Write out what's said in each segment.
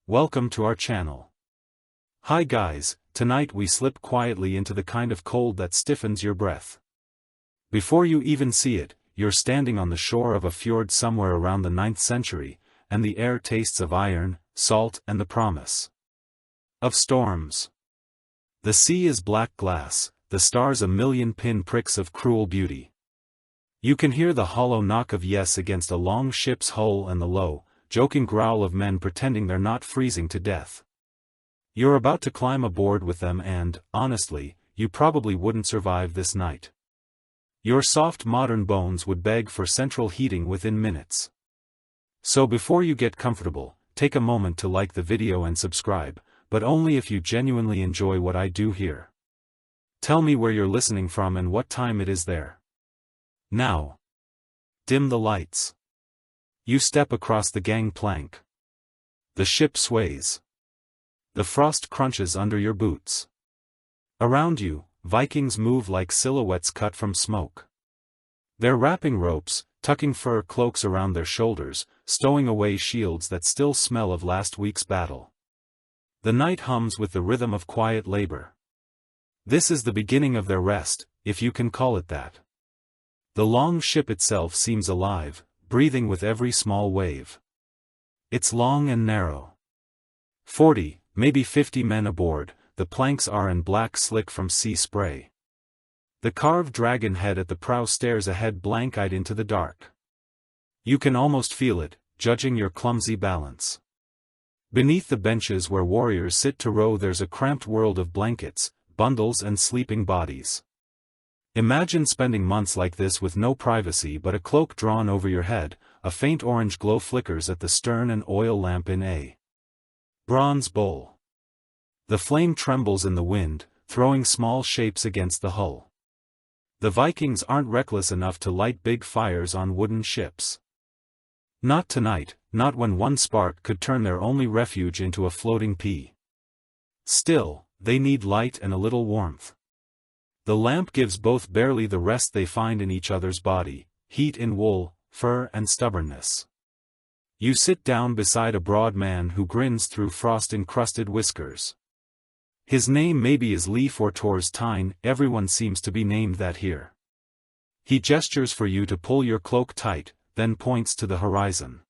welcome to our channel. Hi guys, tonight we slip quietly into the kind of cold that stiffens your breath. Before you even see it, you're standing on the shore of a fjord somewhere around the 9th century, and the air tastes of iron, salt and the promise of storms. The sea is black glass, the stars a million pin-pricks of cruel beauty. You can hear the hollow knock of yes against a long ship's hull and the low, joking growl of men pretending they're not freezing to death. You're about to climb aboard with them and, honestly, you probably wouldn't survive this night. Your soft modern bones would beg for central heating within minutes. So before you get comfortable, take a moment to like the video and subscribe, but only if you genuinely enjoy what I do here. Tell me where you're listening from and what time it is there. Now, dim the lights. You step across the gangplank. The ship sways. The frost crunches under your boots. Around you, Vikings move like silhouettes cut from smoke. They're wrapping ropes, tucking fur cloaks around their shoulders, stowing away shields that still smell of last week's battle. The night hums with the rhythm of quiet labor. This is the beginning of their rest, if you can call it that. The long ship itself seems alive, breathing with every small wave. It's long and narrow. 40, maybe 50 men aboard, the planks are in black slick from sea spray. The carved dragon head at the prow stares ahead blank-eyed into the dark. You can almost feel it, judging your clumsy balance. Beneath the benches where warriors sit to row there's a cramped world of blankets, bundles and sleeping bodies. Imagine spending months like this with no privacy but a cloak drawn over your head, a faint orange glow flickers at the stern and oil lamp in a bronze bowl. The flame trembles in the wind, throwing small shapes against the hull. The Vikings aren't reckless enough to light big fires on wooden ships. Not tonight, not when one spark could turn their only refuge into a floating pea. Still, they need light and a little warmth. The lamp gives both barely the rest they find in each other's body, heat in wool, fur and stubbornness. You sit down beside a broad man who grins through frost-encrusted whiskers. His name maybe is Leaf or Tor's Tyne, everyone seems to be named that here. He gestures for you to pull your cloak tight, then points to the horizon.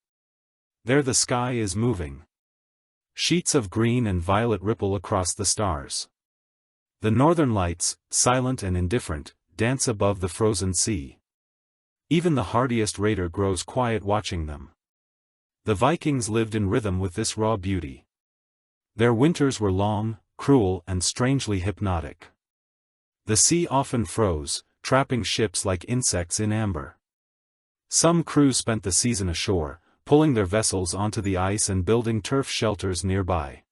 There the sky is moving. Sheets of green and violet ripple across the stars. The northern lights, silent and indifferent, dance above the frozen sea. Even the hardiest raider grows quiet watching them. The Vikings lived in rhythm with this raw beauty. Their winters were long, cruel and strangely hypnotic. The sea often froze, trapping ships like insects in amber. Some crews spent the season ashore, pulling their vessels onto the ice and building turf shelters nearby.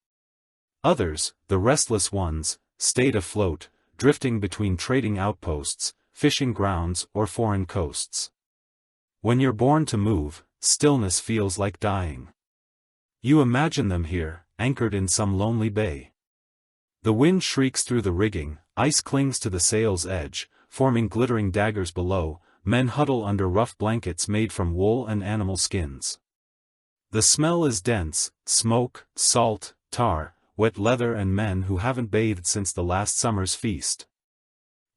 Others, the restless ones, stayed afloat, drifting between trading outposts, fishing grounds or foreign coasts. When you're born to move, stillness feels like dying. You imagine them here, anchored in some lonely bay. The wind shrieks through the rigging, ice clings to the sail's edge, forming glittering daggers below, men huddle under rough blankets made from wool and animal skins. The smell is dense, smoke, salt, tar, wet leather and men who haven't bathed since the last summer's feast.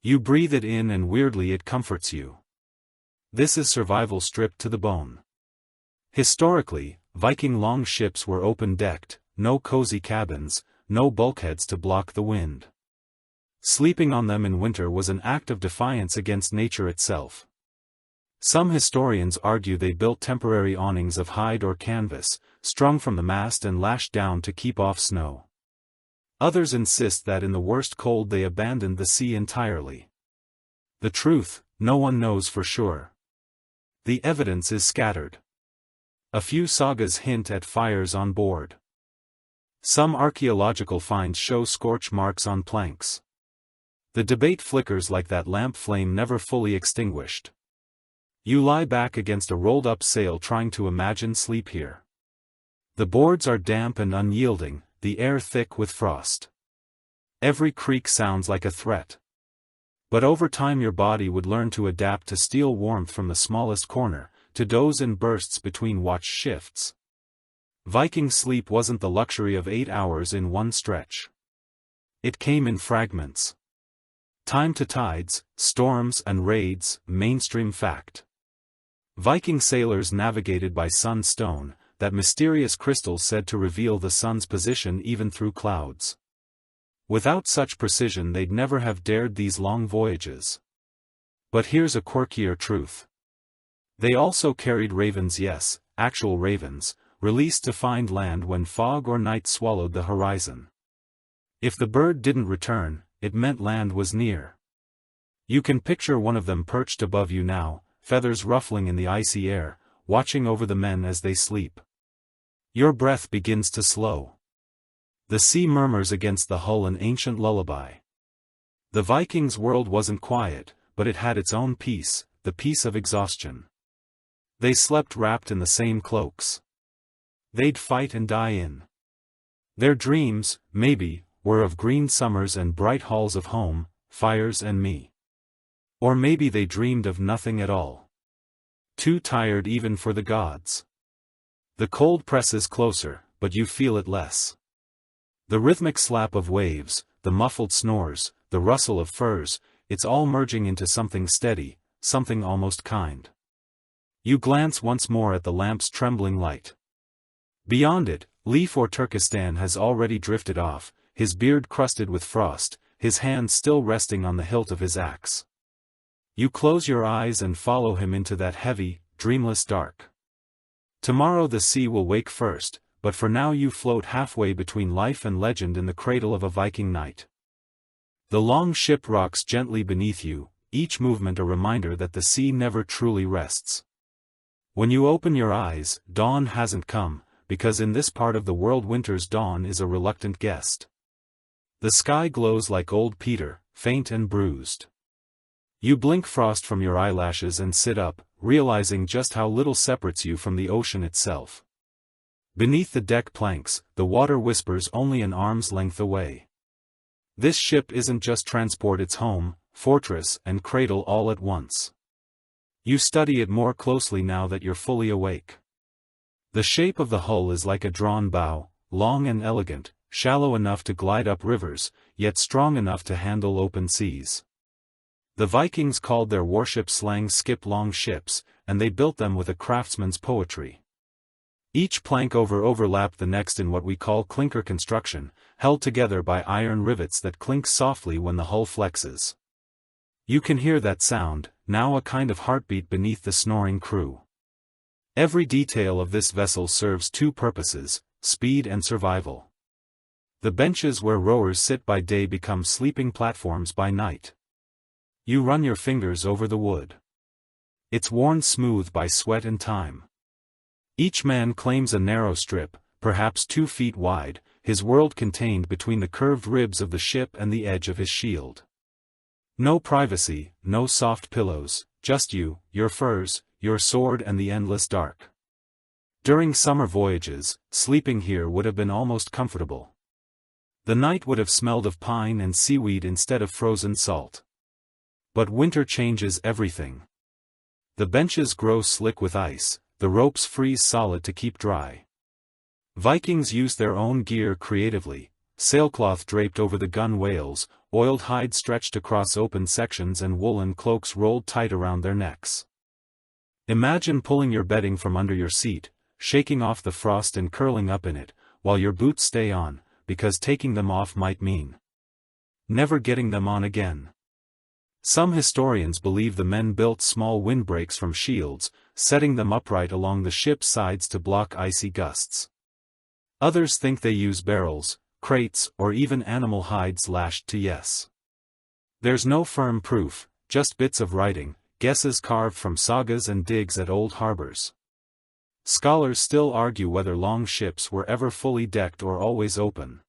You breathe it in and weirdly it comforts you. This is survival stripped to the bone. Historically, Viking longships were open-decked, no cozy cabins, no bulkheads to block the wind. Sleeping on them in winter was an act of defiance against nature itself. Some historians argue they built temporary awnings of hide or canvas, strung from the mast and lashed down to keep off snow. Others insist that in the worst cold they abandoned the sea entirely. The truth, no one knows for sure. The evidence is scattered. A few sagas hint at fires on board. Some archaeological finds show scorch marks on planks. The debate flickers like that lamp flame never fully extinguished. You lie back against a rolled-up sail trying to imagine sleep here. The boards are damp and unyielding, the air thick with frost. Every creak sounds like a threat. But over time your body would learn to adapt to steal warmth from the smallest corner, to doze in bursts between watch shifts. Viking sleep wasn't the luxury of 8 hours in one stretch. It came in fragments. Time to tides, storms and raids, mainstream fact. Viking sailors navigated by sunstone, that mysterious crystal said to reveal the sun's position even through clouds. Without such precision they'd never have dared these long voyages. But here's a quirkier truth. They also carried ravens, yes, actual ravens, released to find land when fog or night swallowed the horizon. If the bird didn't return, it meant land was near. You can picture one of them perched above you now, feathers ruffling in the icy air, watching over the men as they sleep. Your breath begins to slow. The sea murmurs against the hull an ancient lullaby. The Vikings' world wasn't quiet, but it had its own peace, the peace of exhaustion. They slept wrapped in the same cloaks. They'd fight and die in. Their dreams, maybe, were of green summers and bright halls of home, fires and me. Or maybe they dreamed of nothing at all. Too tired even for the gods. The cold presses closer, but you feel it less. The rhythmic slap of waves, the muffled snores, the rustle of furs, it's all merging into something steady, something almost kind. You glance once more at the lamp's trembling light. Beyond it, Leif or Turkestan has already drifted off, his beard crusted with frost, his hand still resting on the hilt of his axe. You close your eyes and follow him into that heavy, dreamless dark. Tomorrow the sea will wake first, but for now you float halfway between life and legend in the cradle of a Viking night. The long ship rocks gently beneath you, each movement a reminder that the sea never truly rests. When you open your eyes, dawn hasn't come, because in this part of the world winter's dawn is a reluctant guest. The sky glows like old Peter, faint and bruised. You blink frost from your eyelashes and sit up, realizing just how little separates you from the ocean itself. Beneath the deck planks, the water whispers only an arm's length away. This ship isn't just transport, it's home, fortress and cradle all at once. You study it more closely now that you're fully awake. The shape of the hull is like a drawn bow, long and elegant, shallow enough to glide up rivers, yet strong enough to handle open seas. The Vikings called their warship slang skip longships, and they built them with a craftsman's poetry. Each plank overlapped the next in what we call clinker construction, held together by iron rivets that clink softly when the hull flexes. You can hear that sound, now a kind of heartbeat beneath the snoring crew. Every detail of this vessel serves two purposes, speed and survival. The benches where rowers sit by day become sleeping platforms by night. You run your fingers over the wood. It's worn smooth by sweat and time. Each man claims a narrow strip, perhaps 2 feet wide, his world contained between the curved ribs of the ship and the edge of his shield. No privacy, no soft pillows, just you, your furs, your sword and the endless dark. During summer voyages, sleeping here would have been almost comfortable. The night would have smelled of pine and seaweed instead of frozen salt. But winter changes everything. The benches grow slick with ice, the ropes freeze solid to keep dry. Vikings used their own gear creatively, sailcloth draped over the gunwales, oiled hide stretched across open sections and woolen cloaks rolled tight around their necks. Imagine pulling your bedding from under your seat, shaking off the frost and curling up in it, while your boots stay on, because taking them off might mean never getting them on again. Some historians believe the men built small windbreaks from shields, setting them upright along the ship's sides to block icy gusts. Others think they use barrels, crates, or even animal hides lashed to yes. There's no firm proof, just bits of writing, guesses carved from sagas and digs at old harbors. Scholars still argue whether long ships were ever fully decked or always open.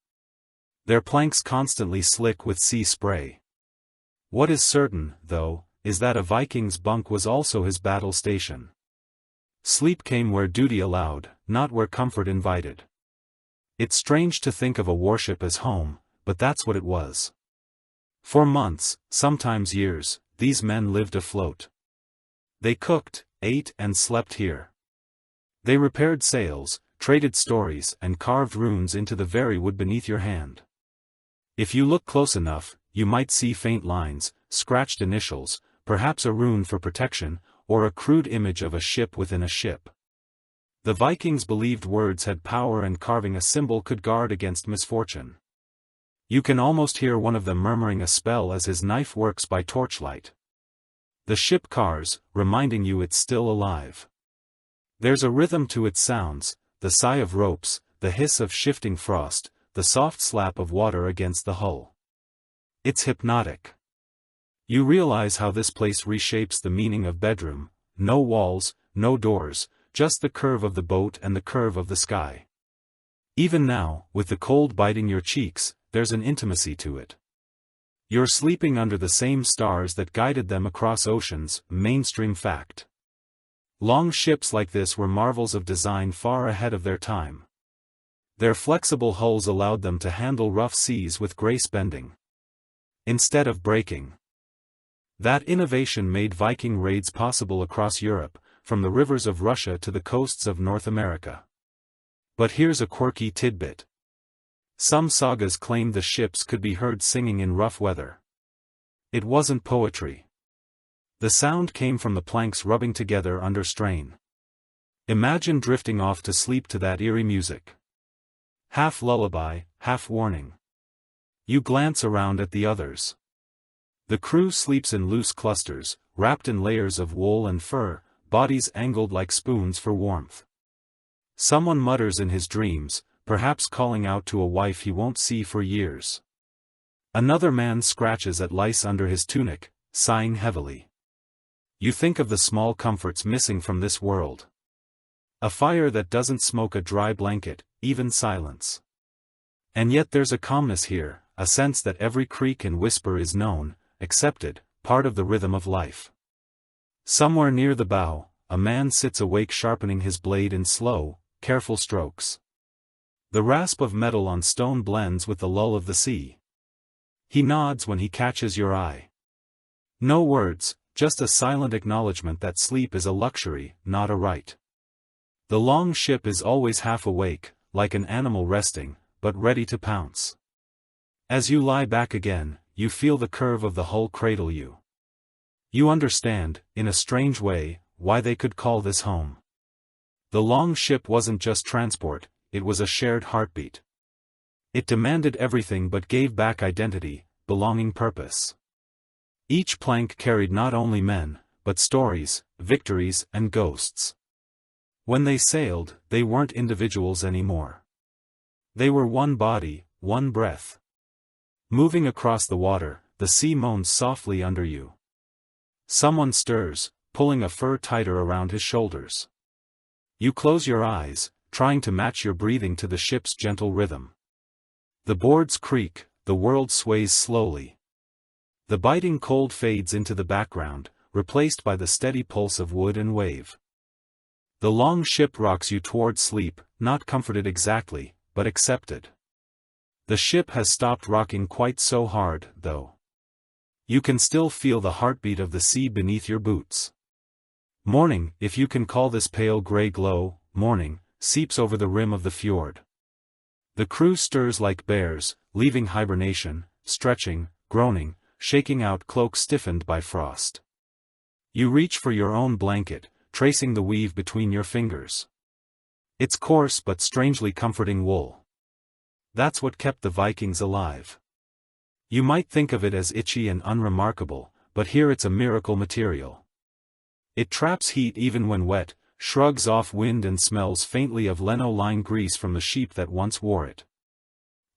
Their planks constantly slick with sea spray. What is certain, though, is that a Viking's bunk was also his battle station. Sleep came where duty allowed, not where comfort invited. It's strange to think of a warship as home, but that's what it was. For months, sometimes years, these men lived afloat. They cooked, ate and slept here. They repaired sails, traded stories and carved runes into the very wood beneath your hand. If you look close enough, you might see faint lines, scratched initials, perhaps a rune for protection, or a crude image of a ship within a ship. The Vikings believed words had power and carving a symbol could guard against misfortune. You can almost hear one of them murmuring a spell as his knife works by torchlight. The ship cars, reminding you it's still alive. There's a rhythm to its sounds, the sigh of ropes, the hiss of shifting frost, the soft slap of water against the hull. It's hypnotic. You realize how this place reshapes the meaning of bedroom: no walls, no doors, just the curve of the boat and the curve of the sky. Even now, with the cold biting your cheeks, there's an intimacy to it. You're sleeping under the same stars that guided them across oceans, mainstream fact. Long ships like this were marvels of design far ahead of their time. Their flexible hulls allowed them to handle rough seas with grace, bending instead of breaking. That innovation made Viking raids possible across Europe, from the rivers of Russia to the coasts of North America. But here's a quirky tidbit. Some sagas claimed the ships could be heard singing in rough weather. It wasn't poetry. The sound came from the planks rubbing together under strain. Imagine drifting off to sleep to that eerie music. Half lullaby, half warning. You glance around at the others. The crew sleeps in loose clusters, wrapped in layers of wool and fur, bodies angled like spoons for warmth. Someone mutters in his dreams, perhaps calling out to a wife he won't see for years. Another man scratches at lice under his tunic, sighing heavily. You think of the small comforts missing from this world. A fire that doesn't smoke a dry blanket, even silence. And yet there's a calmness here, a sense that every creak and whisper is known, accepted, part of the rhythm of life. Somewhere near the bow, a man sits awake sharpening his blade in slow, careful strokes. The rasp of metal on stone blends with the lull of the sea. He nods when he catches your eye. No words, just a silent acknowledgement that sleep is a luxury, not a right. The long ship is always half awake, like an animal resting, but ready to pounce. As you lie back again, you feel the curve of the hull cradle you. You understand, in a strange way, why they could call this home. The long ship wasn't just transport, it was a shared heartbeat. It demanded everything but gave back identity, belonging, purpose. Each plank carried not only men, but stories, victories, and ghosts. When they sailed, they weren't individuals anymore. They were one body, one breath. Moving across the water, the sea moans softly under you. Someone stirs, pulling a fur tighter around his shoulders. You close your eyes, trying to match your breathing to the ship's gentle rhythm. The boards creak, the world sways slowly. The biting cold fades into the background, replaced by the steady pulse of wood and wave. The long ship rocks you toward sleep, not comforted exactly, but accepted. The ship has stopped rocking quite so hard, though. You can still feel the heartbeat of the sea beneath your boots. Morning, if you can call this pale gray glow, morning, seeps over the rim of the fjord. The crew stirs like bears, leaving hibernation, stretching, groaning, shaking out cloaks stiffened by frost. You reach for your own blanket, tracing the weave between your fingers. It's coarse but strangely comforting wool. That's what kept the Vikings alive. You might think of it as itchy and unremarkable, but here it's a miracle material. It traps heat even when wet, shrugs off wind and smells faintly of linoline grease from the sheep that once wore it.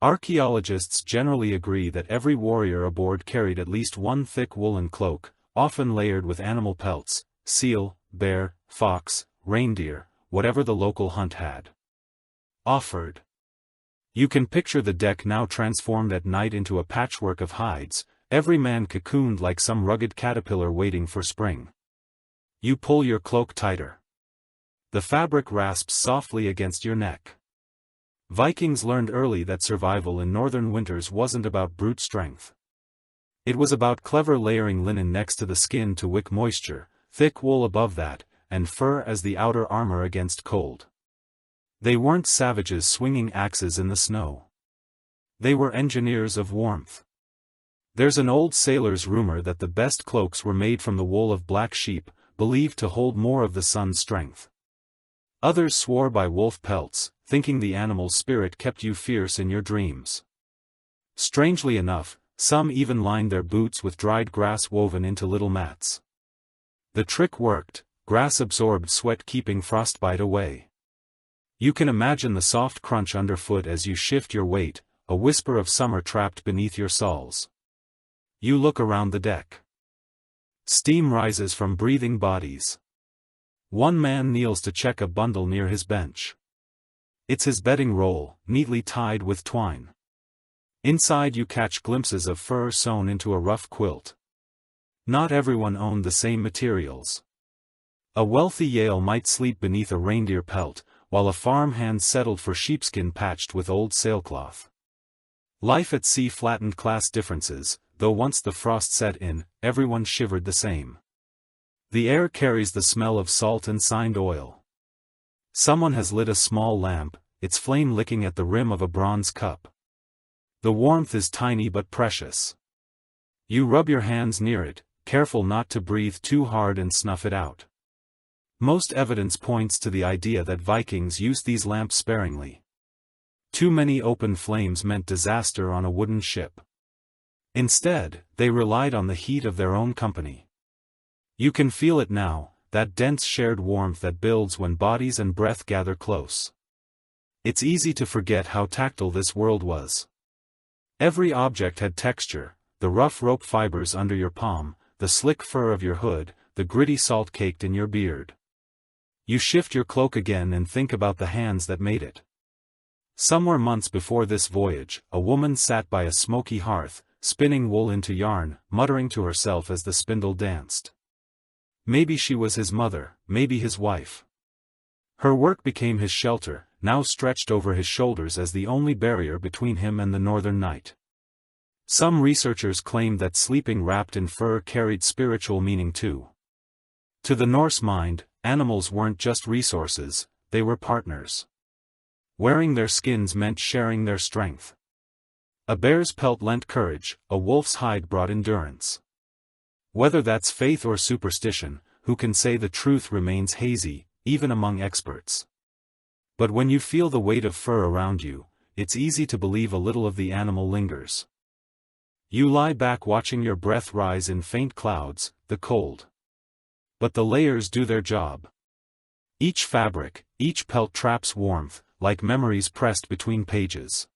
Archaeologists generally agree that every warrior aboard carried at least one thick woolen cloak, often layered with animal pelts, seal, bear, fox, reindeer, whatever the local hunt had offered. You can picture the deck now transformed at night into a patchwork of hides, every man cocooned like some rugged caterpillar waiting for spring. You pull your cloak tighter. The fabric rasps softly against your neck. Vikings learned early that survival in northern winters wasn't about brute strength. It was about clever layering linen next to the skin to wick moisture, thick wool above that, and fur as the outer armor against cold. They weren't savages swinging axes in the snow. They were engineers of warmth. There's an old sailor's rumor that the best cloaks were made from the wool of black sheep, believed to hold more of the sun's strength. Others swore by wolf pelts, thinking the animal's spirit kept you fierce in your dreams. Strangely enough, some even lined their boots with dried grass woven into little mats. The trick worked, grass absorbed sweat keeping frostbite away. You can imagine the soft crunch underfoot as you shift your weight, a whisper of summer trapped beneath your soles. You look around the deck. Steam rises from breathing bodies. One man kneels to check a bundle near his bench. It's his bedding roll, neatly tied with twine. Inside you catch glimpses of fur sewn into a rough quilt. Not everyone owned the same materials. A wealthy Yale might sleep beneath a reindeer pelt, while a farm hand settled for sheepskin patched with old sailcloth. Life at sea flattened class differences, though once the frost set in, everyone shivered the same. The air carries the smell of salt and signed oil. Someone has lit a small lamp, its flame licking at the rim of a bronze cup. The warmth is tiny but precious. You rub your hands near it, careful not to breathe too hard and snuff it out. Most evidence points to the idea that Vikings used these lamps sparingly. Too many open flames meant disaster on a wooden ship. Instead, they relied on the heat of their own company. You can feel it now, that dense shared warmth that builds when bodies and breath gather close. It's easy to forget how tactile this world was. Every object had texture, the rough rope fibers under your palm, the slick fur of your hood, the gritty salt caked in your beard. You shift your cloak again and think about the hands that made it. Somewhere months before this voyage, a woman sat by a smoky hearth, spinning wool into yarn, muttering to herself as the spindle danced. Maybe she was his mother, maybe his wife. Her work became his shelter, now stretched over his shoulders as the only barrier between him and the northern night. Some researchers claimed that sleeping wrapped in fur carried spiritual meaning too. To the Norse mind, animals weren't just resources, they were partners. Wearing their skins meant sharing their strength. A bear's pelt lent courage, a wolf's hide brought endurance. Whether that's faith or superstition, who can say? The truth remains hazy, even among experts. But when you feel the weight of fur around you, it's easy to believe a little of the animal lingers. You lie back watching your breath rise in faint clouds, the cold. But the layers do their job. Each fabric, each pelt traps warmth, like memories pressed between pages.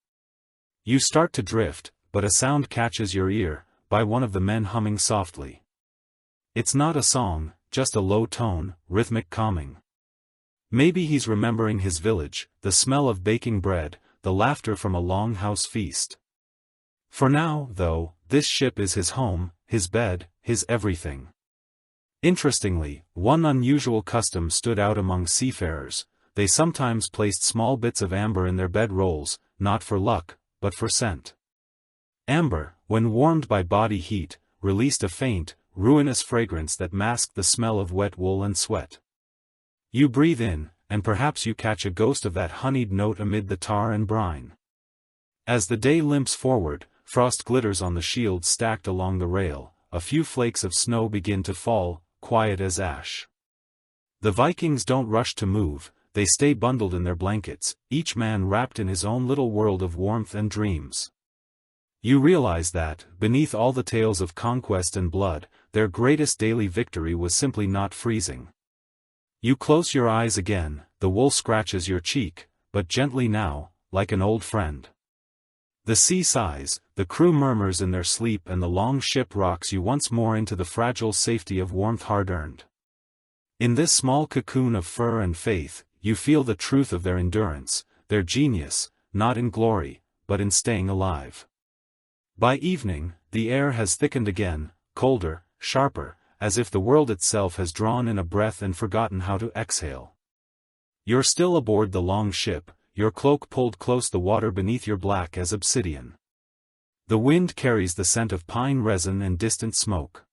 You start to drift, but a sound catches your ear, by one of the men humming softly. It's not a song, just a low tone, rhythmic calming. Maybe he's remembering his village, the smell of baking bread, the laughter from a long house feast. For now, though, this ship is his home, his bed, his everything. Interestingly, one unusual custom stood out among seafarers. They sometimes placed small bits of amber in their bed rolls, not for luck, but for scent. Amber, when warmed by body heat, released a faint, ruinous fragrance that masked the smell of wet wool and sweat. You breathe in, and perhaps you catch a ghost of that honeyed note amid the tar and brine. As the day limps forward, frost glitters on the shields stacked along the rail, a few flakes of snow begin to fall, quiet as ash. The Vikings don't rush to move, they stay bundled in their blankets, each man wrapped in his own little world of warmth and dreams. You realize that, beneath all the tales of conquest and blood, their greatest daily victory was simply not freezing. You close your eyes again, the wool scratches your cheek, but gently now, like an old friend. The sea sighs, the crew murmurs in their sleep, and the long ship rocks you once more into the fragile safety of warmth hard-earned. In this small cocoon of fur and faith, you feel the truth of their endurance, their genius, not in glory, but in staying alive. By evening, the air has thickened again, colder, sharper, as if the world itself has drawn in a breath and forgotten how to exhale. You're still aboard the long ship, your cloak pulled close, the water beneath your black as obsidian. The wind carries the scent of pine resin and distant smoke.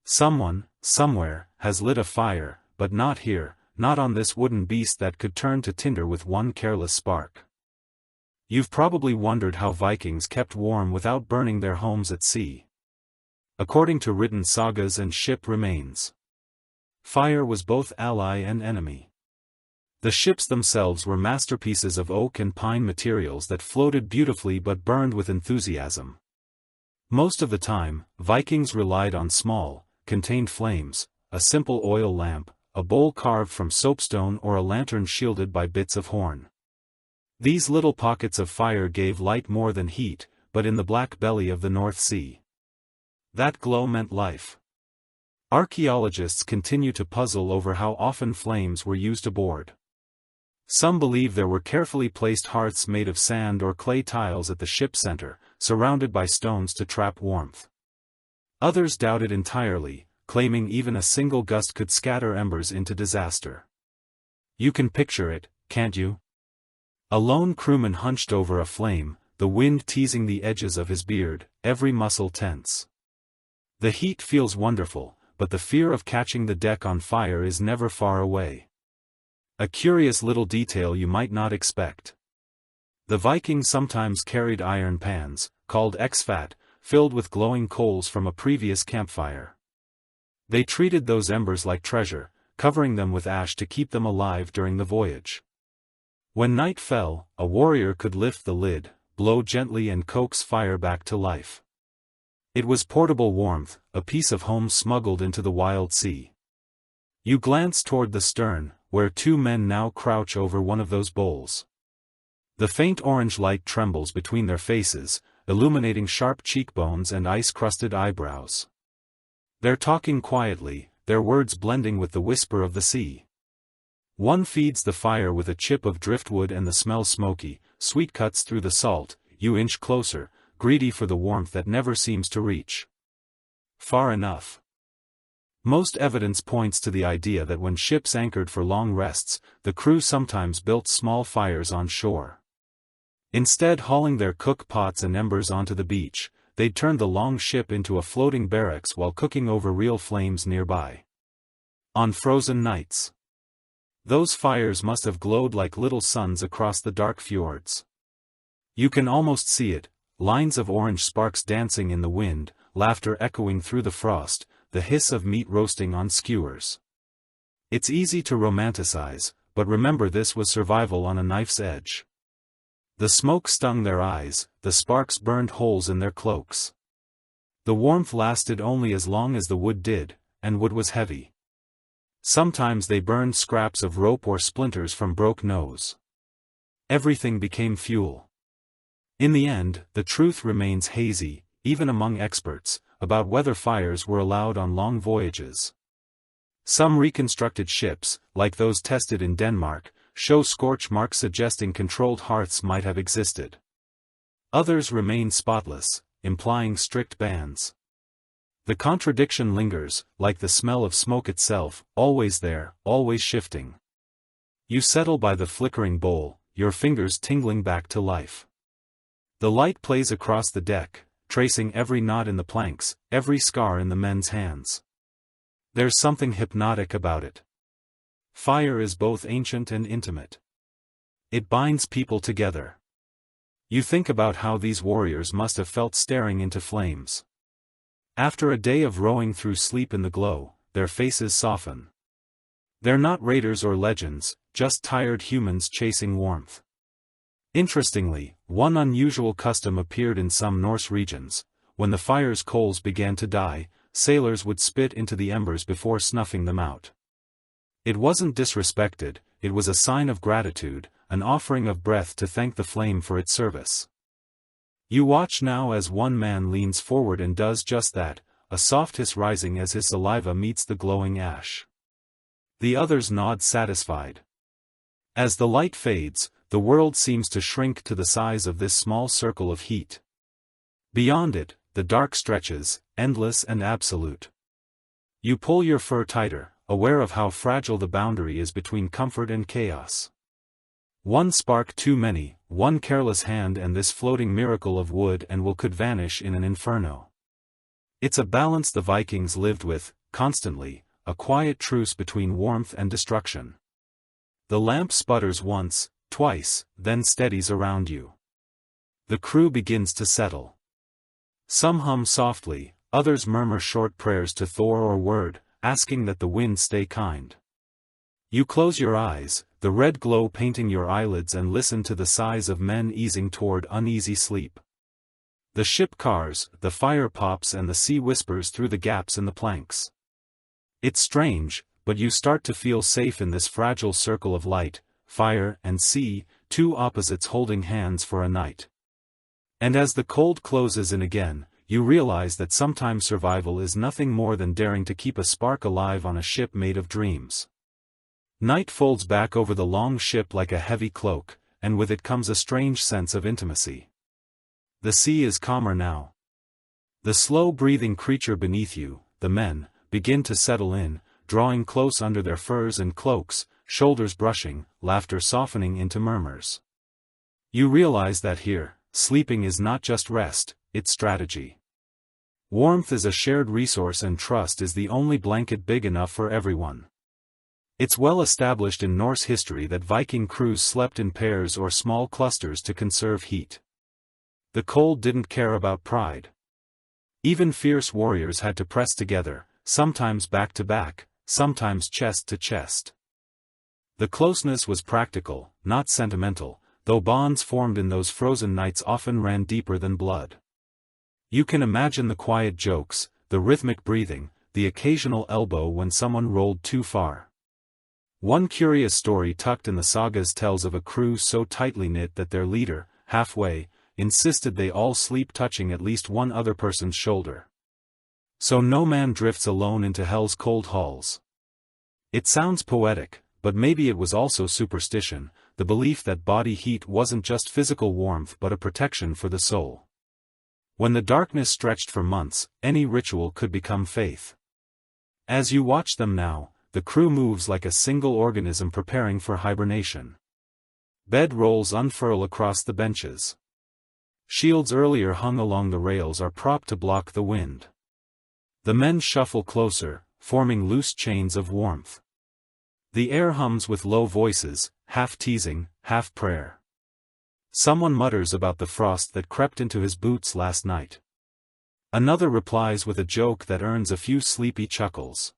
Someone, somewhere, has lit a fire, but not here, not on this wooden beast that could turn to tinder with one careless spark. You've probably wondered how Vikings kept warm without burning their homes at sea. According to written sagas and ship remains, fire was both ally and enemy. The ships themselves were masterpieces of oak and pine materials that floated beautifully but burned with enthusiasm. Most of the time, Vikings relied on small, contained flames, a simple oil lamp, a bowl carved from soapstone or a lantern shielded by bits of horn. These little pockets of fire gave light more than heat, but in the black belly of the North Sea, that glow meant life. Archaeologists continue to puzzle over how often flames were used aboard. Some believe there were carefully placed hearths made of sand or clay tiles at the ship's center, surrounded by stones to trap warmth. Others doubted entirely, claiming even a single gust could scatter embers into disaster. You can picture it, can't you? A lone crewman hunched over a flame, the wind teasing the edges of his beard, every muscle tense. The heat feels wonderful, but the fear of catching the deck on fire is never far away. A curious little detail you might not expect. The Vikings sometimes carried iron pans, called exfat, filled with glowing coals from a previous campfire. They treated those embers like treasure, covering them with ash to keep them alive during the voyage. When night fell, a warrior could lift the lid, blow gently and coax fire back to life. It was portable warmth, a piece of home smuggled into the wild sea. You glance toward the stern, where two men now crouch over one of those bowls. The faint orange light trembles between their faces, illuminating sharp cheekbones and ice-crusted eyebrows. They're talking quietly, their words blending with the whisper of the sea. One feeds the fire with a chip of driftwood and the smell smoky, sweet cuts through the salt. You inch closer, greedy for the warmth that never seems to reach far enough. Most evidence points to the idea that when ships anchored for long rests, the crew sometimes built small fires on shore. Instead hauling their cook pots and embers onto the beach, they'd turn the long ship into a floating barracks while cooking over real flames nearby. On frozen nights, those fires must have glowed like little suns across the dark fjords. You can almost see it, lines of orange sparks dancing in the wind, laughter echoing through the frost, the hiss of meat roasting on skewers. It's easy to romanticize, but remember this was survival on a knife's edge. The smoke stung their eyes, the sparks burned holes in their cloaks. The warmth lasted only as long as the wood did, and wood was heavy. Sometimes they burned scraps of rope or splinters from broke nose. Everything became fuel. In the end, the truth remains hazy, even among experts, about whether fires were allowed on long voyages. Some reconstructed ships, like those tested in Denmark, show scorch marks suggesting controlled hearths might have existed. Others remain spotless, implying strict bans. The contradiction lingers, like the smell of smoke itself, always there, always shifting. You settle by the flickering bowl, your fingers tingling back to life. The light plays across the deck, tracing every knot in the planks, every scar in the men's hands. There's something hypnotic about it. Fire is both ancient and intimate. It binds people together. You think about how these warriors must have felt staring into flames. After a day of rowing through sleep in the glow, their faces soften. They're not raiders or legends, just tired humans chasing warmth. Interestingly, one unusual custom appeared in some Norse regions. When the fire's coals began to die, sailors would spit into the embers before snuffing them out. It wasn't disrespected, it was a sign of gratitude, an offering of breath to thank the flame for its service. You watch now as one man leans forward and does just that, a soft hiss rising as his saliva meets the glowing ash. The others nod satisfied. As the light fades, the world seems to shrink to the size of this small circle of heat. Beyond it, the dark stretches, endless and absolute. You pull your fur tighter, aware of how fragile the boundary is between comfort and chaos. One spark too many, one careless hand and this floating miracle of wood and wool could vanish in an inferno. It's a balance the Vikings lived with, constantly, a quiet truce between warmth and destruction. The lamp sputters once, twice, then steadies around you. The crew begins to settle. Some hum softly, others murmur short prayers to Thor or Word, asking that the wind stay kind. You close your eyes, the red glow painting your eyelids, and listen to the sighs of men easing toward uneasy sleep. The ship cars, the fire pops, and the sea whispers through the gaps in the planks. It's strange, but you start to feel safe in this fragile circle of light, fire, and sea, two opposites holding hands for a night. And as the cold closes in again, you realize that sometimes survival is nothing more than daring to keep a spark alive on a ship made of dreams. Night folds back over the long ship like a heavy cloak, and with it comes a strange sense of intimacy. The sea is calmer now. The slow-breathing creature beneath you, the men, begin to settle in, drawing close under their furs and cloaks, shoulders brushing, laughter softening into murmurs. You realize that here, sleeping is not just rest, it's strategy. Warmth is a shared resource, and trust is the only blanket big enough for everyone. It's well established in Norse history that Viking crews slept in pairs or small clusters to conserve heat. The cold didn't care about pride. Even fierce warriors had to press together, sometimes back to back, sometimes chest to chest. The closeness was practical, not sentimental, though bonds formed in those frozen nights often ran deeper than blood. You can imagine the quiet jokes, the rhythmic breathing, the occasional elbow when someone rolled too far. One curious story tucked in the sagas tells of a crew so tightly knit that their leader, halfway, insisted they all sleep touching at least one other person's shoulder. So no man drifts alone into hell's cold halls. It sounds poetic, but maybe it was also superstition, the belief that body heat wasn't just physical warmth but a protection for the soul. When the darkness stretched for months, any ritual could become faith. As you watch them now, the crew moves like a single organism preparing for hibernation. Bed rolls unfurl across the benches. Shields earlier hung along the rails are propped to block the wind. The men shuffle closer, forming loose chains of warmth. The air hums with low voices, half teasing, half prayer. Someone mutters about the frost that crept into his boots last night. Another replies with a joke that earns a few sleepy chuckles.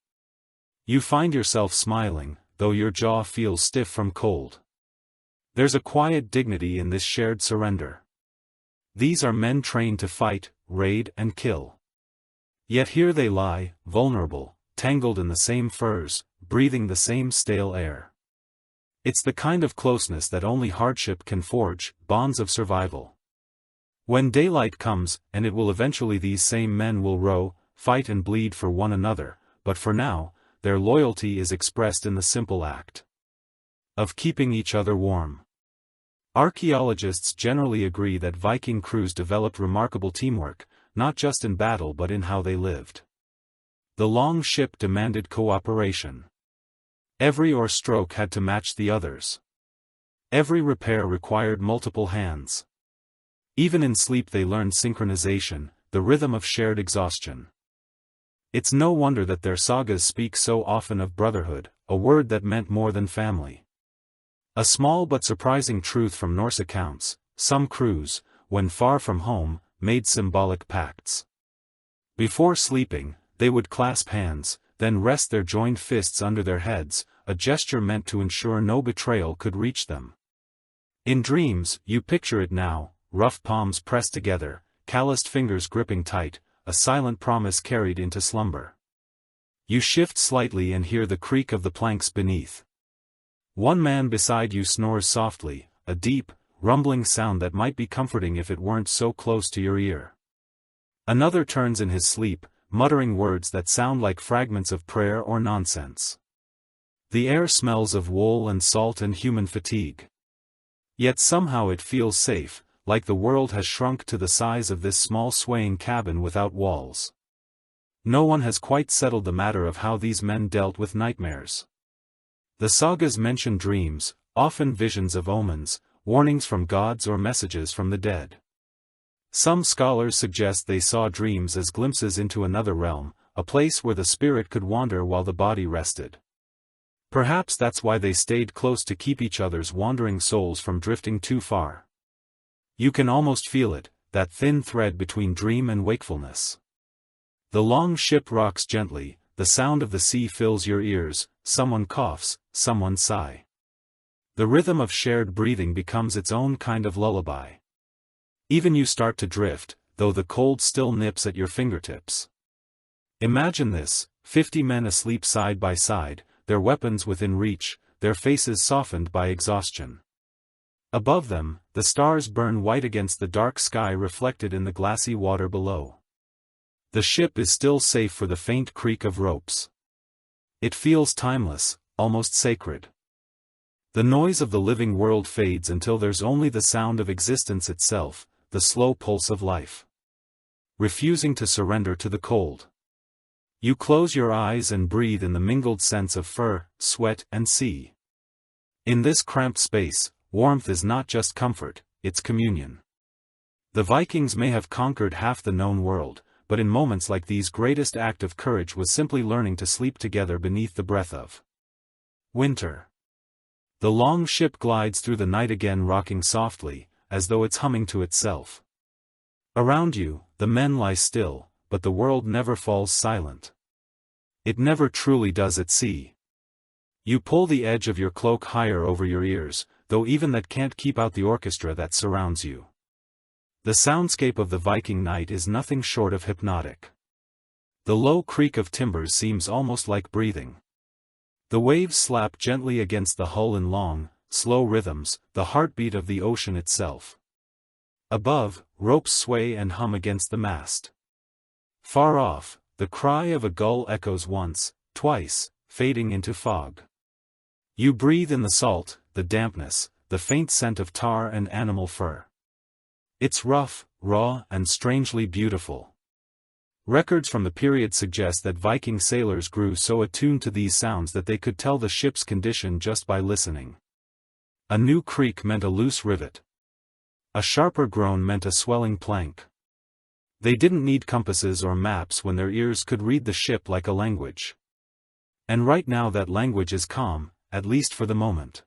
You find yourself smiling, though your jaw feels stiff from cold. There's a quiet dignity in this shared surrender. These are men trained to fight, raid, and kill. Yet here they lie, vulnerable, tangled in the same furs, breathing the same stale air. It's the kind of closeness that only hardship can forge, bonds of survival. When daylight comes, and it will eventually, these same men will row, fight and bleed for one another, but for now, their loyalty is expressed in the simple act of keeping each other warm. Archaeologists generally agree that Viking crews developed remarkable teamwork, not just in battle but in how they lived. The long ship demanded cooperation. Every oar stroke had to match the others. Every repair required multiple hands. Even in sleep they learned synchronization, the rhythm of shared exhaustion. It's no wonder that their sagas speak so often of brotherhood, a word that meant more than family. A small but surprising truth from Norse accounts: some crews, when far from home, made symbolic pacts. Before sleeping, they would clasp hands, then rest their joined fists under their heads, a gesture meant to ensure no betrayal could reach them. In dreams, you picture it now, rough palms pressed together, calloused fingers gripping tight, a silent promise carried into slumber. You shift slightly and hear the creak of the planks beneath. One man beside you snores softly, a deep, rumbling sound that might be comforting if it weren't so close to your ear. Another turns in his sleep, muttering words that sound like fragments of prayer or nonsense. The air smells of wool and salt and human fatigue. Yet somehow it feels safe, like the world has shrunk to the size of this small swaying cabin without walls. No one has quite settled the matter of how these men dealt with nightmares. The sagas mention dreams, often visions of omens, warnings from gods or messages from the dead. Some scholars suggest they saw dreams as glimpses into another realm, a place where the spirit could wander while the body rested. Perhaps that's why they stayed close to keep each other's wandering souls from drifting too far. You can almost feel it, that thin thread between dream and wakefulness. The long ship rocks gently, the sound of the sea fills your ears, someone coughs, someone sigh. The rhythm of shared breathing becomes its own kind of lullaby. Even you start to drift, though the cold still nips at your fingertips. Imagine this, 50 men asleep side by side, their weapons within reach, their faces softened by exhaustion. Above them, the stars burn white against the dark sky reflected in the glassy water below. The ship is still safe for the faint creak of ropes. It feels timeless, almost sacred. The noise of the living world fades until there's only the sound of existence itself, the slow pulse of life. Refusing to surrender to the cold. You close your eyes and breathe in the mingled scents of fur, sweat, and sea. In this cramped space, warmth is not just comfort, it's communion. The Vikings may have conquered half the known world, but in moments like these greatest act of courage was simply learning to sleep together beneath the breath of winter. The long ship glides through the night again, rocking softly, as though it's humming to itself. Around you, the men lie still, but the world never falls silent. It never truly does at sea. You pull the edge of your cloak higher over your ears, though even that can't keep out the orchestra that surrounds you. The soundscape of the Viking night is nothing short of hypnotic. The low creak of timbers seems almost like breathing. The waves slap gently against the hull in long, slow rhythms, the heartbeat of the ocean itself. Above, ropes sway and hum against the mast. Far off, the cry of a gull echoes once, twice, fading into fog. You breathe in the salt, the dampness, the faint scent of tar and animal fur. It's rough, raw, and strangely beautiful. Records from the period suggest that Viking sailors grew so attuned to these sounds that they could tell the ship's condition just by listening. A new creak meant a loose rivet. A sharper groan meant a swelling plank. They didn't need compasses or maps when their ears could read the ship like a language. And right now that language is calm, at least for the moment.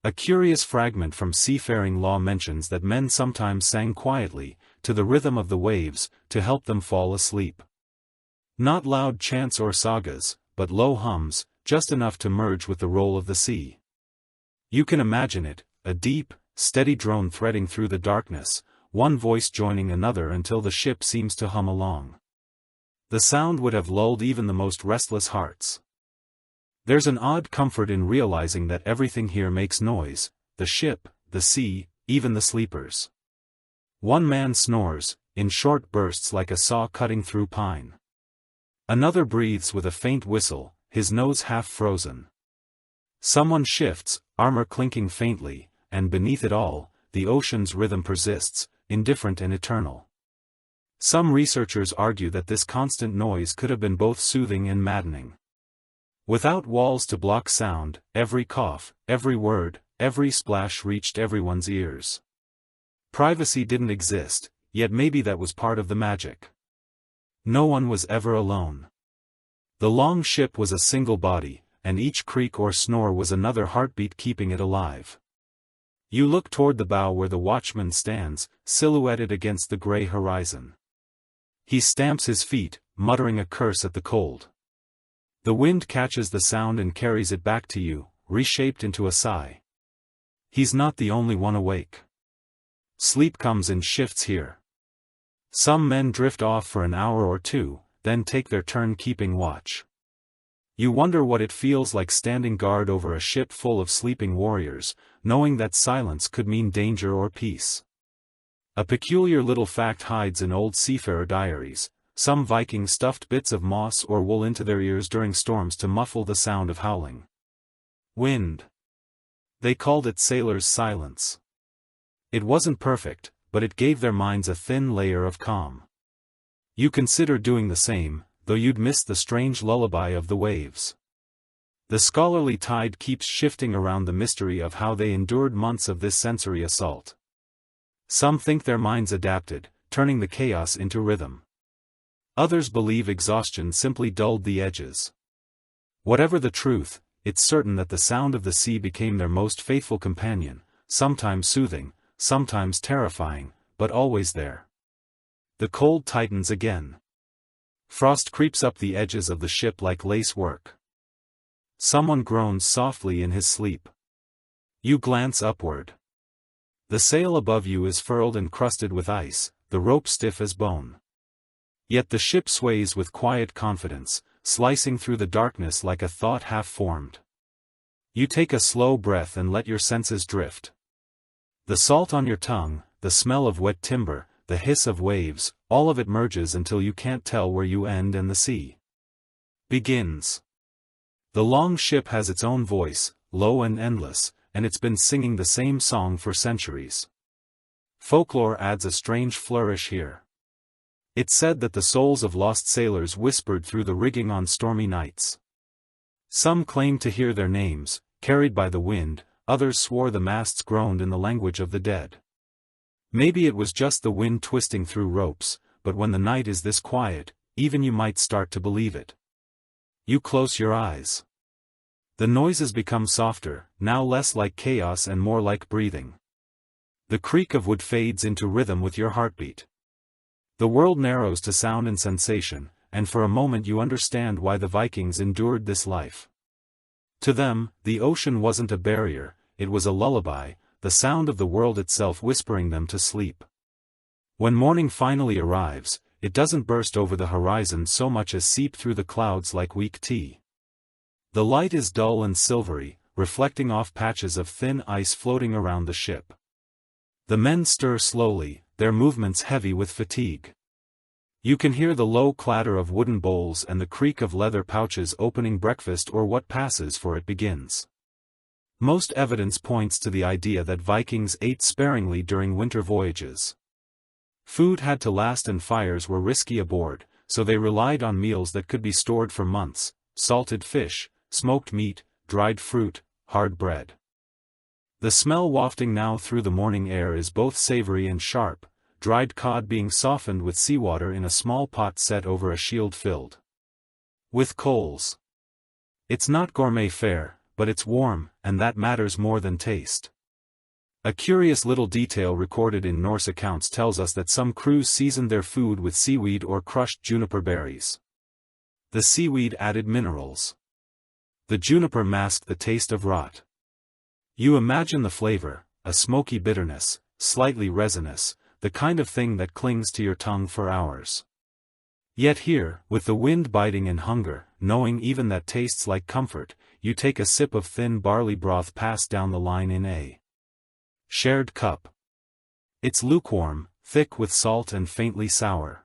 A curious fragment from seafaring law mentions that men sometimes sang quietly, to the rhythm of the waves, to help them fall asleep. Not loud chants or sagas, but low hums, just enough to merge with the roll of the sea. You can imagine it, a deep, steady drone threading through the darkness, one voice joining another until the ship seems to hum along. The sound would have lulled even the most restless hearts. There's an odd comfort in realizing that everything here makes noise, the ship, the sea, even the sleepers. One man snores, in short bursts like a saw cutting through pine. Another breathes with a faint whistle, his nose half frozen. Someone shifts, armor clinking faintly, and beneath it all, the ocean's rhythm persists, indifferent and eternal. Some researchers argue that this constant noise could have been both soothing and maddening. Without walls to block sound, every cough, every word, every splash reached everyone's ears. Privacy didn't exist, yet maybe that was part of the magic. No one was ever alone. The long ship was a single body, and each creak or snore was another heartbeat keeping it alive. You look toward the bow where the watchman stands, silhouetted against the gray horizon. He stamps his feet, muttering a curse at the cold. The wind catches the sound and carries it back to you, reshaped into a sigh. He's not the only one awake. Sleep comes in shifts here. Some men drift off for an hour or two, then take their turn keeping watch. You wonder what it feels like standing guard over a ship full of sleeping warriors, knowing that silence could mean danger or peace. A peculiar little fact hides in old seafarer diaries. Some Vikings stuffed bits of moss or wool into their ears during storms to muffle the sound of howling wind. They called it sailors' silence. It wasn't perfect, but it gave their minds a thin layer of calm. You consider doing the same, though you'd miss the strange lullaby of the waves. The scholarly tide keeps shifting around the mystery of how they endured months of this sensory assault. Some think their minds adapted, turning the chaos into rhythm. Others believe exhaustion simply dulled the edges. Whatever the truth, it's certain that the sound of the sea became their most faithful companion, sometimes soothing, sometimes terrifying, but always there. The cold tightens again. Frost creeps up the edges of the ship like lace work. Someone groans softly in his sleep. You glance upward. The sail above you is furled and crusted with ice, the rope stiff as bone. Yet the ship sways with quiet confidence, slicing through the darkness like a thought half-formed. You take a slow breath and let your senses drift. The salt on your tongue, the smell of wet timber, the hiss of waves, all of it merges until you can't tell where you end and the sea begins. The long ship has its own voice, low and endless, and it's been singing the same song for centuries. Folklore adds a strange flourish here. It's said that the souls of lost sailors whispered through the rigging on stormy nights. Some claimed to hear their names, carried by the wind, others swore the masts groaned in the language of the dead. Maybe it was just the wind twisting through ropes, but when the night is this quiet, even you might start to believe it. You close your eyes. The noises become softer, now less like chaos and more like breathing. The creak of wood fades into rhythm with your heartbeat. The world narrows to sound and sensation, and for a moment you understand why the Vikings endured this life. To them, the ocean wasn't a barrier, it was a lullaby, the sound of the world itself whispering them to sleep. When morning finally arrives, it doesn't burst over the horizon so much as seep through the clouds like weak tea. The light is dull and silvery, reflecting off patches of thin ice floating around the ship. The men stir slowly, their movements heavy with fatigue. You can hear the low clatter of wooden bowls and the creak of leather pouches opening breakfast or what passes for it begins. Most evidence points to the idea that Vikings ate sparingly during winter voyages. Food had to last and fires were risky aboard, so they relied on meals that could be stored for months: salted fish, smoked meat, dried fruit, hard bread. The smell wafting now through the morning air is both savory and sharp, dried cod being softened with seawater in a small pot set over a shield filled with coals. It's not gourmet fare, but it's warm, and that matters more than taste. A curious little detail recorded in Norse accounts tells us that some crews seasoned their food with seaweed or crushed juniper berries. The seaweed added minerals. The juniper masked the taste of rot. You imagine the flavor, a smoky bitterness, slightly resinous, the kind of thing that clings to your tongue for hours. Yet here, with the wind biting and hunger, knowing even that tastes like comfort, you take a sip of thin barley broth passed down the line in a shared cup. It's lukewarm, thick with salt and faintly sour.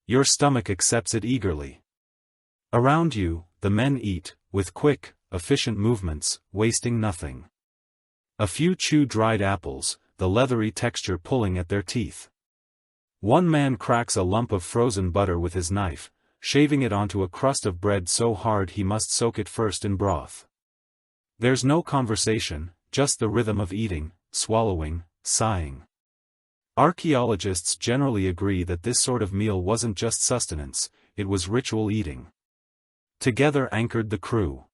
Your stomach accepts it eagerly. Around you, the men eat, with quick, efficient movements, wasting nothing. A few chew dried apples, the leathery texture pulling at their teeth. One man cracks a lump of frozen butter with his knife, shaving it onto a crust of bread so hard he must soak it first in broth. There's no conversation, just the rhythm of eating, swallowing, sighing. Archaeologists generally agree that this sort of meal wasn't just sustenance, it was ritual eating. Together anchored the crew.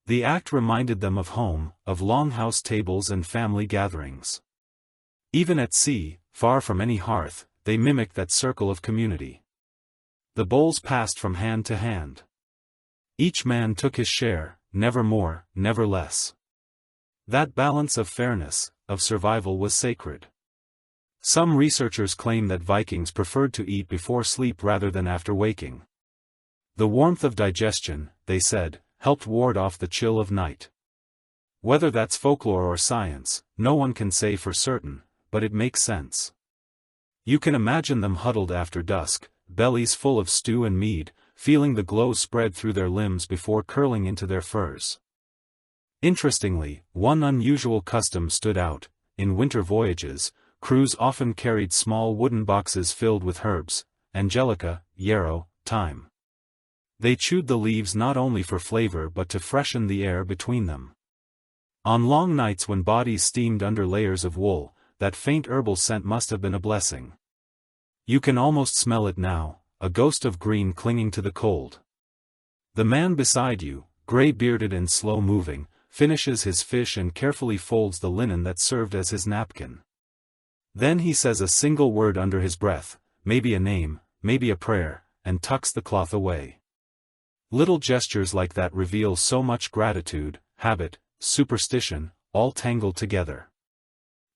The act reminded them of home, of longhouse tables and family gatherings. Even at sea, far from any hearth, they mimicked that circle of community. The bowls passed from hand to hand. Each man took his share, never more, never less. That balance of fairness, of survival was sacred. Some researchers claim that Vikings preferred to eat before sleep rather than after waking. The warmth of digestion, they said, helped ward off the chill of night. Whether that's folklore or science, no one can say for certain, but it makes sense. You can imagine them huddled after dusk, bellies full of stew and mead, feeling the glow spread through their limbs before curling into their furs. Interestingly, one unusual custom stood out: in winter voyages, crews often carried small wooden boxes filled with herbs, angelica, yarrow, thyme. They chewed the leaves not only for flavor but to freshen the air between them. On long nights when bodies steamed under layers of wool, that faint herbal scent must have been a blessing. You can almost smell it now, a ghost of green clinging to the cold. The man beside you, gray-bearded and slow-moving, finishes his fish and carefully folds the linen that served as his napkin. Then he says a single word under his breath, maybe a name, maybe a prayer, and tucks the cloth away. Little gestures like that reveal so much gratitude, habit, superstition, all tangled together.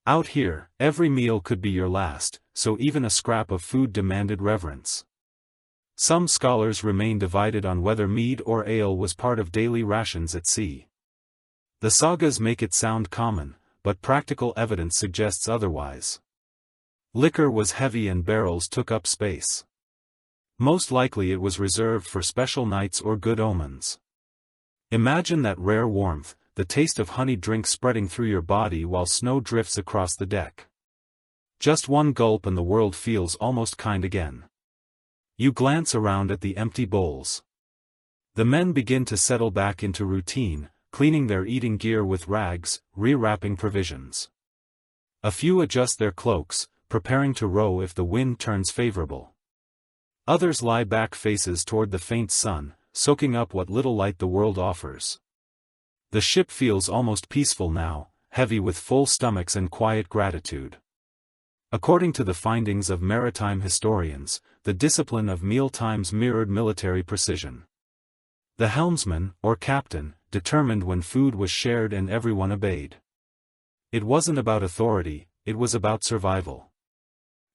Out here, every meal could be your last, so even a scrap of food demanded reverence. Some scholars remain divided on whether mead or ale was part of daily rations at sea. The sagas make it sound common, but practical evidence suggests otherwise. Liquor was heavy and barrels took up space. Most likely it was reserved for special nights or good omens. Imagine that rare warmth, the taste of honey drink spreading through your body while snow drifts across the deck. Just one gulp and the world feels almost kind again. You glance around at the empty bowls. The men begin to settle back into routine, cleaning their eating gear with rags, rewrapping provisions. A few adjust their cloaks, preparing to row if the wind turns favorable. Others lie back faces toward the faint sun, soaking up what little light the world offers. The ship feels almost peaceful now, heavy with full stomachs and quiet gratitude. According to the findings of maritime historians, the discipline of mealtimes mirrored military precision. The helmsman, or captain, determined when food was shared and everyone obeyed. It wasn't about authority, it was about survival.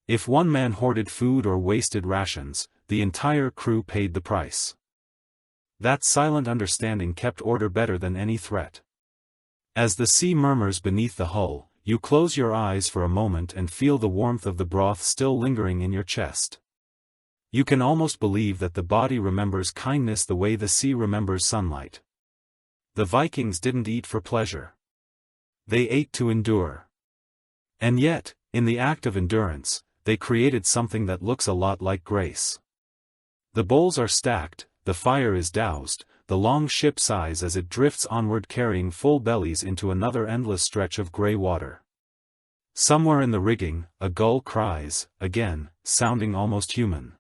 If one man hoarded food or wasted rations, the entire crew paid the price. That silent understanding kept order better than any threat. As the sea murmurs beneath the hull, you close your eyes for a moment and feel the warmth of the broth still lingering in your chest. You can almost believe that the body remembers kindness the way the sea remembers sunlight. The Vikings didn't eat for pleasure. They ate to endure. And yet, in the act of endurance, they created something that looks a lot like grace. The bowls are stacked, the fire is doused, the long ship sighs as it drifts onward carrying full bellies into another endless stretch of grey water. Somewhere in the rigging, a gull cries, again, sounding almost human.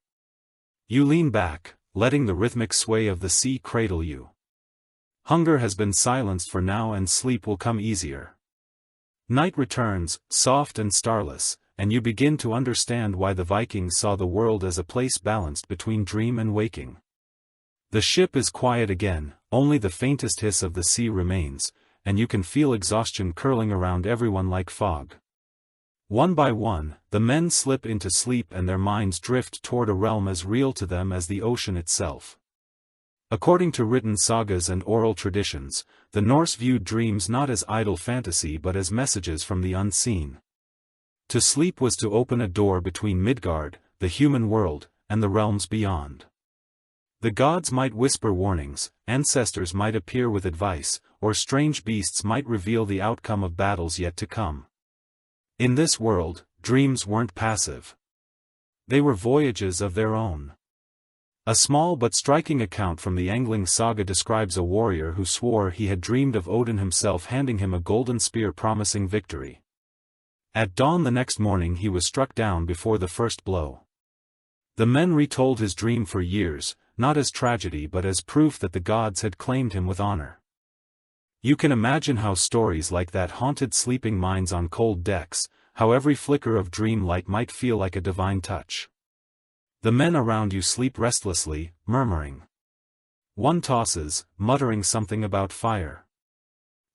You lean back, letting the rhythmic sway of the sea cradle you. Hunger has been silenced for now and sleep will come easier. Night returns, soft and starless, and you begin to understand why the Vikings saw the world as a place balanced between dream and waking. The ship is quiet again, only the faintest hiss of the sea remains, and you can feel exhaustion curling around everyone like fog. One by one, the men slip into sleep and their minds drift toward a realm as real to them as the ocean itself. According to written sagas and oral traditions, the Norse viewed dreams not as idle fantasy but as messages from the unseen. To sleep was to open a door between Midgard, the human world, and the realms beyond. The gods might whisper warnings, ancestors might appear with advice, or strange beasts might reveal the outcome of battles yet to come. In this world, dreams weren't passive. They were voyages of their own. A small but striking account from the Angling saga describes a warrior who swore he had dreamed of Odin himself handing him a golden spear promising victory. At dawn the next morning he was struck down before the first blow. The men retold his dream for years, not as tragedy but as proof that the gods had claimed him with honor. You can imagine how stories like that haunted sleeping minds on cold decks, how every flicker of dream light might feel like a divine touch. The men around you sleep restlessly, murmuring. One tosses, muttering something about fire.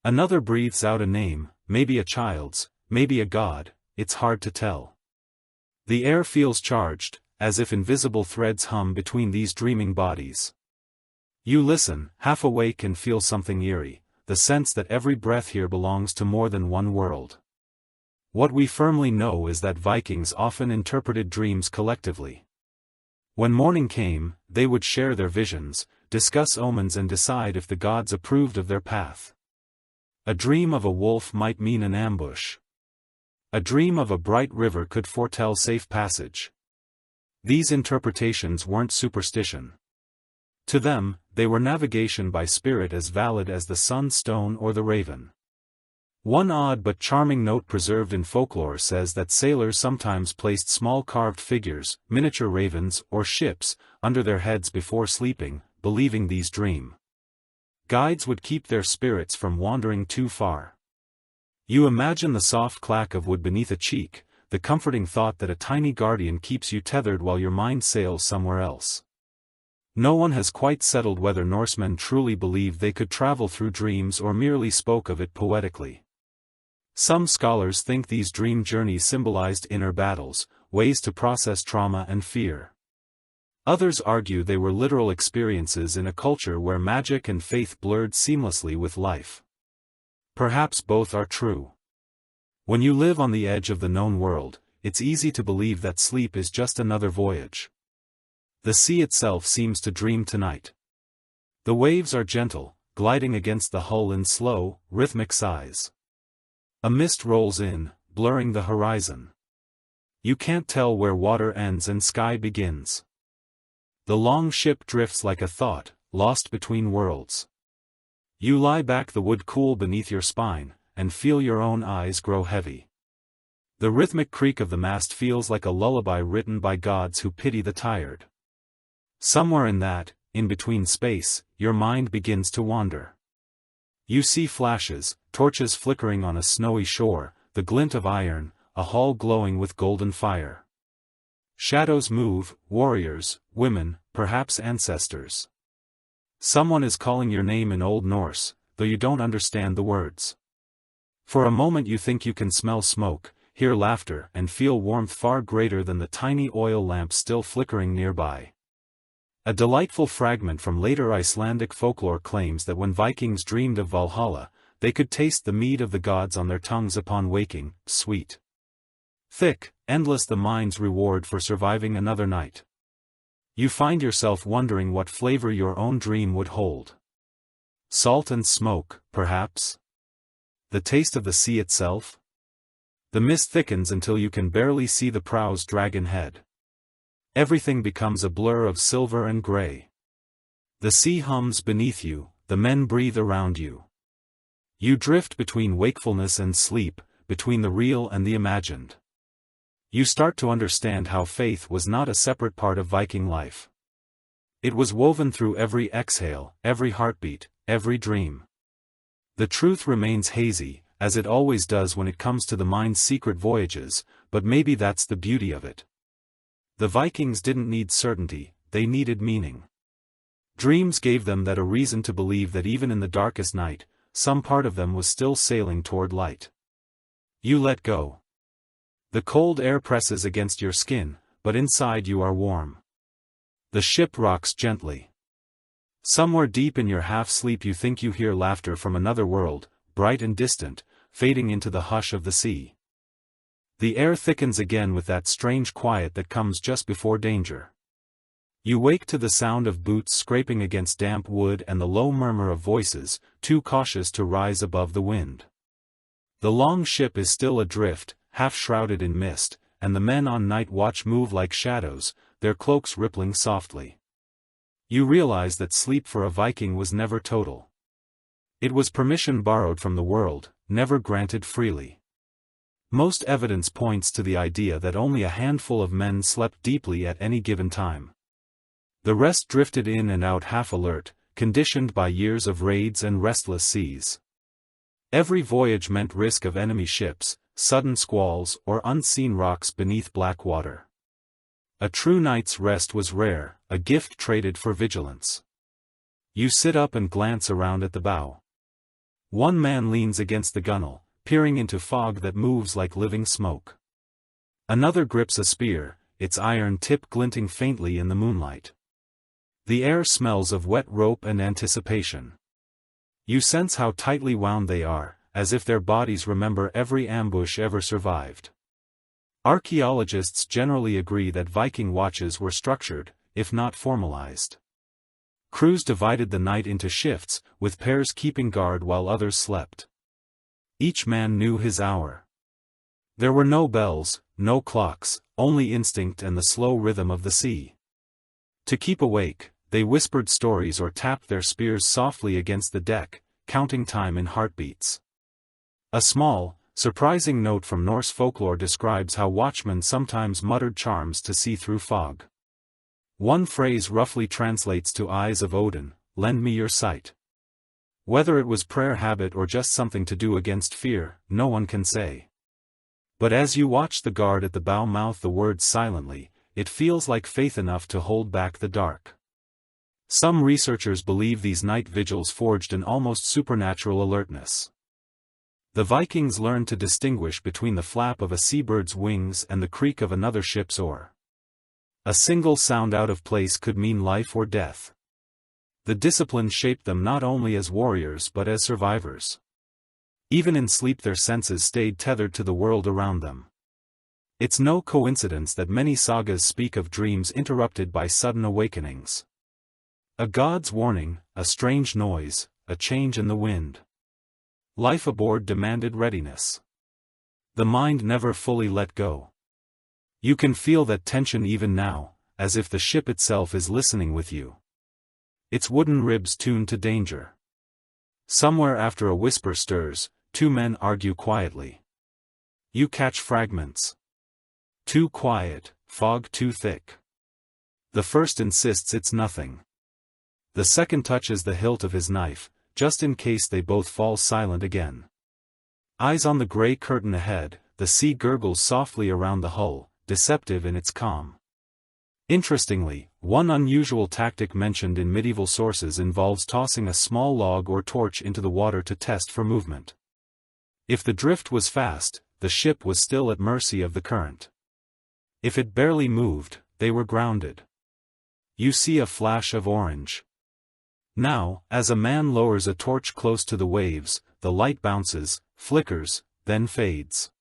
Another breathes out a name, maybe a child's, maybe a god, it's hard to tell. The air feels charged, as if invisible threads hum between these dreaming bodies. You listen, half awake and feel something eerie, the sense that every breath here belongs to more than one world. What we firmly know is that Vikings often interpreted dreams collectively. When morning came, they would share their visions, discuss omens and decide if the gods approved of their path. A dream of a wolf might mean an ambush. A dream of a bright river could foretell safe passage. These interpretations weren't superstition. To them, they were navigation by spirit as valid as the sunstone or the raven. One odd but charming note preserved in folklore says that sailors sometimes placed small carved figures, miniature ravens or ships, under their heads before sleeping, believing these dream Guides would keep their spirits from wandering too far. You imagine the soft clack of wood beneath a cheek, the comforting thought that a tiny guardian keeps you tethered while your mind sails somewhere else. No one has quite settled whether Norsemen truly believed they could travel through dreams or merely spoke of it poetically. Some scholars think these dream journeys symbolized inner battles, ways to process trauma and fear. Others argue they were literal experiences in a culture where magic and faith blurred seamlessly with life. Perhaps both are true. When you live on the edge of the known world, it's easy to believe that sleep is just another voyage. The sea itself seems to dream tonight. The waves are gentle, gliding against the hull in slow, rhythmic sighs. A mist rolls in, blurring the horizon. You can't tell where water ends and sky begins. The long ship drifts like a thought, lost between worlds. You lie back, the wood cool beneath your spine, and feel your own eyes grow heavy. The rhythmic creak of the mast feels like a lullaby written by gods who pity the tired. Somewhere in that, in between space, your mind begins to wander. You see flashes, torches flickering on a snowy shore, the glint of iron, a hall glowing with golden fire. Shadows move, warriors, women, perhaps ancestors. Someone is calling your name in Old Norse, though you don't understand the words. For a moment you think you can smell smoke, hear laughter, and feel warmth far greater than the tiny oil lamp still flickering nearby. A delightful fragment from later Icelandic folklore claims that when Vikings dreamed of Valhalla, they could taste the mead of the gods on their tongues upon waking, sweet. Thick, endless, the mind's reward for surviving another night. You find yourself wondering what flavor your own dream would hold. Salt and smoke, perhaps? The taste of the sea itself? The mist thickens until you can barely see the prow's dragon head. Everything becomes a blur of silver and gray. The sea hums beneath you, the men breathe around you. You drift between wakefulness and sleep, between the real and the imagined. You start to understand how faith was not a separate part of Viking life. It was woven through every exhale, every heartbeat, every dream. The truth remains hazy, as it always does when it comes to the mind's secret voyages, but maybe that's the beauty of it. The Vikings didn't need certainty, they needed meaning. Dreams gave them that, a reason to believe that even in the darkest night, some part of them was still sailing toward light. You let go. The cold air presses against your skin, but inside you are warm. The ship rocks gently. Somewhere deep in your half-sleep you think you hear laughter from another world, bright and distant, fading into the hush of the sea. The air thickens again with that strange quiet that comes just before danger. You wake to the sound of boots scraping against damp wood and the low murmur of voices, too cautious to rise above the wind. The long ship is still adrift, half shrouded in mist, and the men on night watch move like shadows, their cloaks rippling softly. You realize that sleep for a Viking was never total. It was permission borrowed from the world, never granted freely. Most evidence points to the idea that only a handful of men slept deeply at any given time. The rest drifted in and out half alert, conditioned by years of raids and restless seas. Every voyage meant risk of enemy ships, sudden squalls, or unseen rocks beneath black water. A true night's rest was rare, a gift traded for vigilance. You sit up and glance around at the bow. One man leans against the gunwale, peering into fog that moves like living smoke. Another grips a spear, its iron tip glinting faintly in the moonlight. The air smells of wet rope and anticipation. You sense how tightly wound they are, as if their bodies remember every ambush ever survived. Archaeologists generally agree that Viking watches were structured, if not formalized. Crews divided the night into shifts, with pairs keeping guard while others slept. Each man knew his hour. There were no bells, no clocks, only instinct and the slow rhythm of the sea. To keep awake, they whispered stories or tapped their spears softly against the deck, counting time in heartbeats. A small, surprising note from Norse folklore describes how watchmen sometimes muttered charms to see through fog. One phrase roughly translates to "Eyes of Odin, lend me your sight." Whether it was prayer habit or just something to do against fear, no one can say. But as you watch the guard at the bow mouth the words silently, it feels like faith enough to hold back the dark. Some researchers believe these night vigils forged an almost supernatural alertness. The Vikings learned to distinguish between the flap of a seabird's wings and the creak of another ship's oar. A single sound out of place could mean life or death. The discipline shaped them not only as warriors but as survivors. Even in sleep their senses stayed tethered to the world around them. It's no coincidence that many sagas speak of dreams interrupted by sudden awakenings. A god's warning, a strange noise, a change in the wind. Life aboard demanded readiness. The mind never fully let go. You can feel that tension even now, as if the ship itself is listening with you. Its wooden ribs tuned to danger. Somewhere after a whisper stirs, two men argue quietly. You catch fragments. Too quiet, fog too thick. The first insists it's nothing. The second touches the hilt of his knife, just in case they both fall silent again. Eyes on the gray curtain ahead, the sea gurgles softly around the hull, deceptive in its calm. Interestingly, one unusual tactic mentioned in medieval sources involves tossing a small log or torch into the water to test for movement. If the drift was fast, the ship was still at mercy of the current. If it barely moved, they were grounded. You see a flash of orange. Now, as a man lowers a torch close to the waves, the light bounces, flickers, then fades.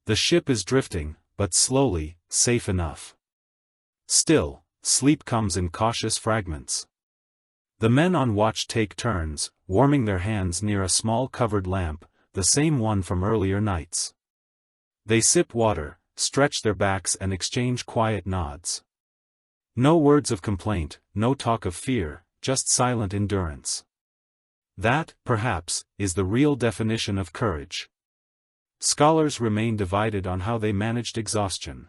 The ship is drifting, but slowly, safe enough. Still, sleep comes in cautious fragments. The men on watch take turns, warming their hands near a small covered lamp, the same one from earlier nights. They sip water, stretch their backs and exchange quiet nods. No words of complaint, no talk of fear, just silent endurance. That, perhaps, is the real definition of courage. Scholars remain divided on how they managed exhaustion.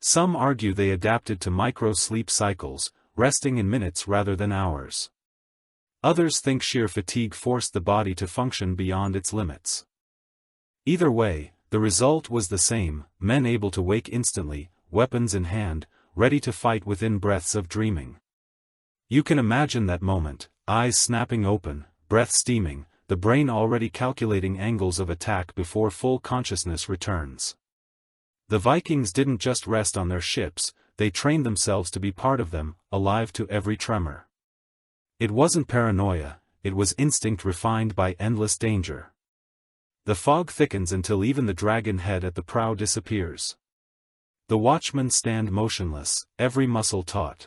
Some argue they adapted to micro-sleep cycles, resting in minutes rather than hours. Others think sheer fatigue forced the body to function beyond its limits. Either way, the result was the same, men able to wake instantly, weapons in hand, ready to fight within breaths of dreaming. You can imagine that moment, eyes snapping open, breath steaming, the brain already calculating angles of attack before full consciousness returns. The Vikings didn't just rest on their ships, they trained themselves to be part of them, alive to every tremor. It wasn't paranoia, it was instinct refined by endless danger. The fog thickens until even the dragon head at the prow disappears. The watchmen stand motionless, every muscle taut.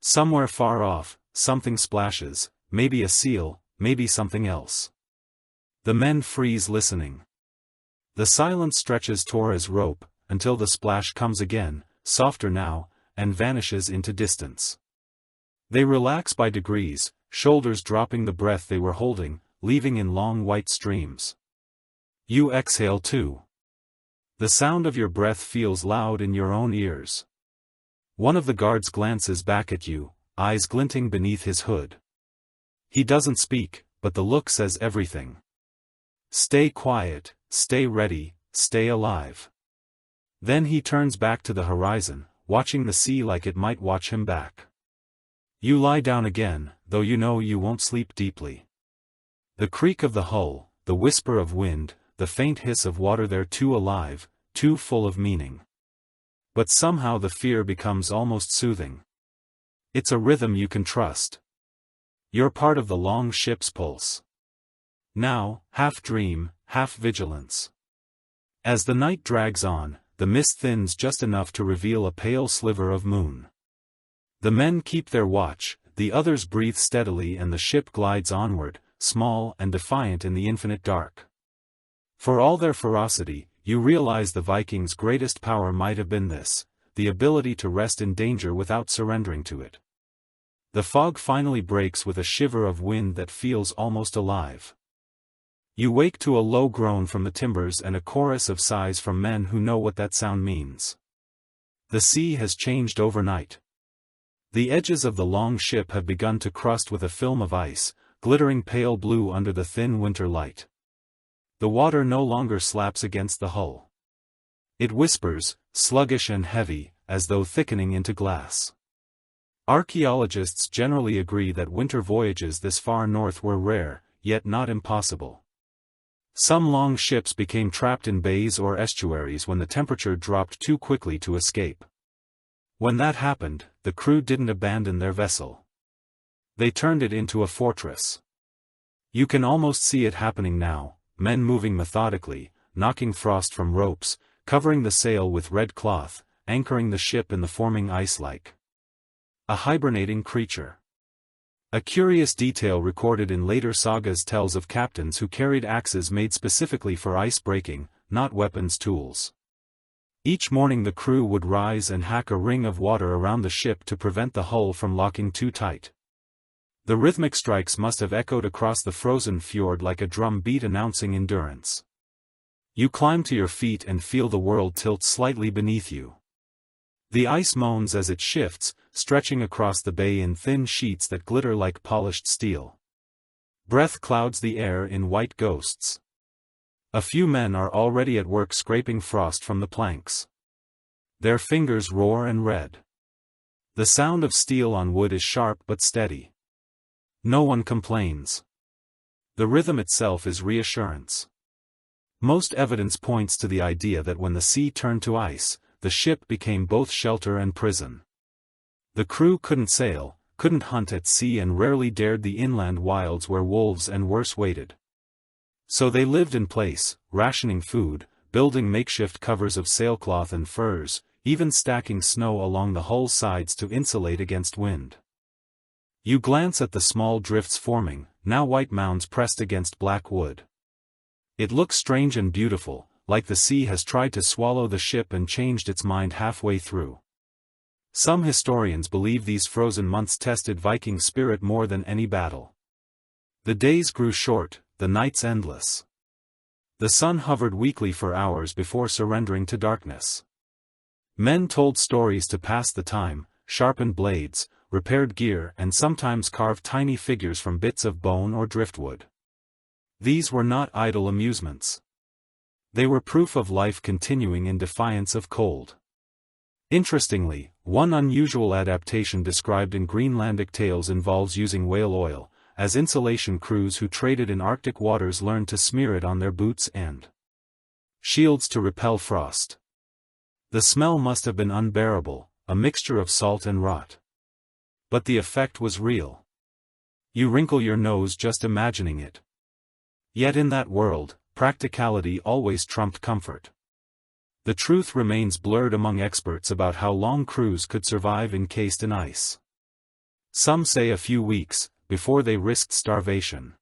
Somewhere far off, something splashes, maybe a seal, maybe something else. The men freeze listening. The silence stretches taut as rope, until the splash comes again, softer now, and vanishes into distance. They relax by degrees, shoulders dropping the breath they were holding, leaving in long white streams. You exhale too. The sound of your breath feels loud in your own ears. One of the guards glances back at you, eyes glinting beneath his hood. He doesn't speak, but the look says everything. Stay quiet, stay ready, stay alive. Then he turns back to the horizon, watching the sea like it might watch him back. You lie down again, though you know you won't sleep deeply. The creak of the hull, the whisper of wind, the faint hiss of water, they're too alive, too full of meaning. But somehow the fear becomes almost soothing. It's a rhythm you can trust. You're part of the Longship's pulse. Now, half dream, half vigilance. As the night drags on, the mist thins just enough to reveal a pale sliver of moon. The men keep their watch, the others breathe steadily, and the ship glides onward, small and defiant in the infinite dark. For all their ferocity, you realize the Vikings' greatest power might have been this, the ability to rest in danger without surrendering to it. The fog finally breaks with a shiver of wind that feels almost alive. You wake to a low groan from the timbers and a chorus of sighs from men who know what that sound means. The sea has changed overnight. The edges of the long ship have begun to crust with a film of ice, glittering pale blue under the thin winter light. The water no longer slaps against the hull. It whispers, sluggish and heavy, as though thickening into glass. Archaeologists generally agree that winter voyages this far north were rare, yet not impossible. Some long ships became trapped in bays or estuaries when the temperature dropped too quickly to escape. When that happened, the crew didn't abandon their vessel. They turned it into a fortress. You can almost see it happening now, men moving methodically, knocking frost from ropes, covering the sail with red cloth, anchoring the ship in the forming ice like a hibernating creature. A curious detail recorded in later sagas tells of captains who carried axes made specifically for ice breaking, not weapons tools. Each morning the crew would rise and hack a ring of water around the ship to prevent the hull from locking too tight. The rhythmic strikes must have echoed across the frozen fjord like a drum beat announcing endurance. You climb to your feet and feel the world tilt slightly beneath you. The ice moans as it shifts, stretching across the bay in thin sheets that glitter like polished steel. Breath clouds the air in white ghosts. A few men are already at work scraping frost from the planks. Their fingers roar and red. The sound of steel on wood is sharp but steady. No one complains. The rhythm itself is reassurance. Most evidence points to the idea that when the sea turned to ice, the ship became both shelter and prison. The crew couldn't sail, couldn't hunt at sea and rarely dared the inland wilds where wolves and worse waited. So they lived in place, rationing food, building makeshift covers of sailcloth and furs, even stacking snow along the hull sides to insulate against wind. You glance at the small drifts forming, now white mounds pressed against black wood. It looks strange and beautiful, like the sea has tried to swallow the ship and changed its mind halfway through. Some historians believe these frozen months tested Viking spirit more than any battle. The days grew short, the nights endless. The sun hovered weakly for hours before surrendering to darkness. Men told stories to pass the time, sharpened blades, repaired gear and sometimes carved tiny figures from bits of bone or driftwood. These were not idle amusements. They were proof of life continuing in defiance of cold. Interestingly, one unusual adaptation described in Greenlandic tales involves using whale oil, as insulation crews who traded in Arctic waters learned to smear it on their boots and shields to repel frost. The smell must have been unbearable, a mixture of salt and rot. But the effect was real. You wrinkle your nose just imagining it. Yet in that world, practicality always trumped comfort. The truth remains blurred among experts about how long crews could survive encased in ice. Some say a few weeks, before they risked starvation.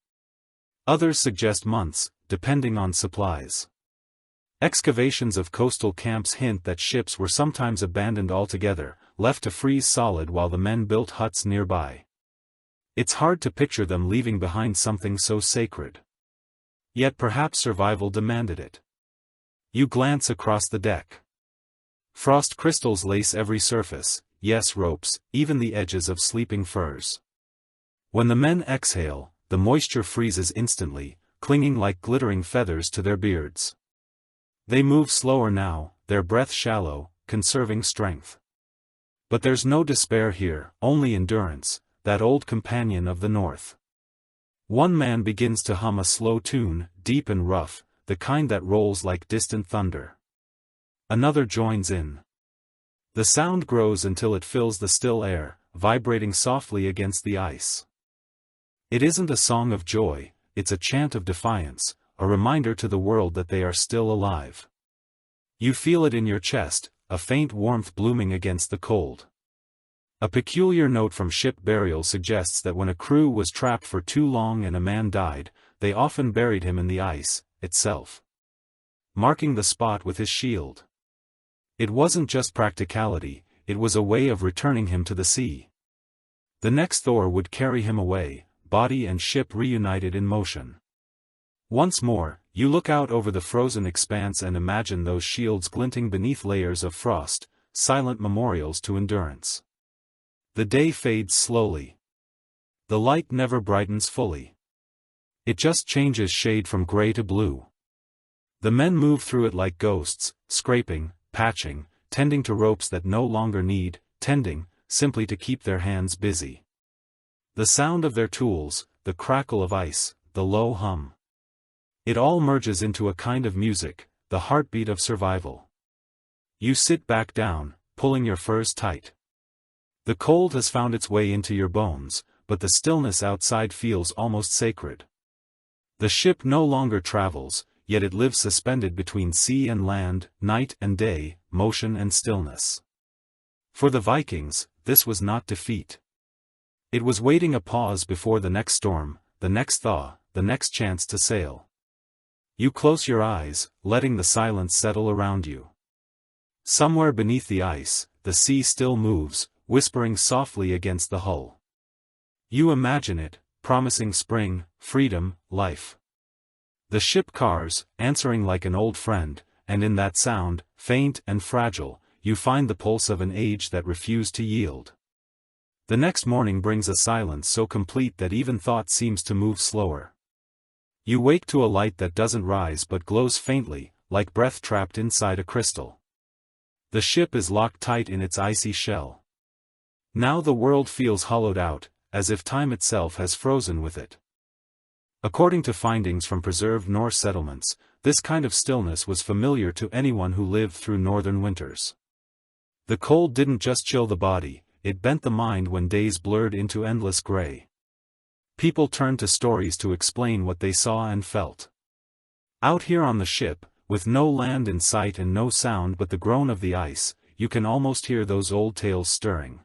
Others suggest months, depending on supplies. Excavations of coastal camps hint that ships were sometimes abandoned altogether, left to freeze solid while the men built huts nearby. It's hard to picture them leaving behind something so sacred. Yet perhaps survival demanded it. You glance across the deck. Frost crystals lace every surface, yes, ropes, even the edges of sleeping furs. When the men exhale, the moisture freezes instantly, clinging like glittering feathers to their beards. They move slower now, their breath shallow, conserving strength. But there's no despair here, only endurance, that old companion of the north. One man begins to hum a slow tune, deep and rough, the kind that rolls like distant thunder. Another joins in. The sound grows until it fills the still air, vibrating softly against the ice. It isn't a song of joy, it's a chant of defiance, a reminder to the world that they are still alive. You feel it in your chest, a faint warmth blooming against the cold. A peculiar note from ship burial suggests that when a crew was trapped for too long and a man died, they often buried him in the ice itself, marking the spot with his shield. It wasn't just practicality, it was a way of returning him to the sea. The next Thor would carry him away, body and ship reunited in motion. Once more, you look out over the frozen expanse and imagine those shields glinting beneath layers of frost, silent memorials to endurance. The day fades slowly. The light never brightens fully. It just changes shade from gray to blue. The men move through it like ghosts, scraping, patching, tending to ropes that no longer need tending, simply to keep their hands busy. The sound of their tools, the crackle of ice, the low hum. It all merges into a kind of music, the heartbeat of survival. You sit back down, pulling your furs tight. The cold has found its way into your bones, but the stillness outside feels almost sacred. The ship no longer travels, yet it lives suspended between sea and land, night and day, motion and stillness. For the Vikings, this was not defeat. It was waiting a pause before the next storm, the next thaw, the next chance to sail. You close your eyes, letting the silence settle around you. Somewhere beneath the ice, the sea still moves, whispering softly against the hull. You imagine it, promising spring, freedom, life. The ship cars, answering like an old friend, and in that sound, faint and fragile, you find the pulse of an age that refused to yield. The next morning brings a silence so complete that even thought seems to move slower. You wake to a light that doesn't rise but glows faintly, like breath trapped inside a crystal. The ship is locked tight in its icy shell. Now the world feels hollowed out, as if time itself has frozen with it. According to findings from preserved Norse settlements, this kind of stillness was familiar to anyone who lived through northern winters. The cold didn't just chill the body, it bent the mind when days blurred into endless gray. People turned to stories to explain what they saw and felt. Out here on the ship, with no land in sight and no sound but the groan of the ice, you can almost hear those old tales stirring.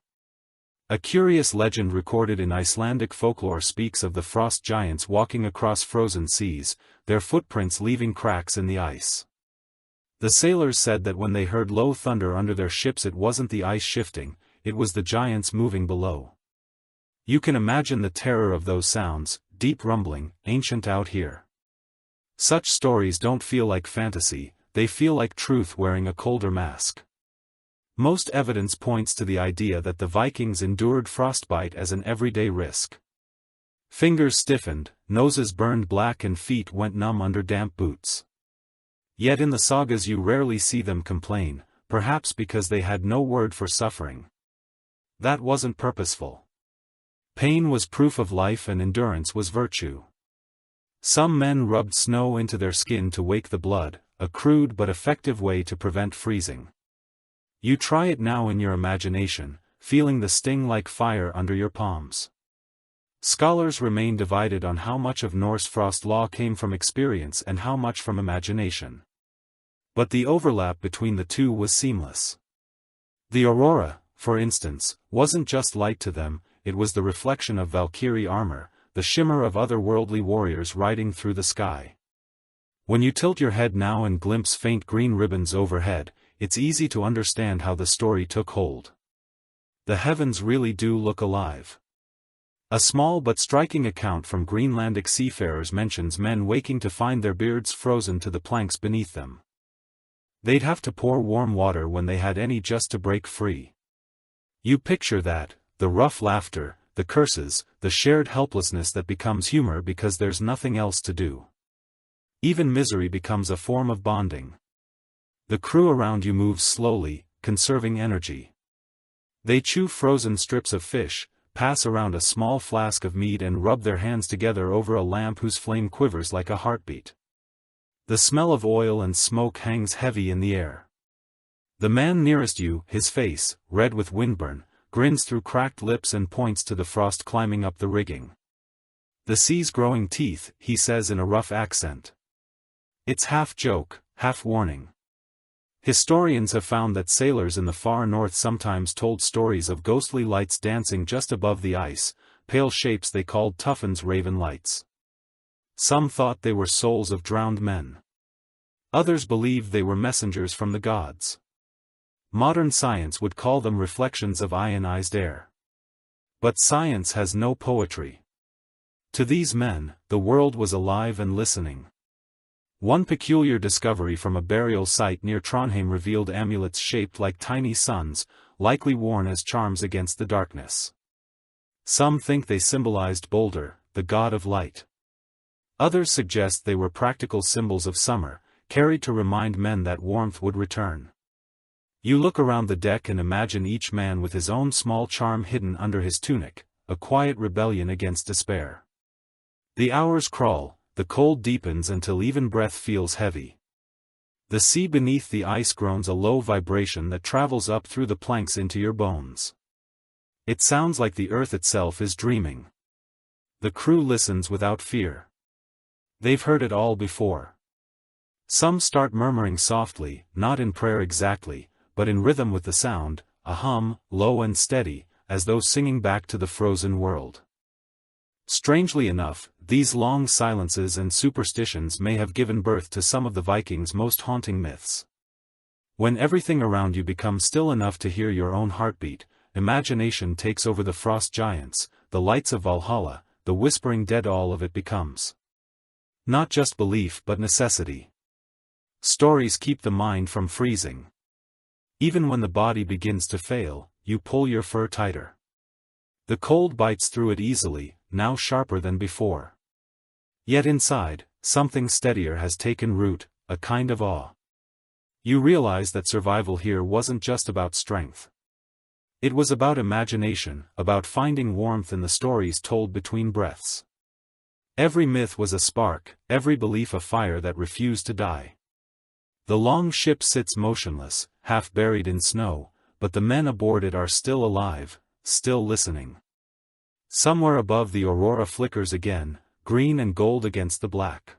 A curious legend recorded in Icelandic folklore speaks of the frost giants walking across frozen seas, their footprints leaving cracks in the ice. The sailors said that when they heard low thunder under their ships it wasn't the ice shifting, it was the giants moving below. You can imagine the terror of those sounds, deep rumbling, ancient out here. Such stories don't feel like fantasy, they feel like truth wearing a colder mask. Most evidence points to the idea that the Vikings endured frostbite as an everyday risk. Fingers stiffened, noses burned black and feet went numb under damp boots. Yet in the sagas you rarely see them complain, perhaps because they had no word for suffering. That wasn't purposeful. Pain was proof of life and endurance was virtue. Some men rubbed snow into their skin to wake the blood, a crude but effective way to prevent freezing. You try it now in your imagination, feeling the sting like fire under your palms. Scholars remain divided on how much of Norse frost law came from experience and how much from imagination. But the overlap between the two was seamless. The aurora, for instance, wasn't just light to them, it was the reflection of Valkyrie armor, the shimmer of otherworldly warriors riding through the sky. When you tilt your head now and glimpse faint green ribbons overhead, it's easy to understand how the story took hold. The heavens really do look alive. A small but striking account from Greenlandic seafarers mentions men waking to find their beards frozen to the planks beneath them. They'd have to pour warm water when they had any just to break free. You picture that, the rough laughter, the curses, the shared helplessness that becomes humor because there's nothing else to do. Even misery becomes a form of bonding. The crew around you moves slowly, conserving energy. They chew frozen strips of fish, pass around a small flask of mead and rub their hands together over a lamp whose flame quivers like a heartbeat. The smell of oil and smoke hangs heavy in the air. The man nearest you, his face, red with windburn, grins through cracked lips and points to the frost climbing up the rigging. The sea's growing teeth, he says in a rough accent. It's half joke, half warning. Historians have found that sailors in the far north sometimes told stories of ghostly lights dancing just above the ice, pale shapes they called Tuffin's raven lights. Some thought they were souls of drowned men. Others believed they were messengers from the gods. Modern science would call them reflections of ionized air. But science has no poetry. To these men, the world was alive and listening. One peculiar discovery from a burial site near Trondheim revealed amulets shaped like tiny suns, likely worn as charms against the darkness. Some think they symbolized Boulder, the god of light. Others suggest they were practical symbols of summer, carried to remind men that warmth would return. You look around the deck and imagine each man with his own small charm hidden under his tunic, a quiet rebellion against despair. The hours crawl, the cold deepens until even breath feels heavy. The sea beneath the ice groans a low vibration that travels up through the planks into your bones. It sounds like the earth itself is dreaming. The crew listens without fear. They've heard it all before. Some start murmuring softly, not in prayer exactly, but in rhythm with the sound, a hum, low and steady, as though singing back to the frozen world. Strangely enough, these long silences and superstitions may have given birth to some of the Vikings' most haunting myths. When everything around you becomes still enough to hear your own heartbeat, imagination takes over the frost giants, the lights of Valhalla, the whispering dead. All of it becomes not just belief but necessity. Stories keep the mind from freezing. Even when the body begins to fail, you pull your fur tighter. The cold bites through it easily, now sharper than before. Yet inside, something steadier has taken root, a kind of awe. You realize that survival here wasn't just about strength. It was about imagination, about finding warmth in the stories told between breaths. Every myth was a spark, every belief a fire that refused to die. The Longship sits motionless, half buried in snow, but the men aboard it are still alive, still listening. Somewhere above the aurora flickers again, green and gold against the black.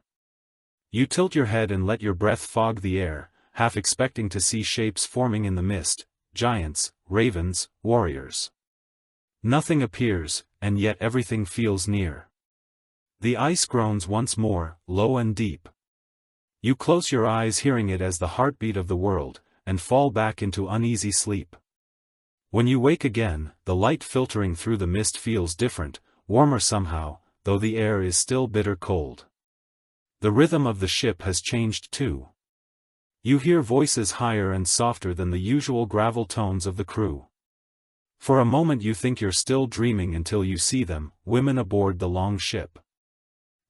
You tilt your head and let your breath fog the air, half expecting to see shapes forming in the mist, giants, ravens, warriors. Nothing appears, and yet everything feels near. The ice groans once more, low and deep. You close your eyes hearing it as the heartbeat of the world, and fall back into uneasy sleep. When you wake again, the light filtering through the mist feels different, warmer somehow, though the air is still bitter cold. The rhythm of the ship has changed too. You hear voices higher and softer than the usual gravel tones of the crew. For a moment you think you're still dreaming until you see them, women aboard the Longship.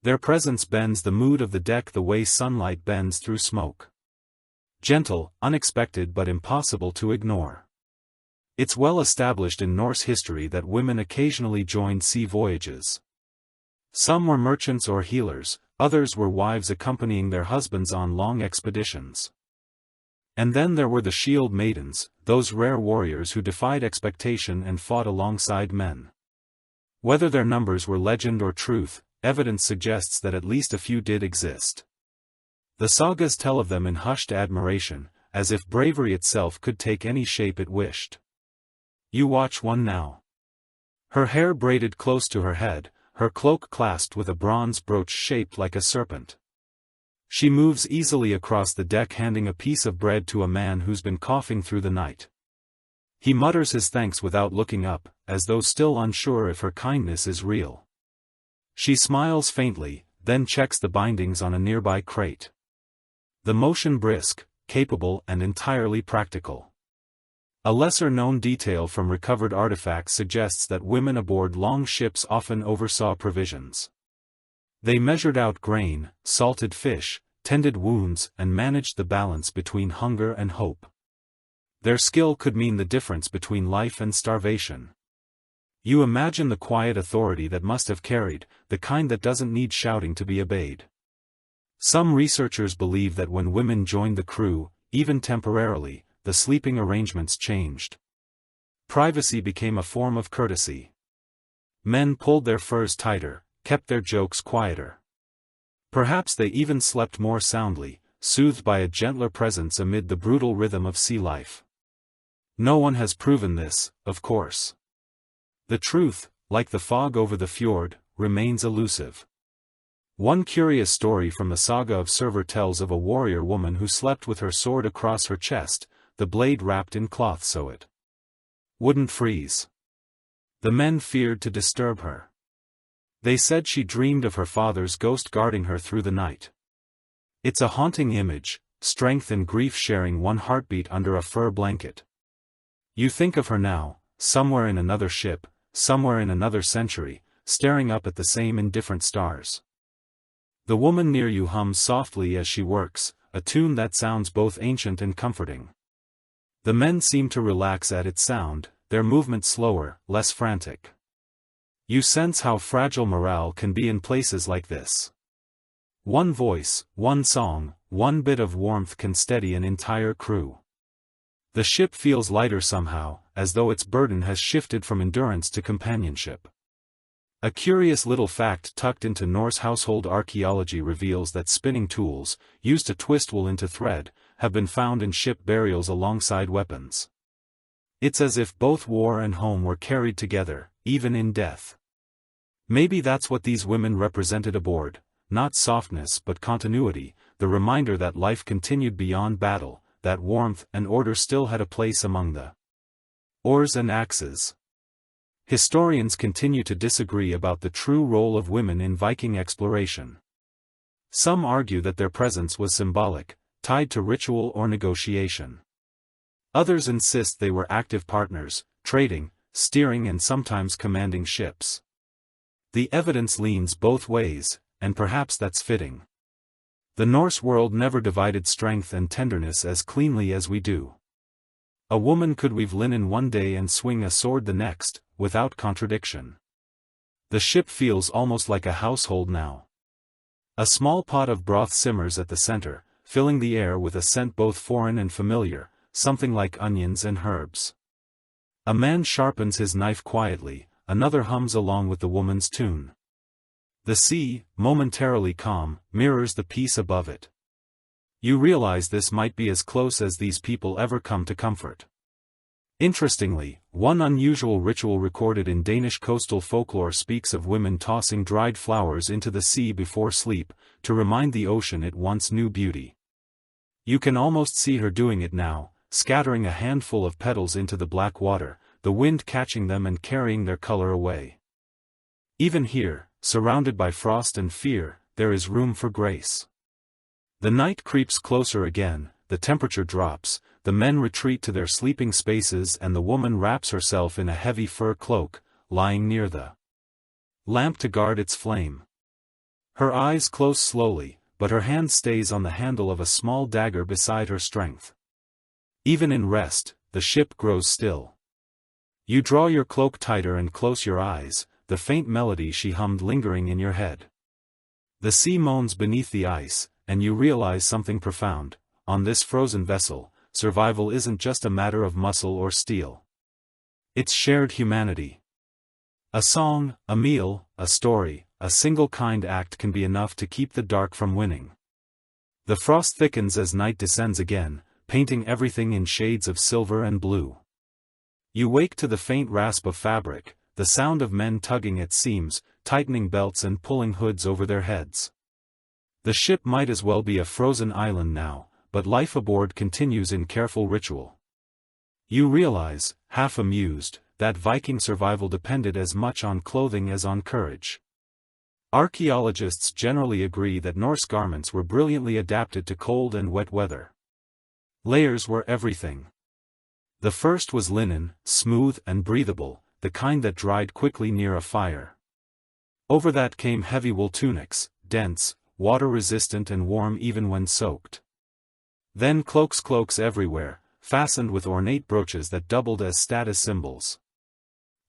Their presence bends the mood of the deck the way sunlight bends through smoke. Gentle, unexpected but impossible to ignore. It's well established in Norse history that women occasionally joined sea voyages. Some were merchants or healers, others were wives accompanying their husbands on long expeditions. And then there were the shield maidens, those rare warriors who defied expectation and fought alongside men. Whether their numbers were legend or truth, evidence suggests that at least a few did exist. The sagas tell of them in hushed admiration, as if bravery itself could take any shape it wished. You watch one now. Her hair braided close to her head, her cloak clasped with a bronze brooch shaped like a serpent. She moves easily across the deck handing a piece of bread to a man who's been coughing through the night. He mutters his thanks without looking up, as though still unsure if her kindness is real. She smiles faintly, then checks the bindings on a nearby crate. The motion brisk, capable and entirely practical. A lesser-known detail from recovered artifacts suggests that women aboard Longships often oversaw provisions. They measured out grain, salted fish, tended wounds and managed the balance between hunger and hope. Their skill could mean the difference between life and starvation. You imagine the quiet authority that must have carried, the kind that doesn't need shouting to be obeyed. Some researchers believe that when women joined the crew, even temporarily, the sleeping arrangements changed. Privacy became a form of courtesy. Men pulled their furs tighter, kept their jokes quieter. Perhaps they even slept more soundly, soothed by a gentler presence amid the brutal rhythm of sea life. No one has proven this, of course. The truth, like the fog over the fjord, remains elusive. One curious story from the saga of Survor tells of a warrior woman who slept with her sword across her chest, the blade wrapped in cloth so it wouldn't freeze. The men feared to disturb her. They said she dreamed of her father's ghost guarding her through the night. It's a haunting image, strength and grief sharing one heartbeat under a fur blanket. You think of her now, somewhere in another ship, somewhere in another century, staring up at the same indifferent stars. The woman near you hums softly as she works, a tune that sounds both ancient and comforting. The men seem to relax at its sound, their movement slower, less frantic. You sense how fragile morale can be in places like this. One voice, one song, one bit of warmth can steady an entire crew. The ship feels lighter somehow, as though its burden has shifted from endurance to companionship. A curious little fact tucked into Norse household archaeology reveals that spinning tools, used to twist wool into thread, have been found in ship burials alongside weapons. It's as if both war and home were carried together, even in death. Maybe that's what these women represented aboard, not softness but continuity, the reminder that life continued beyond battle, that warmth and order still had a place among the oars and axes. Historians continue to disagree about the true role of women in Viking exploration. Some argue that their presence was symbolic, tied to ritual or negotiation. Others insist they were active partners, trading, steering and sometimes commanding ships. The evidence leans both ways, and perhaps that's fitting. The Norse world never divided strength and tenderness as cleanly as we do. A woman could weave linen one day and swing a sword the next, without contradiction. The ship feels almost like a household now. A small pot of broth simmers at the center, filling the air with a scent both foreign and familiar, something like onions and herbs. A man sharpens his knife quietly, another hums along with the woman's tune. The sea, momentarily calm, mirrors the peace above it. You realize this might be as close as these people ever come to comfort. Interestingly, one unusual ritual recorded in Danish coastal folklore speaks of women tossing dried flowers into the sea before sleep, to remind the ocean it once knew beauty. You can almost see her doing it now, scattering a handful of petals into the black water, the wind catching them and carrying their color away. Even here, surrounded by frost and fear, there is room for grace. The night creeps closer again, the temperature drops, the men retreat to their sleeping spaces and the woman wraps herself in a heavy fur cloak, lying near the lamp to guard its flame. Her eyes close slowly, but her hand stays on the handle of a small dagger beside her strength. Even in rest, the ship grows still. You draw your cloak tighter and close your eyes, the faint melody she hummed lingering in your head. The sea moans beneath the ice, and you realize something profound. On this frozen vessel, survival isn't just a matter of muscle or steel. It's shared humanity. A song, a meal, a story, a single kind act can be enough to keep the dark from winning. The frost thickens as night descends again, painting everything in shades of silver and blue. You wake to the faint rasp of fabric, the sound of men tugging at seams, tightening belts and pulling hoods over their heads. The ship might as well be a frozen island now, but life aboard continues in careful ritual. You realize, half amused, that Viking survival depended as much on clothing as on courage. Archaeologists generally agree that Norse garments were brilliantly adapted to cold and wet weather. Layers were everything. The first was linen, smooth and breathable, the kind that dried quickly near a fire. Over that came heavy wool tunics, dense, water-resistant and warm even when soaked. Then cloaks everywhere, fastened with ornate brooches that doubled as status symbols.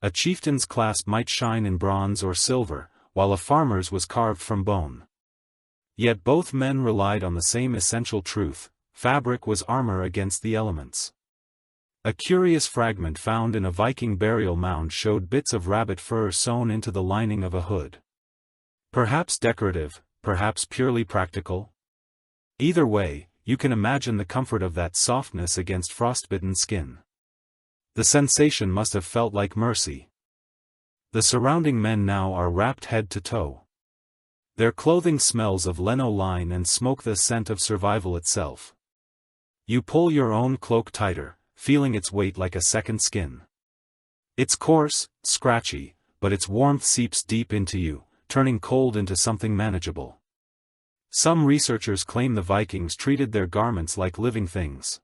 A chieftain's clasp might shine in bronze or silver, while a farmer's was carved from bone. Yet both men relied on the same essential truth: fabric was armor against the elements. A curious fragment found in a Viking burial mound showed bits of rabbit fur sewn into the lining of a hood. Perhaps decorative, perhaps purely practical? Either way, you can imagine the comfort of that softness against frostbitten skin. The sensation must have felt like mercy. The surrounding men now are wrapped head to toe. Their clothing smells of lino-line and smoke, the scent of survival itself. You pull your own cloak tighter, feeling its weight like a second skin. It's coarse, scratchy, but its warmth seeps deep into you, turning cold into something manageable. Some researchers claim the Vikings treated their garments like living things.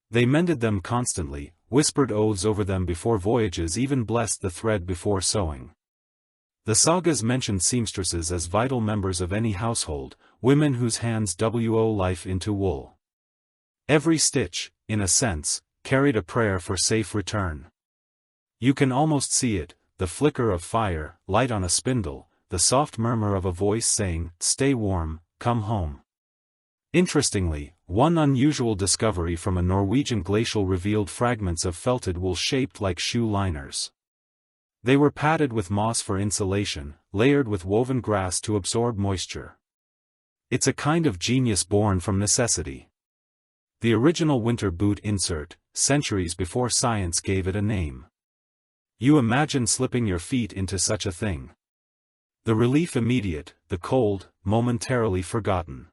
They mended them constantly, whispered oaths over them before voyages, even blessed the thread before sewing. The sagas mentioned seamstresses as vital members of any household, women whose hands wo life into wool. Every stitch, in a sense, carried a prayer for safe return. You can almost see it, the flicker of fire, light on a spindle, the soft murmur of a voice saying, "Stay warm, come home." Interestingly, one unusual discovery from a Norwegian glacial revealed fragments of felted wool shaped like shoe liners. They were padded with moss for insulation, layered with woven grass to absorb moisture. It's a kind of genius born from necessity. The original winter boot insert, centuries before science gave it a name. You imagine slipping your feet into such a thing. The relief immediate, the cold, momentarily forgotten.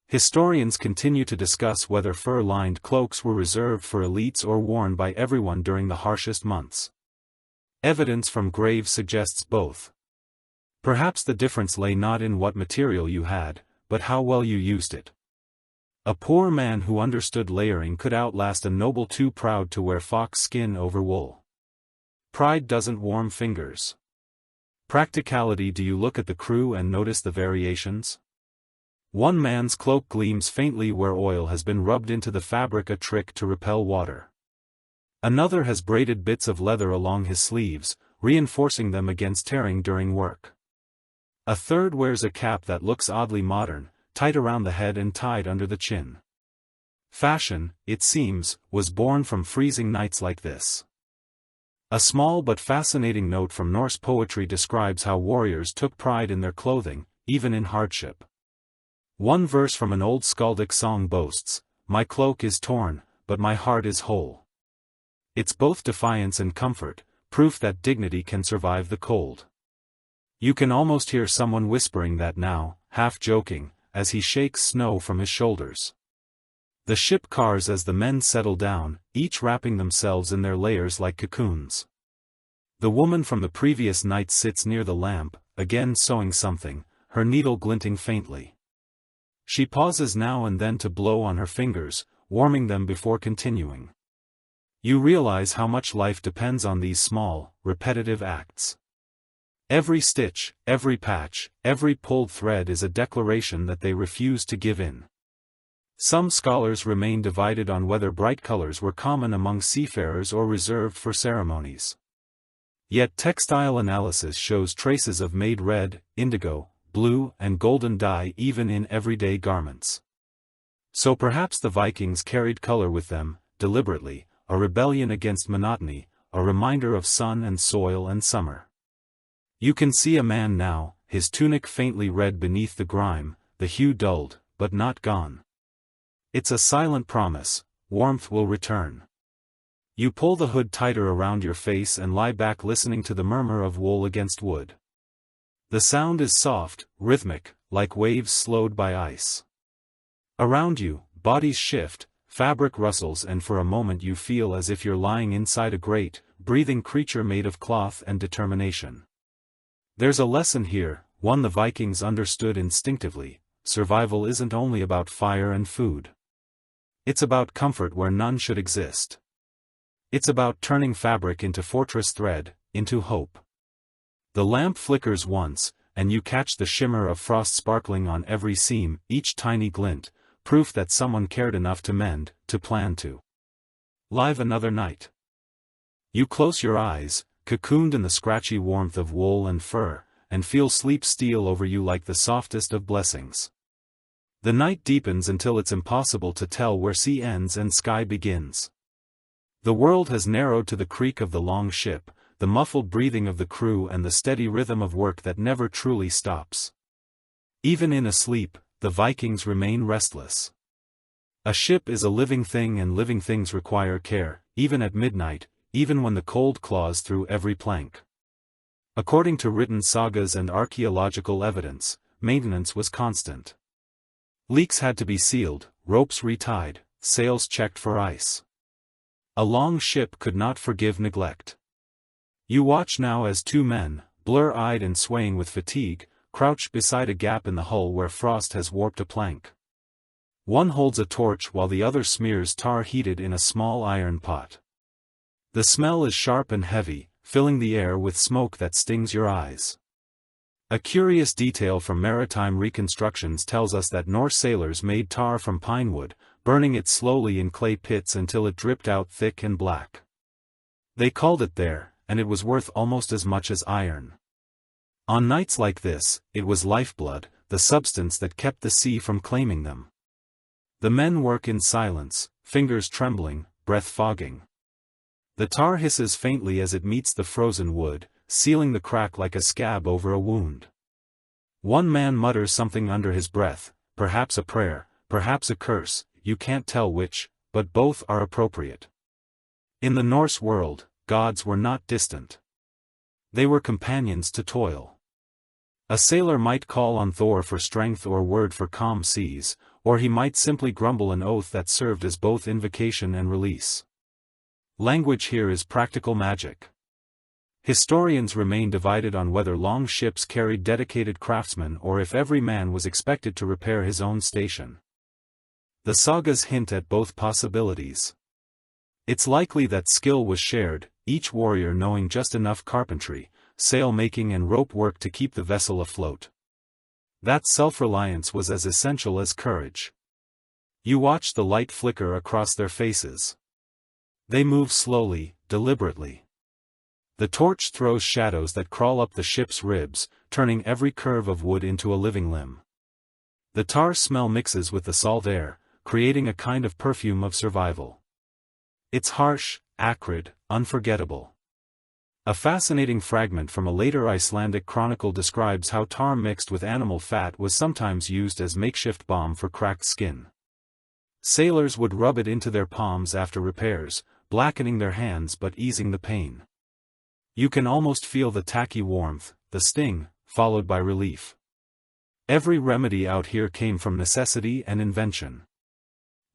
Historians continue to discuss whether fur-lined cloaks were reserved for elites or worn by everyone during the harshest months. Evidence from graves suggests both. Perhaps the difference lay not in what material you had, but how well you used it. A poor man who understood layering could outlast a noble too proud to wear fox skin over wool. Pride doesn't warm fingers. Practicality. Do you look at the crew and notice the variations? One man's cloak gleams faintly where oil has been rubbed into the fabric, a trick to repel water. Another has braided bits of leather along his sleeves, reinforcing them against tearing during work. A third wears a cap that looks oddly modern, tight around the head and tied under the chin. Fashion, it seems, was born from freezing nights like this. A small but fascinating note from Norse poetry describes how warriors took pride in their clothing, even in hardship. One verse from an old skaldic song boasts, "My cloak is torn, but my heart is whole." It's both defiance and comfort, proof that dignity can survive the cold. You can almost hear someone whispering that now, half joking, as he shakes snow from his shoulders. The ship cars as the men settle down, each wrapping themselves in their layers like cocoons. The woman from the previous night sits near the lamp, again sewing something, her needle glinting faintly. She pauses now and then to blow on her fingers, warming them before continuing. You realize how much life depends on these small, repetitive acts. Every stitch, every patch, every pulled thread is a declaration that they refuse to give in. Some scholars remain divided on whether bright colors were common among seafarers or reserved for ceremonies. Yet textile analysis shows traces of made red, indigo, blue, and golden dye even in everyday garments. So perhaps the Vikings carried color with them, deliberately, a rebellion against monotony, a reminder of sun and soil and summer. You can see a man now, his tunic faintly red beneath the grime, the hue dulled, but not gone. It's a silent promise, warmth will return. You pull the hood tighter around your face and lie back listening to the murmur of wool against wood. The sound is soft, rhythmic, like waves slowed by ice. Around you, bodies shift, fabric rustles, and for a moment you feel as if you're lying inside a great, breathing creature made of cloth and determination. There's a lesson here, one the Vikings understood instinctively: survival isn't only about fire and food. It's about comfort where none should exist. It's about turning fabric into fortress thread, into hope. The lamp flickers once, and you catch the shimmer of frost sparkling on every seam, each tiny glint, proof that someone cared enough to mend, to plan to live another night. You close your eyes, cocooned in the scratchy warmth of wool and fur, and feel sleep steal over you like the softest of blessings. The night deepens until it's impossible to tell where sea ends and sky begins. The world has narrowed to the creak of the long ship, the muffled breathing of the crew, and the steady rhythm of work that never truly stops. Even in a sleep, the Vikings remain restless. A ship is a living thing, and living things require care, even at midnight, even when the cold claws through every plank. According to written sagas and archaeological evidence, maintenance was constant. Leaks had to be sealed, ropes retied, sails checked for ice. A long ship could not forgive neglect. You watch now as two men, blur-eyed and swaying with fatigue, crouch beside a gap in the hull where frost has warped a plank. One holds a torch while the other smears tar heated in a small iron pot. The smell is sharp and heavy, filling the air with smoke that stings your eyes. A curious detail from maritime reconstructions tells us that Norse sailors made tar from pine wood, burning it slowly in clay pits until it dripped out thick and black. They called it there, and it was worth almost as much as iron. On nights like this, it was lifeblood, the substance that kept the sea from claiming them. The men work in silence, fingers trembling, breath fogging. The tar hisses faintly as it meets the frozen wood, sealing the crack like a scab over a wound. One man mutters something under his breath, perhaps a prayer, perhaps a curse, you can't tell which, but both are appropriate. In the Norse world, gods were not distant. They were companions to toil. A sailor might call on Thor for strength or word for calm seas, or he might simply grumble an oath that served as both invocation and release. Language here is practical magic. Historians remain divided on whether longships carried dedicated craftsmen or if every man was expected to repair his own station. The sagas hint at both possibilities. It's likely that skill was shared, each warrior knowing just enough carpentry, sail-making and rope work to keep the vessel afloat. That self-reliance was as essential as courage. You watch the light flicker across their faces. They move slowly, deliberately. The torch throws shadows that crawl up the ship's ribs, turning every curve of wood into a living limb. The tar smell mixes with the salt air, creating a kind of perfume of survival. It's harsh, acrid, unforgettable. A fascinating fragment from a later Icelandic chronicle describes how tar mixed with animal fat was sometimes used as makeshift balm for cracked skin. Sailors would rub it into their palms after repairs, blackening their hands but easing the pain. You can almost feel the tacky warmth, the sting, followed by relief. Every remedy out here came from necessity and invention.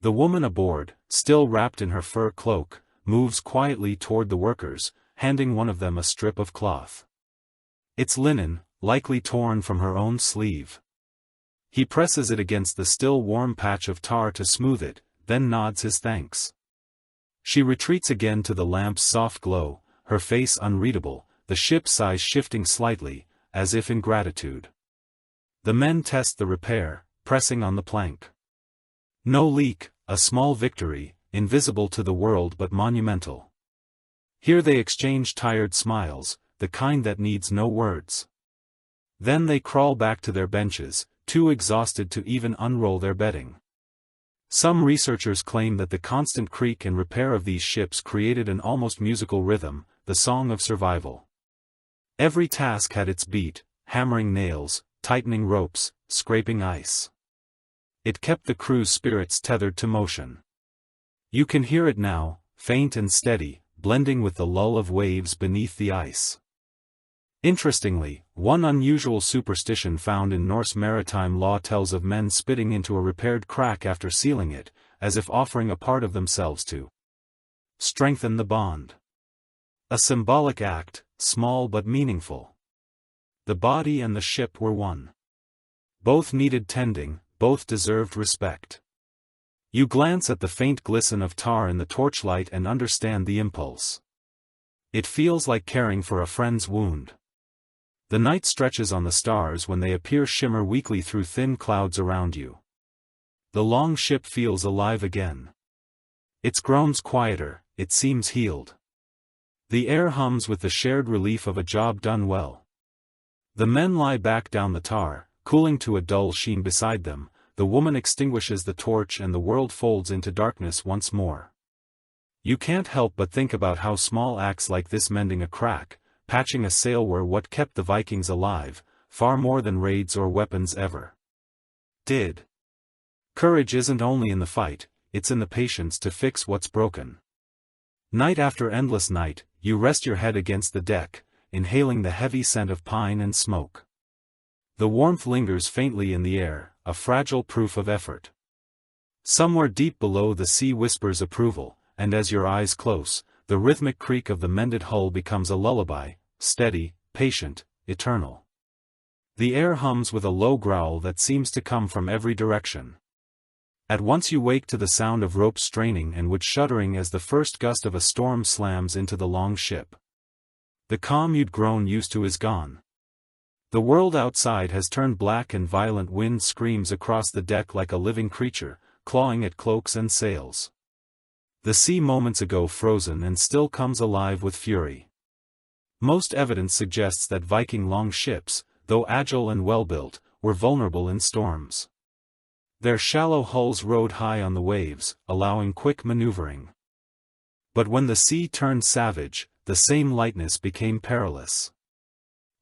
The woman aboard, still wrapped in her fur cloak, moves quietly toward the workers, handing one of them a strip of cloth. It's linen, likely torn from her own sleeve. He presses it against the still warm patch of tar to smooth it, then nods his thanks. She retreats again to the lamp's soft glow, her face unreadable, the ship's size shifting slightly, as if in gratitude. The men test the repair, pressing on the plank. No leak, a small victory, invisible to the world but monumental. Here they exchange tired smiles, the kind that needs no words. Then they crawl back to their benches, too exhausted to even unroll their bedding. Some researchers claim that the constant creak and repair of these ships created an almost musical rhythm, the song of survival. Every task had its beat, hammering nails, tightening ropes, scraping ice. It kept the crew's spirits tethered to motion. You can hear it now, faint and steady, blending with the lull of waves beneath the ice. Interestingly, one unusual superstition found in Norse maritime law tells of men spitting into a repaired crack after sealing it, as if offering a part of themselves to strengthen the bond. A symbolic act, small but meaningful. The body and the ship were one. Both needed tending, both deserved respect. You glance at the faint glisten of tar in the torchlight and understand the impulse. It feels like caring for a friend's wound. The night stretches on the stars when they appear shimmer weakly through thin clouds around you. The long ship feels alive again. Its groans quieter, it seems healed. The air hums with the shared relief of a job done well. The men lie back down the tar, cooling to a dull sheen beside them. The woman extinguishes the torch and the world folds into darkness once more. You can't help but think about how small acts like this, mending a crack, patching a sail, were what kept the Vikings alive, far more than raids or weapons ever did. Courage isn't only in the fight, it's in the patience to fix what's broken. Night after endless night, you rest your head against the deck, inhaling the heavy scent of pine and smoke. The warmth lingers faintly in the air, a fragile proof of effort. Somewhere deep below the sea whispers approval, and as your eyes close, the rhythmic creak of the mended hull becomes a lullaby, steady, patient, eternal. The air hums with a low growl that seems to come from every direction. At once you wake to the sound of ropes straining and wood shuddering as the first gust of a storm slams into the long ship. The calm you'd grown used to is gone. The world outside has turned black and violent wind screams across the deck like a living creature, clawing at cloaks and sails. The sea moments ago frozen and still comes alive with fury. Most evidence suggests that Viking longships, though agile and well-built, were vulnerable in storms. Their shallow hulls rode high on the waves, allowing quick maneuvering. But when the sea turned savage, the same lightness became perilous.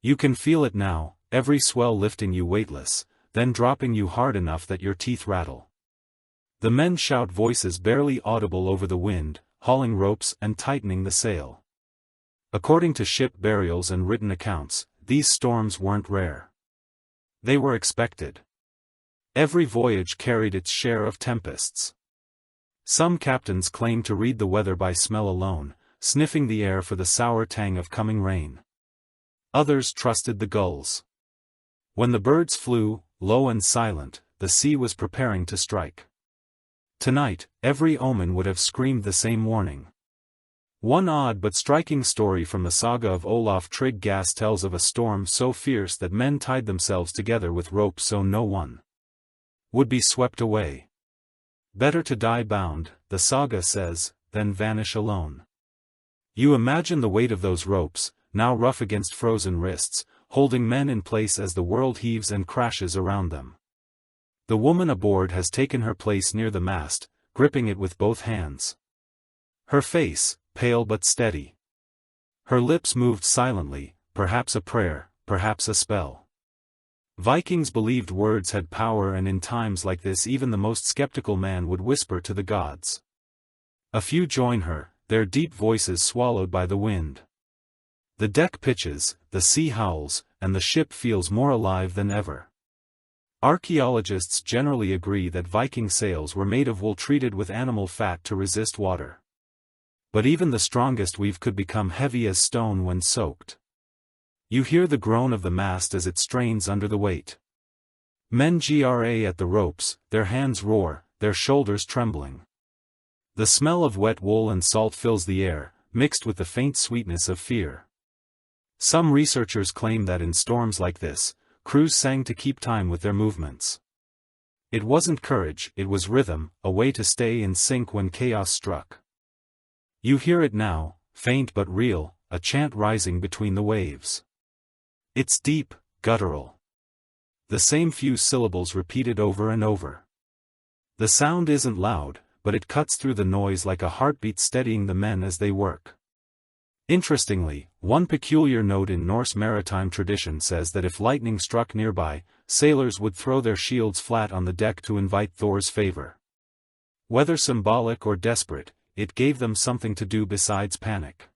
You can feel it now, every swell lifting you weightless, then dropping you hard enough that your teeth rattle. The men shout, voices barely audible over the wind, hauling ropes and tightening the sail. According to ship burials and written accounts, these storms weren't rare. They were expected. Every voyage carried its share of tempests. Some captains claimed to read the weather by smell alone, sniffing the air for the sour tang of coming rain. Others trusted the gulls. When the birds flew, low and silent, the sea was preparing to strike. Tonight, every omen would have screamed the same warning. One odd but striking story from the saga of Olaf Tryggvason tells of a storm so fierce that men tied themselves together with rope so no one would be swept away. Better to die bound, the saga says, than vanish alone. You imagine the weight of those ropes, now rough against frozen wrists, holding men in place as the world heaves and crashes around them. The woman aboard has taken her place near the mast, gripping it with both hands. Her face, pale but steady. Her lips moved silently, perhaps a prayer, perhaps a spell. Vikings believed words had power, and in times like this even the most skeptical man would whisper to the gods. A few join her, their deep voices swallowed by the wind. The deck pitches, the sea howls, and the ship feels more alive than ever. Archaeologists generally agree that Viking sails were made of wool treated with animal fat to resist water. But even the strongest weave could become heavy as stone when soaked. You hear the groan of the mast as it strains under the weight. Men gra at the ropes, their hands roar, their shoulders trembling. The smell of wet wool and salt fills the air, mixed with the faint sweetness of fear. Some researchers claim that in storms like this, crews sang to keep time with their movements. It wasn't courage, it was rhythm, a way to stay in sync when chaos struck. You hear it now, faint but real, a chant rising between the waves. It's deep, guttural. The same few syllables repeated over and over. The sound isn't loud, but it cuts through the noise like a heartbeat, steadying the men as they work. Interestingly, one peculiar note in Norse maritime tradition says that if lightning struck nearby, sailors would throw their shields flat on the deck to invite Thor's favor. Whether symbolic or desperate, it gave them something to do besides panic.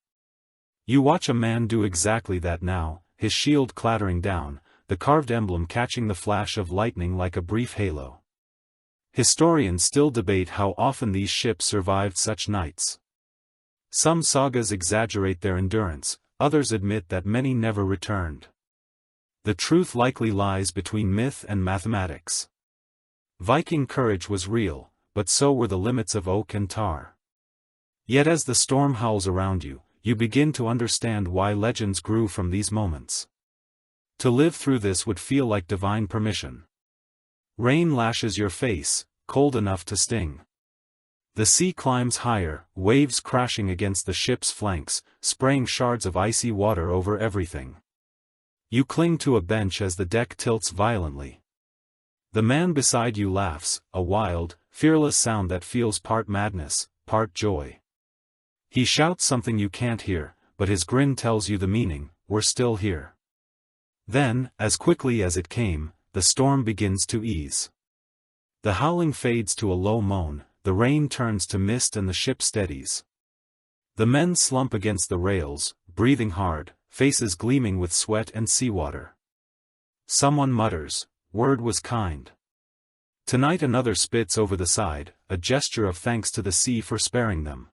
You watch a man do exactly that now, his shield clattering down, the carved emblem catching the flash of lightning like a brief halo. Historians still debate how often these ships survived such nights. Some sagas exaggerate their endurance, others admit that many never returned. The truth likely lies between myth and mathematics. Viking courage was real, but so were the limits of oak and tar. Yet as the storm howls around you, you begin to understand why legends grew from these moments. To live through this would feel like divine permission. Rain lashes your face, cold enough to sting. The sea climbs higher, waves crashing against the ship's flanks, spraying shards of icy water over everything. You cling to a bench as the deck tilts violently. The man beside you laughs, a wild, fearless sound that feels part madness, part joy. He shouts something you can't hear, but his grin tells you the meaning, we're still here. Then, as quickly as it came, the storm begins to ease. The howling fades to a low moan, the rain turns to mist and the ship steadies. The men slump against the rails, breathing hard, faces gleaming with sweat and seawater. Someone mutters, "Word was kind." Tonight another spits over the side, a gesture of thanks to the sea for sparing them.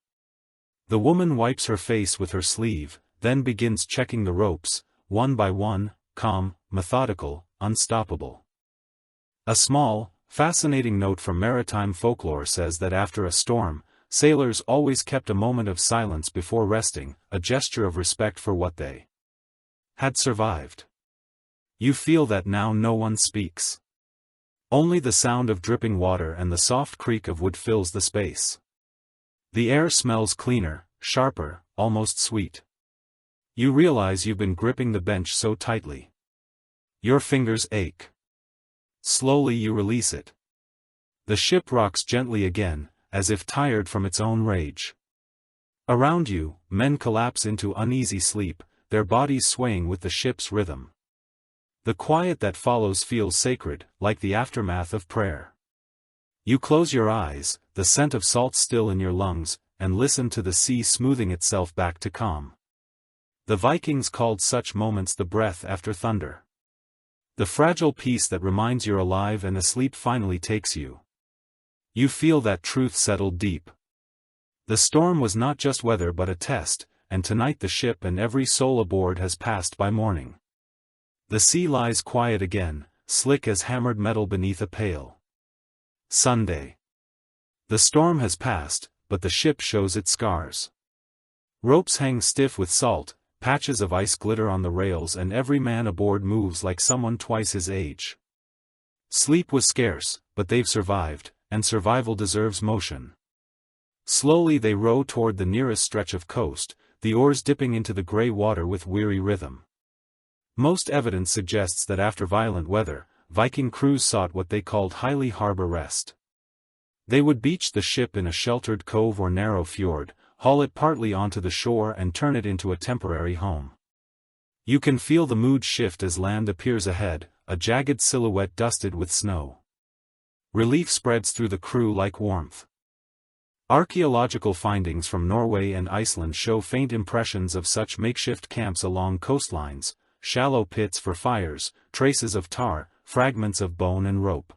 The woman wipes her face with her sleeve, then begins checking the ropes, one by one, calm, methodical, unstoppable. A small, Fascinating note from maritime folklore says that after a storm, sailors always kept a moment of silence before resting, a gesture of respect for what they had survived. You feel that now no one speaks. Only the sound of dripping water and the soft creak of wood fills the space. The air smells cleaner, sharper, almost sweet. You realize you've been gripping the bench so tightly. Your fingers ache. Slowly you release it. The ship rocks gently again, as if tired from its own rage. Around you, men collapse into uneasy sleep, their bodies swaying with the ship's rhythm. The quiet that follows feels sacred, like the aftermath of prayer. You close your eyes, the scent of salt still in your lungs, and listen to the sea smoothing itself back to calm. The Vikings called such moments the breath after thunder. The fragile peace that reminds you're alive and asleep finally takes you. You feel that truth settled deep. The storm was not just weather but a test, and tonight the ship and every soul aboard has passed by morning. The sea lies quiet again, slick as hammered metal beneath a pail. Sunday. The storm has passed, but the ship shows its scars. Ropes hang stiff with salt, patches of ice glitter on the rails, and every man aboard moves like someone twice his age. Sleep was scarce, but they've survived, and survival deserves motion. Slowly they row toward the nearest stretch of coast, the oars dipping into the gray water with weary rhythm. Most evidence suggests that after violent weather, Viking crews sought what they called highly harbor rest. They would beach the ship in a sheltered cove or narrow fjord, haul it partly onto the shore and turn it into a temporary home. You can feel the mood shift as land appears ahead, a jagged silhouette dusted with snow. Relief spreads through the crew like warmth. Archaeological findings from Norway and Iceland show faint impressions of such makeshift camps along coastlines, shallow pits for fires, traces of tar, fragments of bone and rope.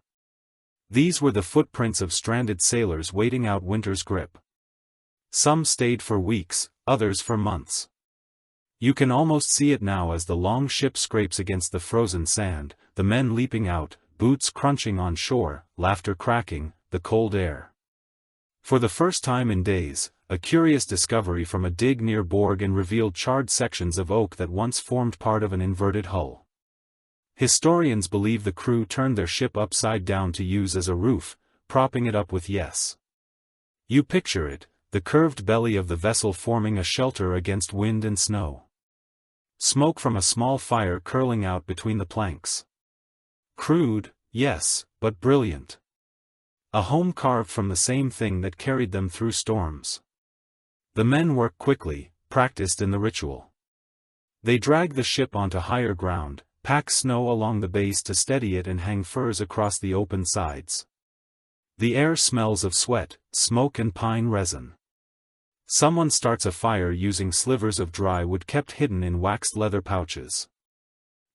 These were the footprints of stranded sailors waiting out winter's grip. Some stayed for weeks, others for months. You can almost see it now as the long ship scrapes against the frozen sand, the men leaping out, boots crunching on shore, laughter cracking, the cold air. For the first time in days, a curious discovery from a dig near Borgen revealed charred sections of oak that once formed part of an inverted hull. Historians believe the crew turned their ship upside down to use as a roof, propping it up with You picture it, the curved belly of the vessel forming a shelter against wind and snow. Smoke from a small fire curling out between the planks. Crude, yes, but brilliant. A home carved from the same thing that carried them through storms. The men work quickly, practiced in the ritual. They drag the ship onto higher ground, pack snow along the base to steady it and hang furs across the open sides. The air smells of sweat, smoke and pine resin. Someone starts a fire using slivers of dry wood kept hidden in waxed leather pouches.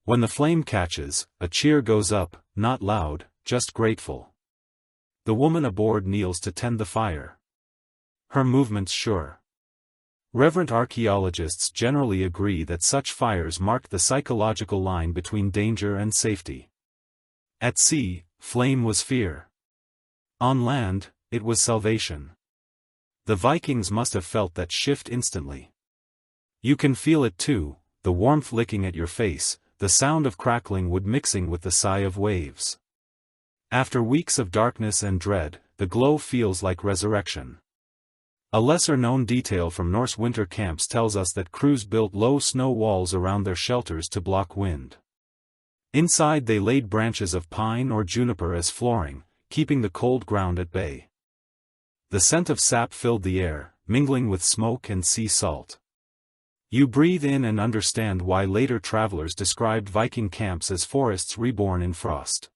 When the flame catches, a cheer goes up, not loud, just grateful. The woman aboard kneels to tend the fire. Her movements sure. Reverent archaeologists generally agree that such fires marked the psychological line between danger and safety. At sea, flame was fear. On land, it was salvation. The Vikings must have felt that shift instantly. You can feel it too, the warmth licking at your face, the sound of crackling wood mixing with the sigh of waves. After weeks of darkness and dread, the glow feels like resurrection. A lesser-known detail from Norse winter camps tells us that crews built low snow walls around their shelters to block wind. Inside they laid branches of pine or juniper as flooring, keeping the cold ground at bay. The scent of sap filled the air, mingling with smoke and sea salt. You breathe in and understand why later travelers described Viking camps as forests reborn in frost.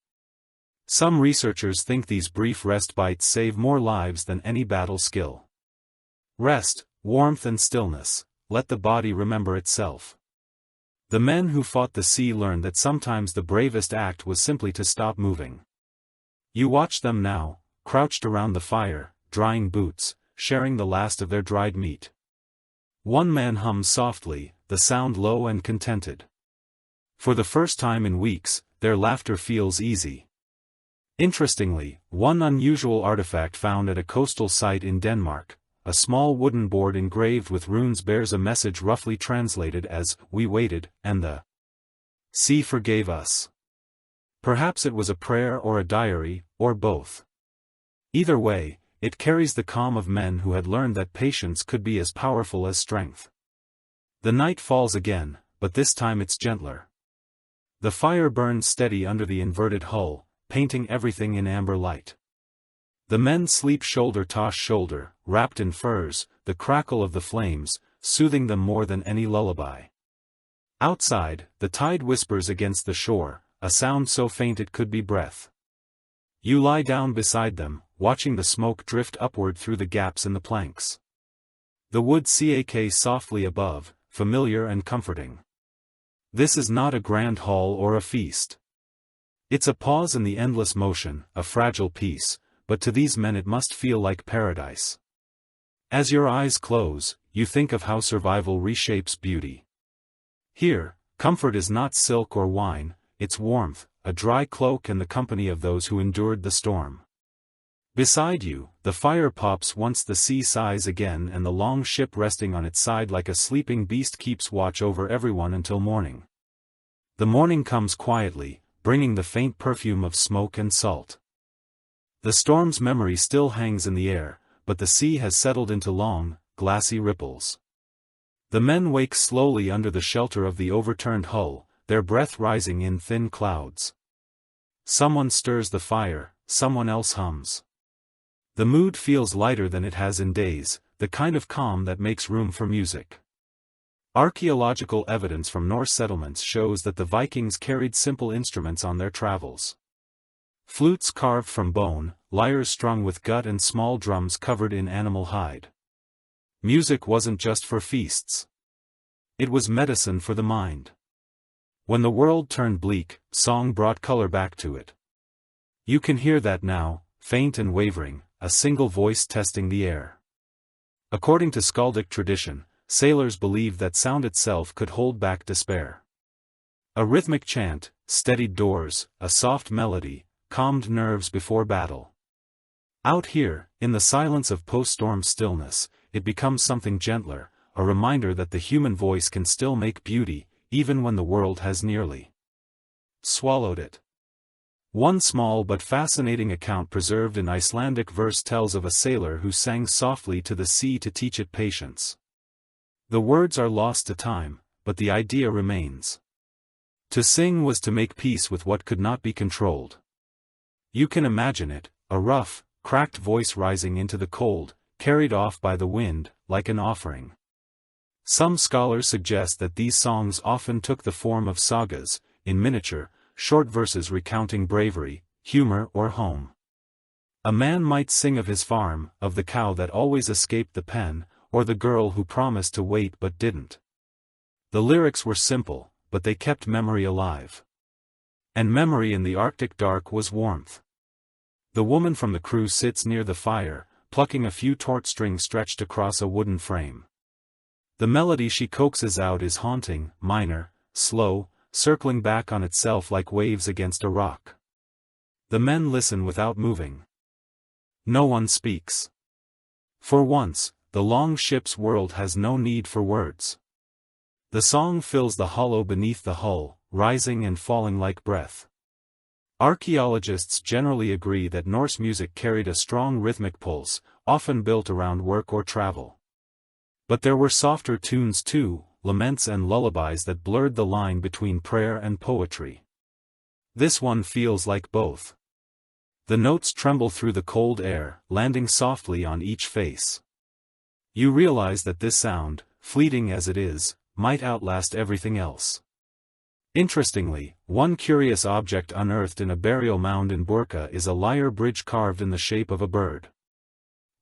Some researchers think these brief respite save more lives than any battle skill. Rest, warmth and stillness, let the body remember itself. The men who fought the sea learned that sometimes the bravest act was simply to stop moving. You watch them now, crouched around the fire, drying boots, sharing the last of their dried meat. One man hums softly, the sound low and contented. For the first time in weeks, their laughter feels easy. Interestingly, one unusual artifact found at a coastal site in Denmark, a small wooden board engraved with runes, bears a message roughly translated as, "We waited, and the sea forgave us." Perhaps it was a prayer or a diary, or both. Either way, it carries the calm of men who had learned that patience could be as powerful as strength. The night falls again, but this time it's gentler. The fire burns steady under the inverted hull, painting everything in amber light. The men sleep shoulder to shoulder, wrapped in furs, the crackle of the flames, soothing them more than any lullaby. Outside, the tide whispers against the shore, a sound so faint it could be breath. You lie down beside them, watching the smoke drift upward through the gaps in the planks. The wood crack softly above, familiar and comforting. This is not a grand hall or a feast. It's a pause in the endless motion, a fragile peace, but to these men it must feel like paradise. As your eyes close, you think of how survival reshapes beauty. Here, comfort is not silk or wine, it's warmth, a dry cloak and the company of those who endured the storm. Beside you, the fire pops once the sea sighs again, and the long ship resting on its side like a sleeping beast keeps watch over everyone until morning. The morning comes quietly, bringing the faint perfume of smoke and salt. The storm's memory still hangs in the air, but the sea has settled into long, glassy ripples. The men wake slowly under the shelter of the overturned hull, their breath rising in thin clouds. Someone stirs the fire, someone else hums. The mood feels lighter than it has in days, the kind of calm that makes room for music. Archaeological evidence from Norse settlements shows that the Vikings carried simple instruments on their travels. Flutes carved from bone, lyres strung with gut, and small drums covered in animal hide. Music wasn't just for feasts. It was medicine for the mind. When the world turned bleak, song brought color back to it. You can hear that now, faint and wavering, a single voice testing the air. According to skaldic tradition, sailors believed that sound itself could hold back despair. A rhythmic chant, steadied doors, a soft melody, calmed nerves before battle. Out here, in the silence of post-storm stillness, it becomes something gentler, a reminder that the human voice can still make beauty, even when the world has nearly swallowed it. One small but fascinating account preserved in Icelandic verse tells of a sailor who sang softly to the sea to teach it patience. The words are lost to time, but the idea remains. To sing was to make peace with what could not be controlled. You can imagine it, a rough, cracked voice rising into the cold, carried off by the wind, like an offering. Some scholars suggest that these songs often took the form of sagas, in miniature, short verses recounting bravery, humor, or home. A man might sing of his farm, of the cow that always escaped the pen, or the girl who promised to wait but didn't. The lyrics were simple, but they kept memory alive. And memory in the Arctic dark was warmth. The woman from the crew sits near the fire, plucking a few taut strings stretched across a wooden frame. The melody she coaxes out is haunting, minor, slow, circling back on itself like waves against a rock. The men listen without moving. No one speaks. For once, the Longships world has no need for words. The song fills the hollow beneath the hull, rising and falling like breath. Archaeologists generally agree that Norse music carried a strong rhythmic pulse, often built around work or travel. But there were softer tunes too, laments and lullabies that blurred the line between prayer and poetry. This one feels like both. The notes tremble through the cold air, landing softly on each face. You realize that this sound, fleeting as it is, might outlast everything else. Interestingly, one curious object unearthed in a burial mound in Burka is a lyre bridge carved in the shape of a bird.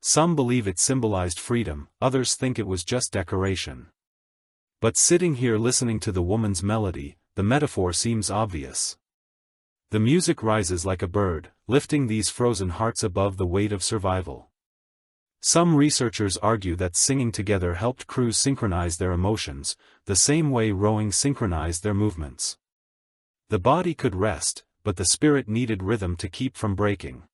Some believe it symbolized freedom, others think it was just decoration. But sitting here listening to the woman's melody, the metaphor seems obvious. The music rises like a bird, lifting these frozen hearts above the weight of survival. Some researchers argue that singing together helped crews synchronize their emotions, the same way rowing synchronized their movements. The body could rest, but the spirit needed rhythm to keep from breaking.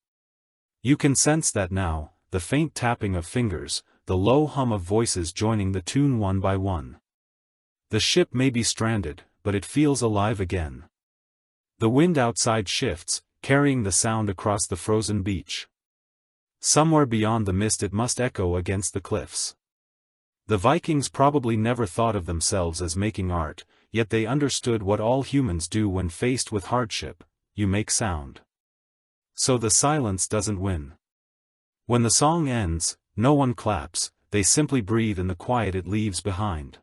You can sense that now, the faint tapping of fingers, the low hum of voices joining the tune one by one. The ship may be stranded, but it feels alive again. The wind outside shifts, carrying the sound across the frozen beach. Somewhere beyond the mist it must echo against the cliffs. The Vikings probably never thought of themselves as making art, yet they understood what all humans do when faced with hardship: you make sound. So the silence doesn't win. When the song ends, no one claps, they simply breathe in the quiet it leaves behind.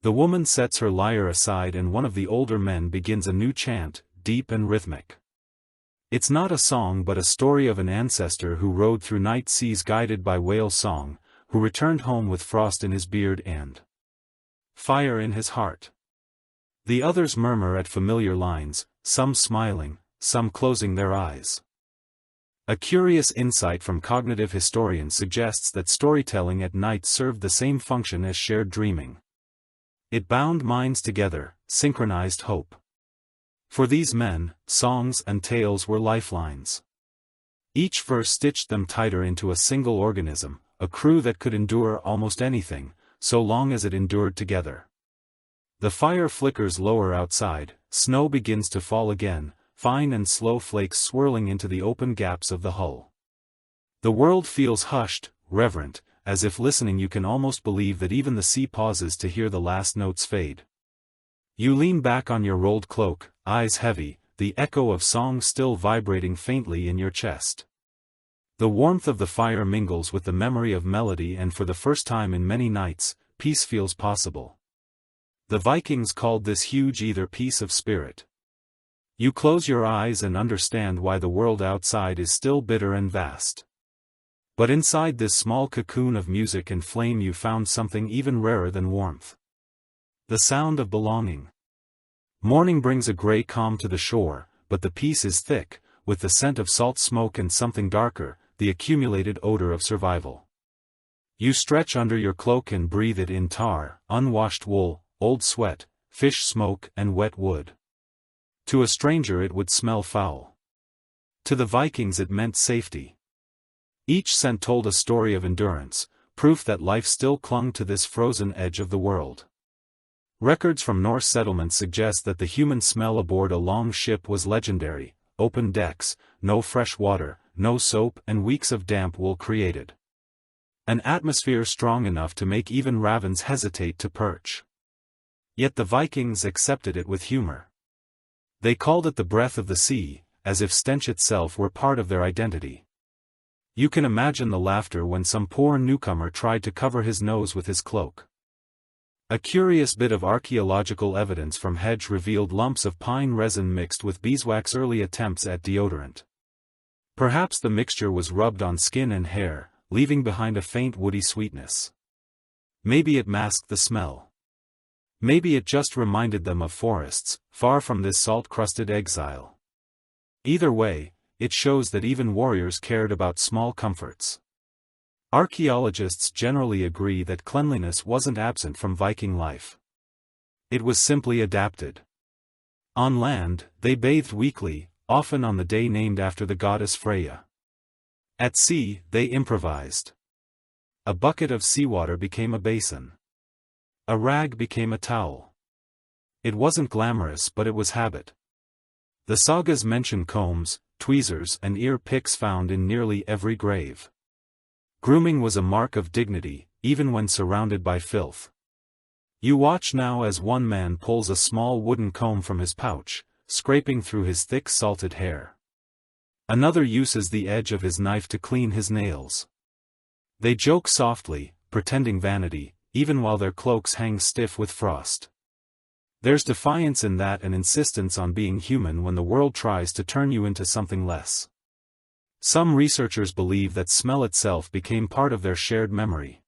The woman sets her lyre aside and one of the older men begins a new chant, deep and rhythmic. It's not a song but a story of an ancestor who rode through night seas guided by whale song, who returned home with frost in his beard and fire in his heart. The others murmur at familiar lines, some smiling, some closing their eyes. A curious insight from cognitive historians suggests that storytelling at night served the same function as shared dreaming. It bound minds together, synchronized hope. For these men, songs and tales were lifelines. Each verse stitched them tighter into a single organism, a crew that could endure almost anything, so long as it endured together. The fire flickers lower outside, snow begins to fall again, fine and slow flakes swirling into the open gaps of the hull. The world feels hushed, reverent, as if listening you can almost believe that even the sea pauses to hear the last notes fade. You lean back on your rolled cloak, eyes heavy, the echo of song still vibrating faintly in your chest. The warmth of the fire mingles with the memory of melody and for the first time in many nights, peace feels possible. The Vikings called this huge ether peace of spirit. You close your eyes and understand why the world outside is still bitter and vast. But inside this small cocoon of music and flame you found something even rarer than warmth. The sound of belonging. Morning brings a gray calm to the shore, but the peace is thick, with the scent of salt smoke and something darker, the accumulated odor of survival. You stretch under your cloak and breathe it in: tar, unwashed wool, old sweat, fish smoke and wet wood. To a stranger it would smell foul. To the Vikings it meant safety. Each scent told a story of endurance, proof that life still clung to this frozen edge of the world. Records from Norse settlements suggest that the human smell aboard a long ship was legendary: open decks, no fresh water, no soap, and weeks of damp wool created an atmosphere strong enough to make even ravens hesitate to perch. Yet the Vikings accepted it with humor. They called it the breath of the sea, as if stench itself were part of their identity. You can imagine the laughter when some poor newcomer tried to cover his nose with his cloak. A curious bit of archaeological evidence from Hedge revealed lumps of pine resin mixed with beeswax, early attempts at deodorant. Perhaps the mixture was rubbed on skin and hair, leaving behind a faint woody sweetness. Maybe it masked the smell. Maybe it just reminded them of forests, far from this salt-crusted exile. Either way, it shows that even warriors cared about small comforts. Archaeologists generally agree that cleanliness wasn't absent from Viking life. It was simply adapted. On land, they bathed weekly, often on the day named after the goddess Freya. At sea, they improvised. A bucket of seawater became a basin. A rag became a towel. It wasn't glamorous, but it was habit. The sagas mention combs, tweezers and ear picks found in nearly every grave. Grooming was a mark of dignity, even when surrounded by filth. You watch now as one man pulls a small wooden comb from his pouch, scraping through his thick salted hair. Another uses the edge of his knife to clean his nails. They joke softly, pretending vanity, even while their cloaks hang stiff with frost. There's defiance in that, and insistence on being human when the world tries to turn you into something less. Some researchers believe that smell itself became part of their shared memory.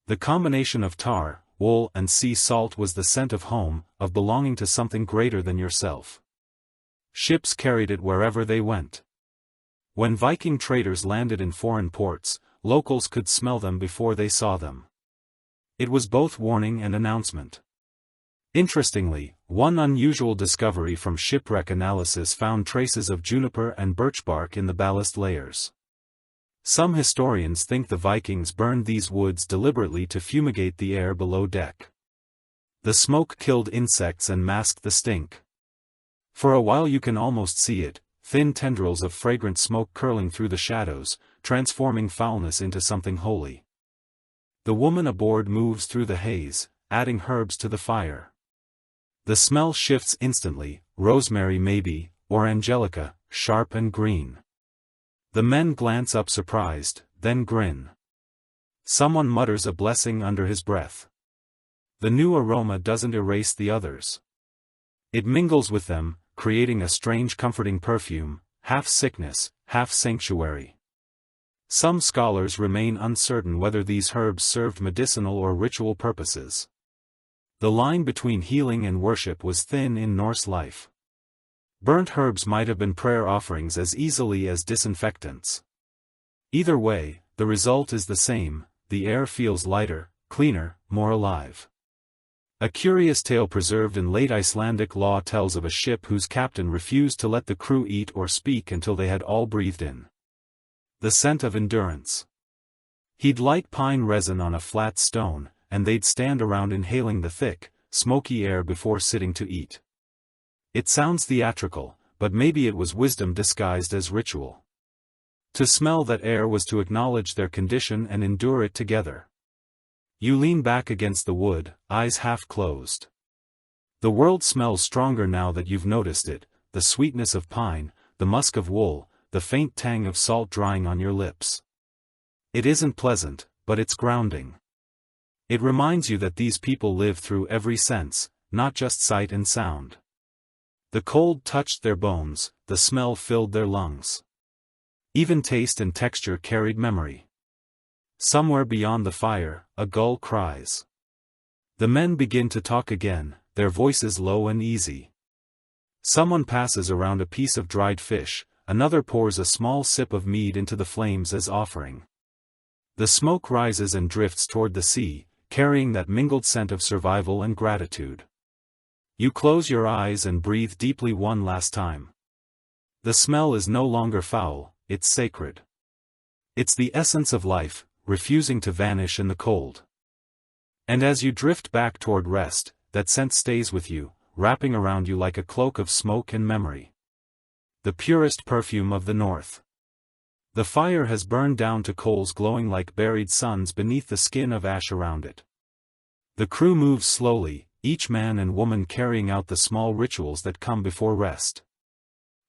The combination of tar, wool and sea salt was the scent of home, of belonging to something greater than yourself. Ships carried it wherever they went. When Viking traders landed in foreign ports, locals could smell them before they saw them. It was both warning and announcement. Interestingly, one unusual discovery from shipwreck analysis found traces of juniper and birch bark in the ballast layers. Some historians think the Vikings burned these woods deliberately to fumigate the air below deck. The smoke killed insects and masked the stink. For a while you can almost see it, thin tendrils of fragrant smoke curling through the shadows, transforming foulness into something holy. The woman aboard moves through the haze, adding herbs to the fire. The smell shifts instantly, rosemary maybe, or angelica, sharp and green. The men glance up surprised, then grin. Someone mutters a blessing under his breath. The new aroma doesn't erase the others. It mingles with them, creating a strange comforting perfume, half sickness, half sanctuary. Some scholars remain uncertain whether these herbs served medicinal or ritual purposes. The line between healing and worship was thin in Norse life. Burnt herbs might have been prayer offerings as easily as disinfectants. Either way, the result is the same: the air feels lighter, cleaner, more alive. A curious tale preserved in late Icelandic law tells of a ship whose captain refused to let the crew eat or speak until they had all breathed in the scent of endurance. He'd light pine resin on a flat stone, and they'd stand around inhaling the thick, smoky air before sitting to eat. It sounds theatrical, but maybe it was wisdom disguised as ritual. To smell that air was to acknowledge their condition and endure it together. You lean back against the wood, eyes half closed. The world smells stronger now that you've noticed it, the sweetness of pine, the musk of wool, the faint tang of salt drying on your lips. It isn't pleasant, but it's grounding. It reminds you that these people live through every sense, not just sight and sound. The cold touched their bones, the smell filled their lungs. Even taste and texture carried memory. Somewhere beyond the fire, a gull cries. The men begin to talk again, their voices low and easy. Someone passes around a piece of dried fish, another pours a small sip of mead into the flames as offering. The smoke rises and drifts toward the sea, carrying that mingled scent of survival and gratitude. You close your eyes and breathe deeply one last time. The smell is no longer foul, it's sacred. It's the essence of life, refusing to vanish in the cold. And as you drift back toward rest, that scent stays with you, wrapping around you like a cloak of smoke and memory. The purest perfume of the north. The fire has burned down to coals glowing like buried suns beneath the skin of ash around it. The crew moves slowly, each man and woman carrying out the small rituals that come before rest.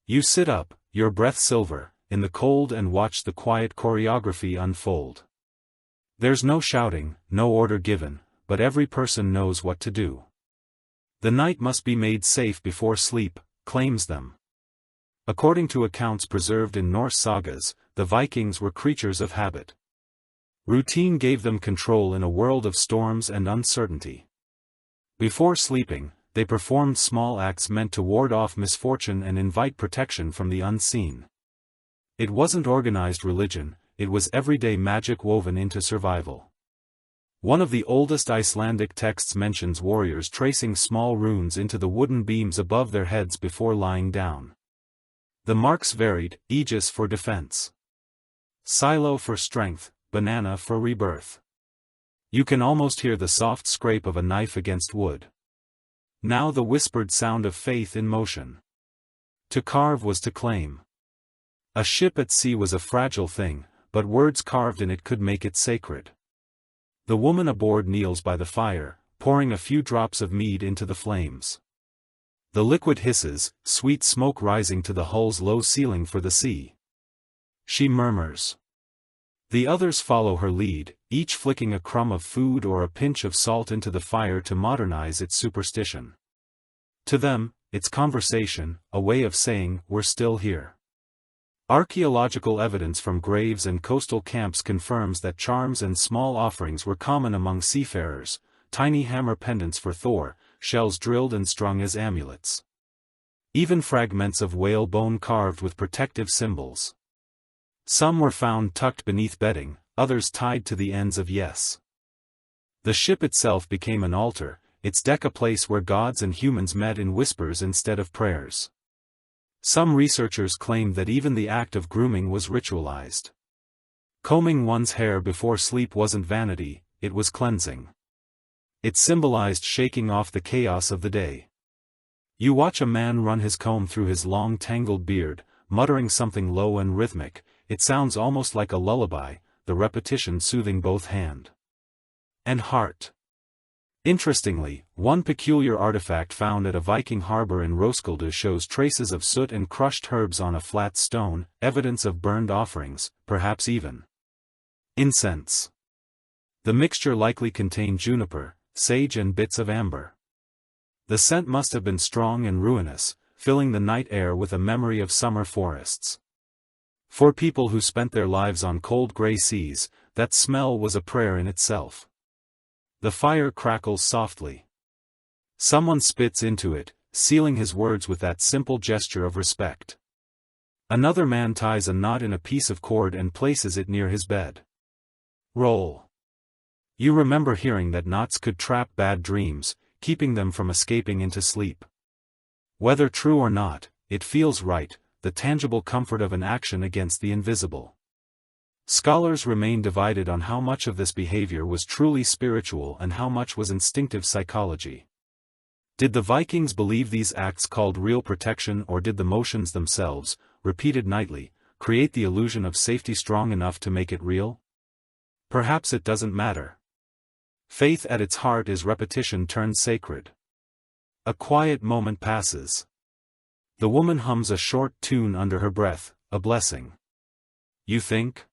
You sit up, your breath silver, in the cold and watch the quiet choreography unfold. There's no shouting, no order given, but every person knows what to do. The night must be made safe before sleep, claims them. According to accounts preserved in Norse sagas, the Vikings were creatures of habit. Routine gave them control in a world of storms and uncertainty. Before sleeping, they performed small acts meant to ward off misfortune and invite protection from the unseen. It wasn't organized religion, it was everyday magic woven into survival. One of the oldest Icelandic texts mentions warriors tracing small runes into the wooden beams above their heads before lying down. The marks varied: aegis for defense, silo for strength, banana for rebirth. You can almost hear the soft scrape of a knife against wood. Now the whispered sound of faith in motion. To carve was to claim. A ship at sea was a fragile thing, but words carved in it could make it sacred. The woman aboard kneels by the fire, pouring a few drops of mead into the flames. The liquid hisses, sweet smoke rising to the hull's low ceiling for the sea. She murmurs. The others follow her lead, each flicking a crumb of food or a pinch of salt into the fire to modernize its superstition. To them, it's conversation, a way of saying, "We're still here." Archaeological evidence from graves and coastal camps confirms that charms and small offerings were common among seafarers: tiny hammer pendants for Thor, shells drilled and strung as amulets. Even fragments of whale bone carved with protective symbols. Some were found tucked beneath bedding, others tied to the ends of yes. The ship itself became an altar, its deck a place where gods and humans met in whispers instead of prayers. Some researchers claimed that even the act of grooming was ritualized. Combing one's hair before sleep wasn't vanity, it was cleansing. It symbolized shaking off the chaos of the day. You watch a man run his comb through his long tangled beard, muttering something low and rhythmic. It sounds almost like a lullaby, the repetition soothing both hand and heart. Interestingly, one peculiar artifact found at a Viking harbor in Roskilde shows traces of soot and crushed herbs on a flat stone, evidence of burned offerings, perhaps even incense. The mixture likely contained juniper, sage and bits of amber. The scent must have been strong and ruinous, filling the night air with a memory of summer forests. For people who spent their lives on cold gray seas, that smell was a prayer in itself. The fire crackles softly. Someone spits into it, sealing his words with that simple gesture of respect. Another man ties a knot in a piece of cord and places it near his bed. Roll. You remember hearing that knots could trap bad dreams, keeping them from escaping into sleep. Whether true or not, it feels right, the tangible comfort of an action against the invisible. Scholars remain divided on how much of this behavior was truly spiritual and how much was instinctive psychology. Did the Vikings believe these acts called real protection, or did the motions themselves, repeated nightly, create the illusion of safety strong enough to make it real? Perhaps it doesn't matter. Faith at its heart is repetition turned sacred. A quiet moment passes. The woman hums a short tune under her breath, a blessing. You think?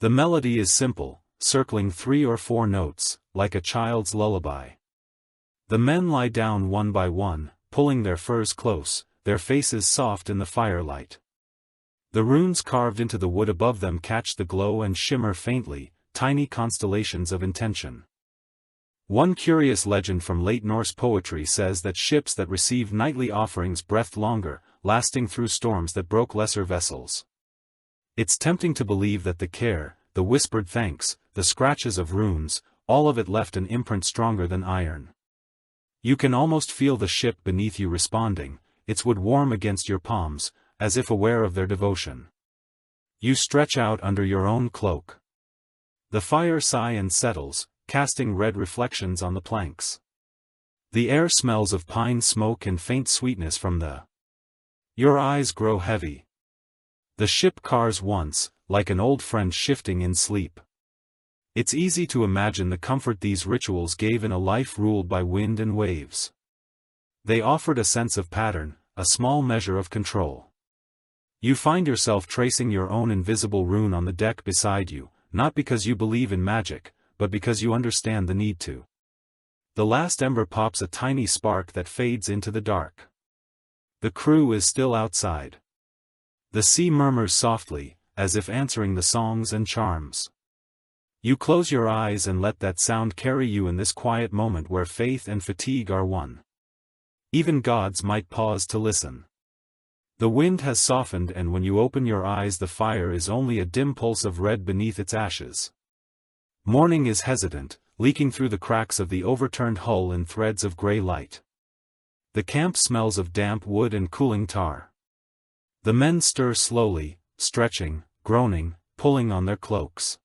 The melody is simple, circling 3 or 4 notes, like a child's lullaby. The men lie down one by one, pulling their furs close, their faces soft in the firelight. The runes carved into the wood above them catch the glow and shimmer faintly, tiny constellations of intention. One curious legend from late Norse poetry says that ships that received nightly offerings breathed longer, lasting through storms that broke lesser vessels. It's tempting to believe that the care, the whispered thanks, the scratches of runes, all of it left an imprint stronger than iron. You can almost feel the ship beneath you responding, its wood warm against your palms, as if aware of their devotion. You stretch out under your own cloak. The fire sighs and settles, casting red reflections on the planks. The air smells of pine smoke and faint sweetness from the. Your eyes grow heavy. The ship cars once, like an old friend shifting in sleep. It's easy to imagine the comfort these rituals gave in a life ruled by wind and waves. They offered a sense of pattern, a small measure of control. You find yourself tracing your own invisible rune on the deck beside you, not because you believe in magic, but because you understand the need to. The last ember pops a tiny spark that fades into the dark. The crew is still outside. The sea murmurs softly, as if answering the songs and charms. You close your eyes and let that sound carry you in this quiet moment where faith and fatigue are one. Even gods might pause to listen. The wind has softened, and when you open your eyes the fire is only a dim pulse of red beneath its ashes. Morning is hesitant, leaking through the cracks of the overturned hull in threads of gray light. The camp smells of damp wood and cooling tar. The men stir slowly, stretching, groaning, pulling on their cloaks.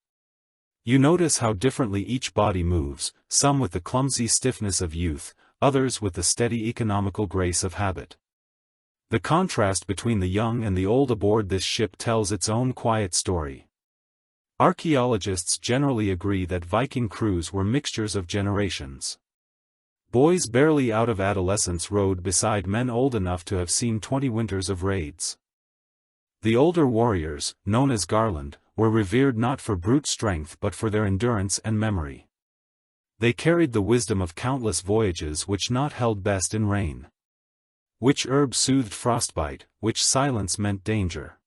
You notice how differently each body moves, some with the clumsy stiffness of youth, others with the steady economical grace of habit. The contrast between the young and the old aboard this ship tells its own quiet story. Archaeologists generally agree that Viking crews were mixtures of generations. Boys barely out of adolescence rode beside men old enough to have seen 20 winters of raids. The older warriors, known as Garland, were revered not for brute strength but for their endurance and memory. They carried the wisdom of countless voyages, which not held best in rain. Which herb soothed frostbite, which silence meant danger.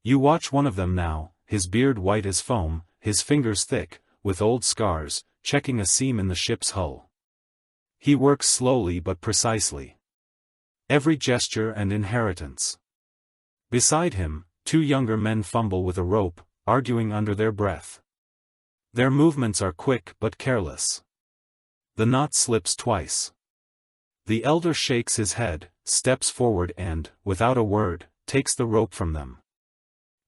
You watch one of them now, his beard white as foam, his fingers thick, with old scars, checking a seam in the ship's hull. He works slowly but precisely. Every gesture an inheritance. Beside him, 2 younger men fumble with a rope, arguing under their breath. Their movements are quick but careless. The knot slips twice. The elder shakes his head, steps forward and, without a word, takes the rope from them.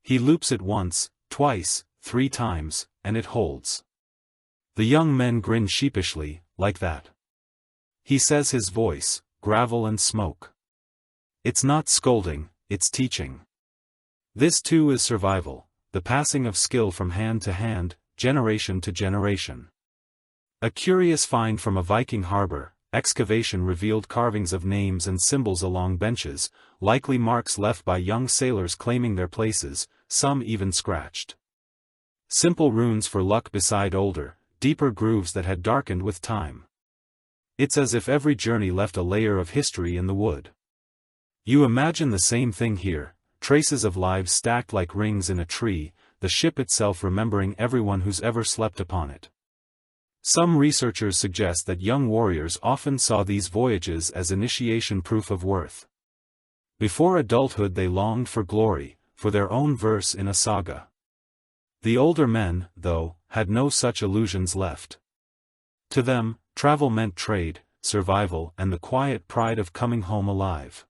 He loops it once, twice, 3 times, and it holds. The young men grin sheepishly, like that. He says, his voice, gravel and smoke. It's not scolding, it's teaching. This too is survival, the passing of skill from hand to hand, generation to generation. A curious find from a Viking harbor, excavation revealed carvings of names and symbols along benches, likely marks left by young sailors claiming their places, some even scratched. Simple runes for luck beside older, deeper grooves that had darkened with time. It's as if every journey left a layer of history in the wood. You imagine the same thing here, traces of lives stacked like rings in a tree, the ship itself remembering everyone who's ever slept upon it. Some researchers suggest that young warriors often saw these voyages as initiation proof of worth. Before adulthood they longed for glory, for their own verse in a saga. The older men, though, had no such illusions left. To them, travel meant trade, survival and the quiet pride of coming home alive.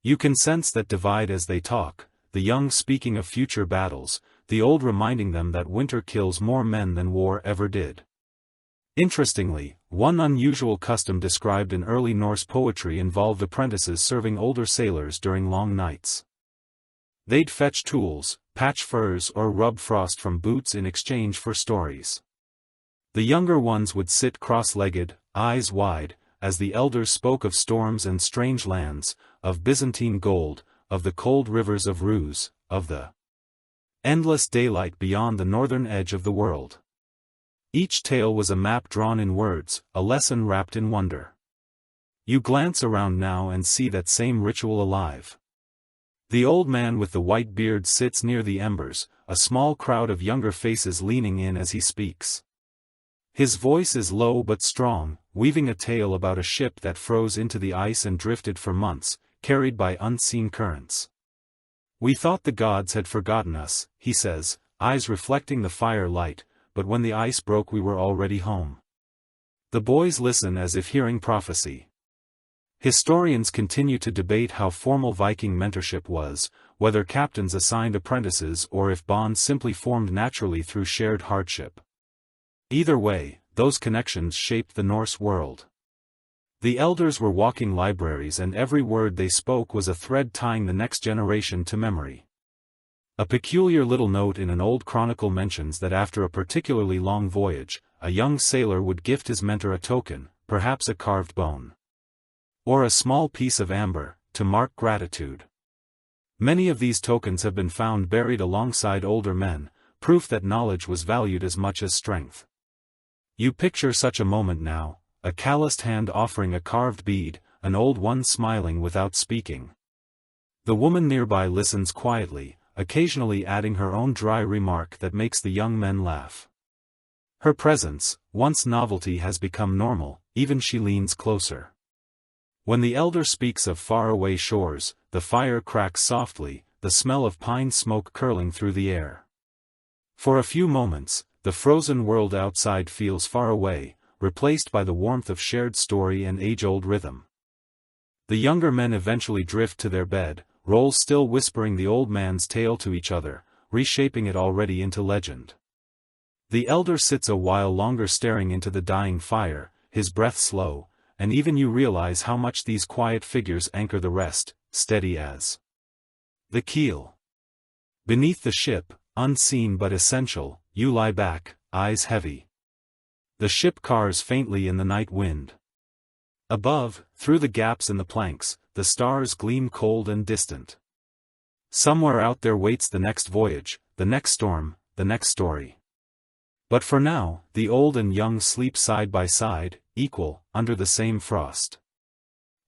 You can sense that divide as they talk, the young speaking of future battles, the old reminding them that winter kills more men than war ever did. Interestingly, one unusual custom described in early Norse poetry involved apprentices serving older sailors during long nights. They'd fetch tools, patch furs or rub frost from boots in exchange for stories. The younger ones would sit cross-legged, eyes wide, as the elders spoke of storms and strange lands, of Byzantine gold, of the cold rivers of Ruse, of the endless daylight beyond the northern edge of the world. Each tale was a map drawn in words, a lesson wrapped in wonder. You glance around now and see that same ritual alive. The old man with the white beard sits near the embers, a small crowd of younger faces leaning in as he speaks. His voice is low but strong, weaving a tale about a ship that froze into the ice and drifted for months, carried by unseen currents. We thought the gods had forgotten us, he says, eyes reflecting the fire light, but when the ice broke we were already home. The boys listen as if hearing prophecy. Historians continue to debate how formal Viking mentorship was, whether captains assigned apprentices or if bonds simply formed naturally through shared hardship. Either way, those connections shaped the Norse world. The elders were walking libraries and every word they spoke was a thread tying the next generation to memory. A peculiar little note in an old chronicle mentions that after a particularly long voyage, a young sailor would gift his mentor a token, perhaps a carved bone. Or a small piece of amber, to mark gratitude. Many of these tokens have been found buried alongside older men, proof that knowledge was valued as much as strength. You picture such a moment now, a calloused hand offering a carved bead, an old one smiling without speaking. The woman nearby listens quietly, occasionally adding her own dry remark that makes the young men laugh. Her presence, once novelty, has become normal, even she leans closer. When the elder speaks of faraway shores, the fire cracks softly, the smell of pine smoke curling through the air. For a few moments, the frozen world outside feels far away, replaced by the warmth of shared story and age-old rhythm. The younger men eventually drift to their bed, roll still whispering the old man's tale to each other, reshaping it already into legend. The elder sits a while longer staring into the dying fire, his breath slow, and even you realize how much these quiet figures anchor the rest, steady as the keel. Beneath the ship, unseen but essential, you lie back, eyes heavy. The ship cars faintly in the night wind. Above, through the gaps in the planks, the stars gleam cold and distant. Somewhere out there waits the next voyage, the next storm, the next story. But for now, the old and young sleep side by side, equal, under the same frost.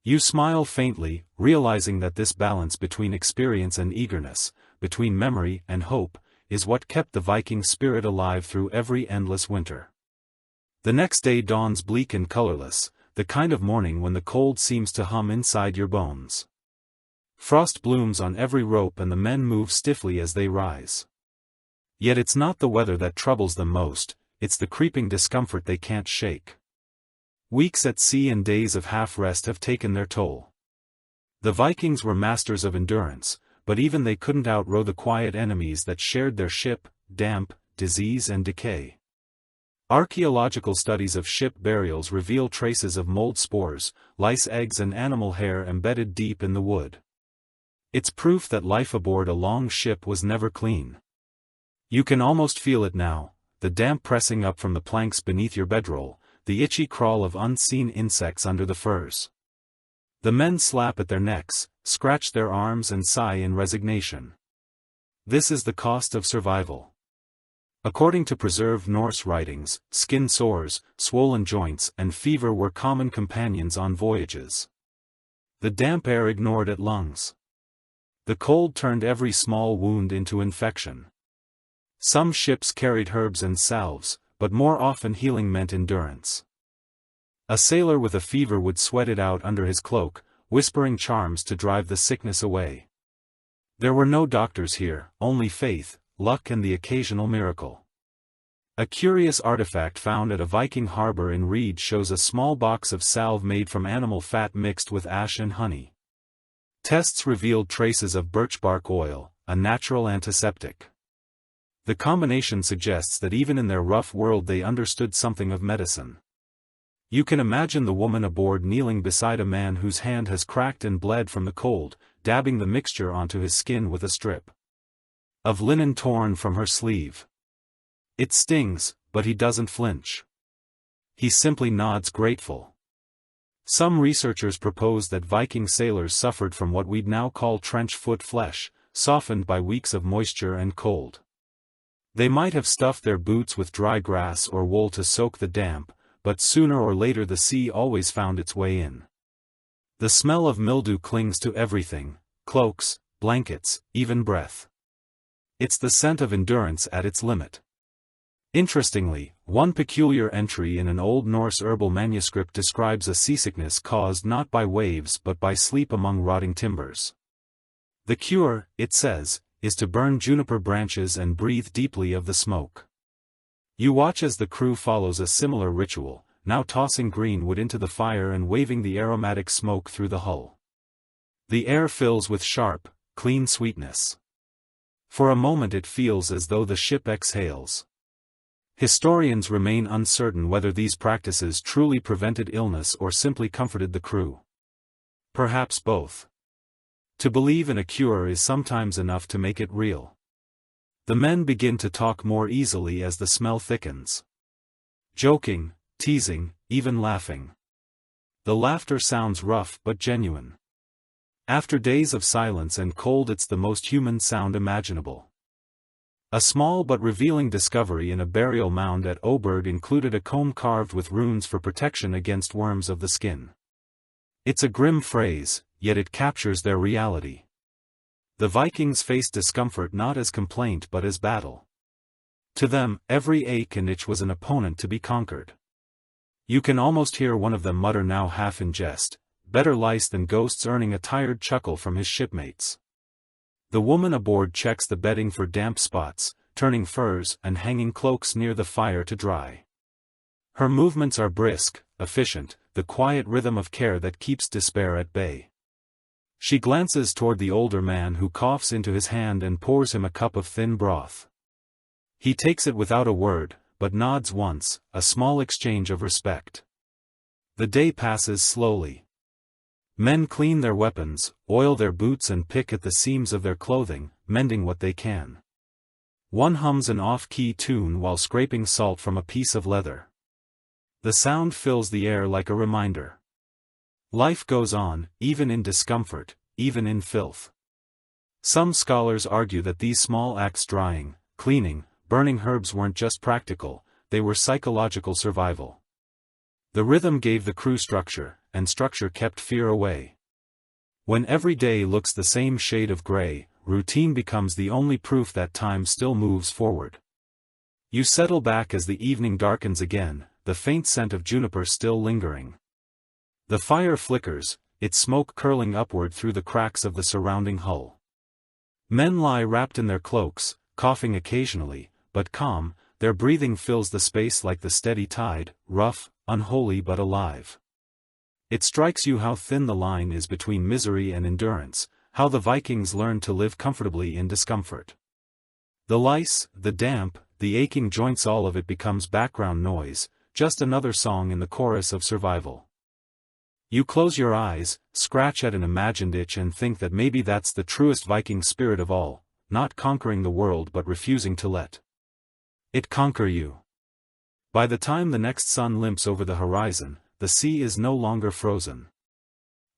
You smile faintly, realizing that this balance between experience and eagerness, between memory and hope, is what kept the Viking spirit alive through every endless winter. The next day dawns bleak and colorless, the kind of morning when the cold seems to hum inside your bones. Frost blooms on every rope and the men move stiffly as they rise. Yet it's not the weather that troubles them most, it's the creeping discomfort they can't shake. Weeks at sea and days of half-rest have taken their toll. The Vikings were masters of endurance, but even they couldn't outrow the quiet enemies that shared their ship: damp, disease and decay. Archaeological studies of ship burials reveal traces of mold spores, lice eggs and animal hair embedded deep in the wood. It's proof that life aboard a longship was never clean. You can almost feel it now, the damp pressing up from the planks beneath your bedroll, the itchy crawl of unseen insects under the furs. The men slap at their necks, scratch their arms and sigh in resignation. This is the cost of survival. According to preserved Norse writings, skin sores, swollen joints and fever were common companions on voyages. The damp air ignored at lungs. The cold turned every small wound into infection. Some ships carried herbs and salves, but more often healing meant endurance. A sailor with a fever would sweat it out under his cloak, whispering charms to drive the sickness away. There were no doctors here, only faith, luck and the occasional miracle. A curious artifact found at a Viking harbor in Reed shows a small box of salve made from animal fat mixed with ash and honey. Tests revealed traces of birch bark oil, a natural antiseptic. The combination suggests that even in their rough world they understood something of medicine. You can imagine the woman aboard kneeling beside a man whose hand has cracked and bled from the cold, dabbing the mixture onto his skin with a strip of linen torn from her sleeve. It stings, but he doesn't flinch. He simply nods grateful. Some researchers propose that Viking sailors suffered from what we'd now call trench foot flesh, softened by weeks of moisture and cold. They might have stuffed their boots with dry grass or wool to soak the damp, but sooner or later the sea always found its way in. The smell of mildew clings to everything: cloaks, blankets, even breath. It's the scent of endurance at its limit. Interestingly, one peculiar entry in an Old Norse herbal manuscript describes a seasickness caused not by waves but by sleep among rotting timbers. The cure, it says, is to burn juniper branches and breathe deeply of the smoke. You watch as the crew follows a similar ritual, now tossing green wood into the fire and waving the aromatic smoke through the hull. The air fills with sharp, clean sweetness. For a moment it feels as though the ship exhales. Historians remain uncertain whether these practices truly prevented illness or simply comforted the crew. Perhaps both. To believe in a cure is sometimes enough to make it real. The men begin to talk more easily as the smell thickens. Joking, teasing, even laughing. The laughter sounds rough but genuine. After days of silence and cold, it's the most human sound imaginable. A small but revealing discovery in a burial mound at Oberg included a comb carved with runes for protection against worms of the skin. It's a grim phrase, yet it captures their reality. The Vikings faced discomfort not as complaint but as battle. To them, every ache and itch was an opponent to be conquered. You can almost hear one of them mutter, now half in jest, "Better lice than ghosts," earning a tired chuckle from his shipmates. The woman aboard checks the bedding for damp spots, turning furs and hanging cloaks near the fire to dry. Her movements are brisk, efficient, the quiet rhythm of care that keeps despair at bay. She glances toward the older man who coughs into his hand and pours him a cup of thin broth. He takes it without a word, but nods once, a small exchange of respect. The day passes slowly. Men clean their weapons, oil their boots and pick at the seams of their clothing, mending what they can. One hums an off-key tune while scraping salt from a piece of leather. The sound fills the air like a reminder. Life goes on, even in discomfort, even in filth. Some scholars argue that these small acts, drying, cleaning, burning herbs, weren't just practical, they were psychological survival. The rhythm gave the crew structure, and structure kept fear away. When every day looks the same shade of gray, routine becomes the only proof that time still moves forward. You settle back as the evening darkens again, the faint scent of juniper still lingering. The fire flickers, its smoke curling upward through the cracks of the surrounding hull. Men lie wrapped in their cloaks, coughing occasionally, but calm. Their breathing fills the space like the steady tide, rough, unholy but alive. It strikes you how thin the line is between misery and endurance, how the Vikings learned to live comfortably in discomfort. The lice, the damp, the aching joints, all of it becomes background noise, just another song in the chorus of survival. You close your eyes, scratch at an imagined itch and think that maybe that's the truest Viking spirit of all, not conquering the world but refusing to let it conquer you. By the time the next sun limps over the horizon, the sea is no longer frozen.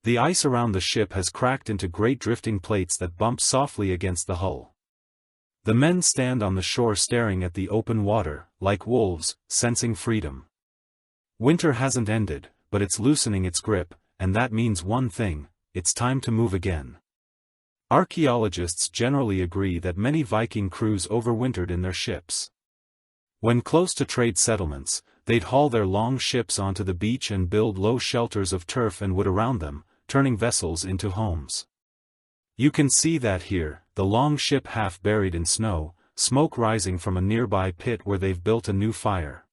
The ice around the ship has cracked into great drifting plates that bump softly against the hull. The men stand on the shore staring at the open water, like wolves, sensing freedom. Winter hasn't ended, but it's loosening its grip, and that means one thing: it's time to move again. Archaeologists generally agree that many Viking crews overwintered in their ships. When close to trade settlements, they'd haul their long ships onto the beach and build low shelters of turf and wood around them, turning vessels into homes. You can see that here, the long ship half buried in snow, smoke rising from a nearby pit where they've built a new fire.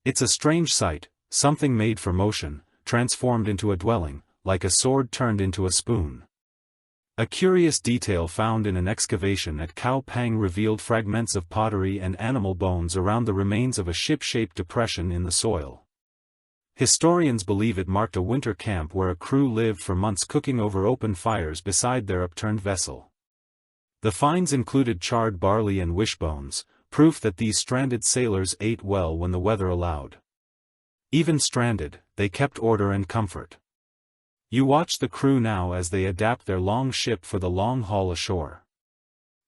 It's a strange sight, something made for motion, transformed into a dwelling, like a sword turned into a spoon. A curious detail found in an excavation at Khao Pang revealed fragments of pottery and animal bones around the remains of a ship-shaped depression in the soil. Historians believe it marked a winter camp where a crew lived for months cooking over open fires beside their upturned vessel. The finds included charred barley and wishbones, proof that these stranded sailors ate well when the weather allowed. Even stranded, they kept order and comfort. You watch the crew now as they adapt their long ship for the long haul ashore.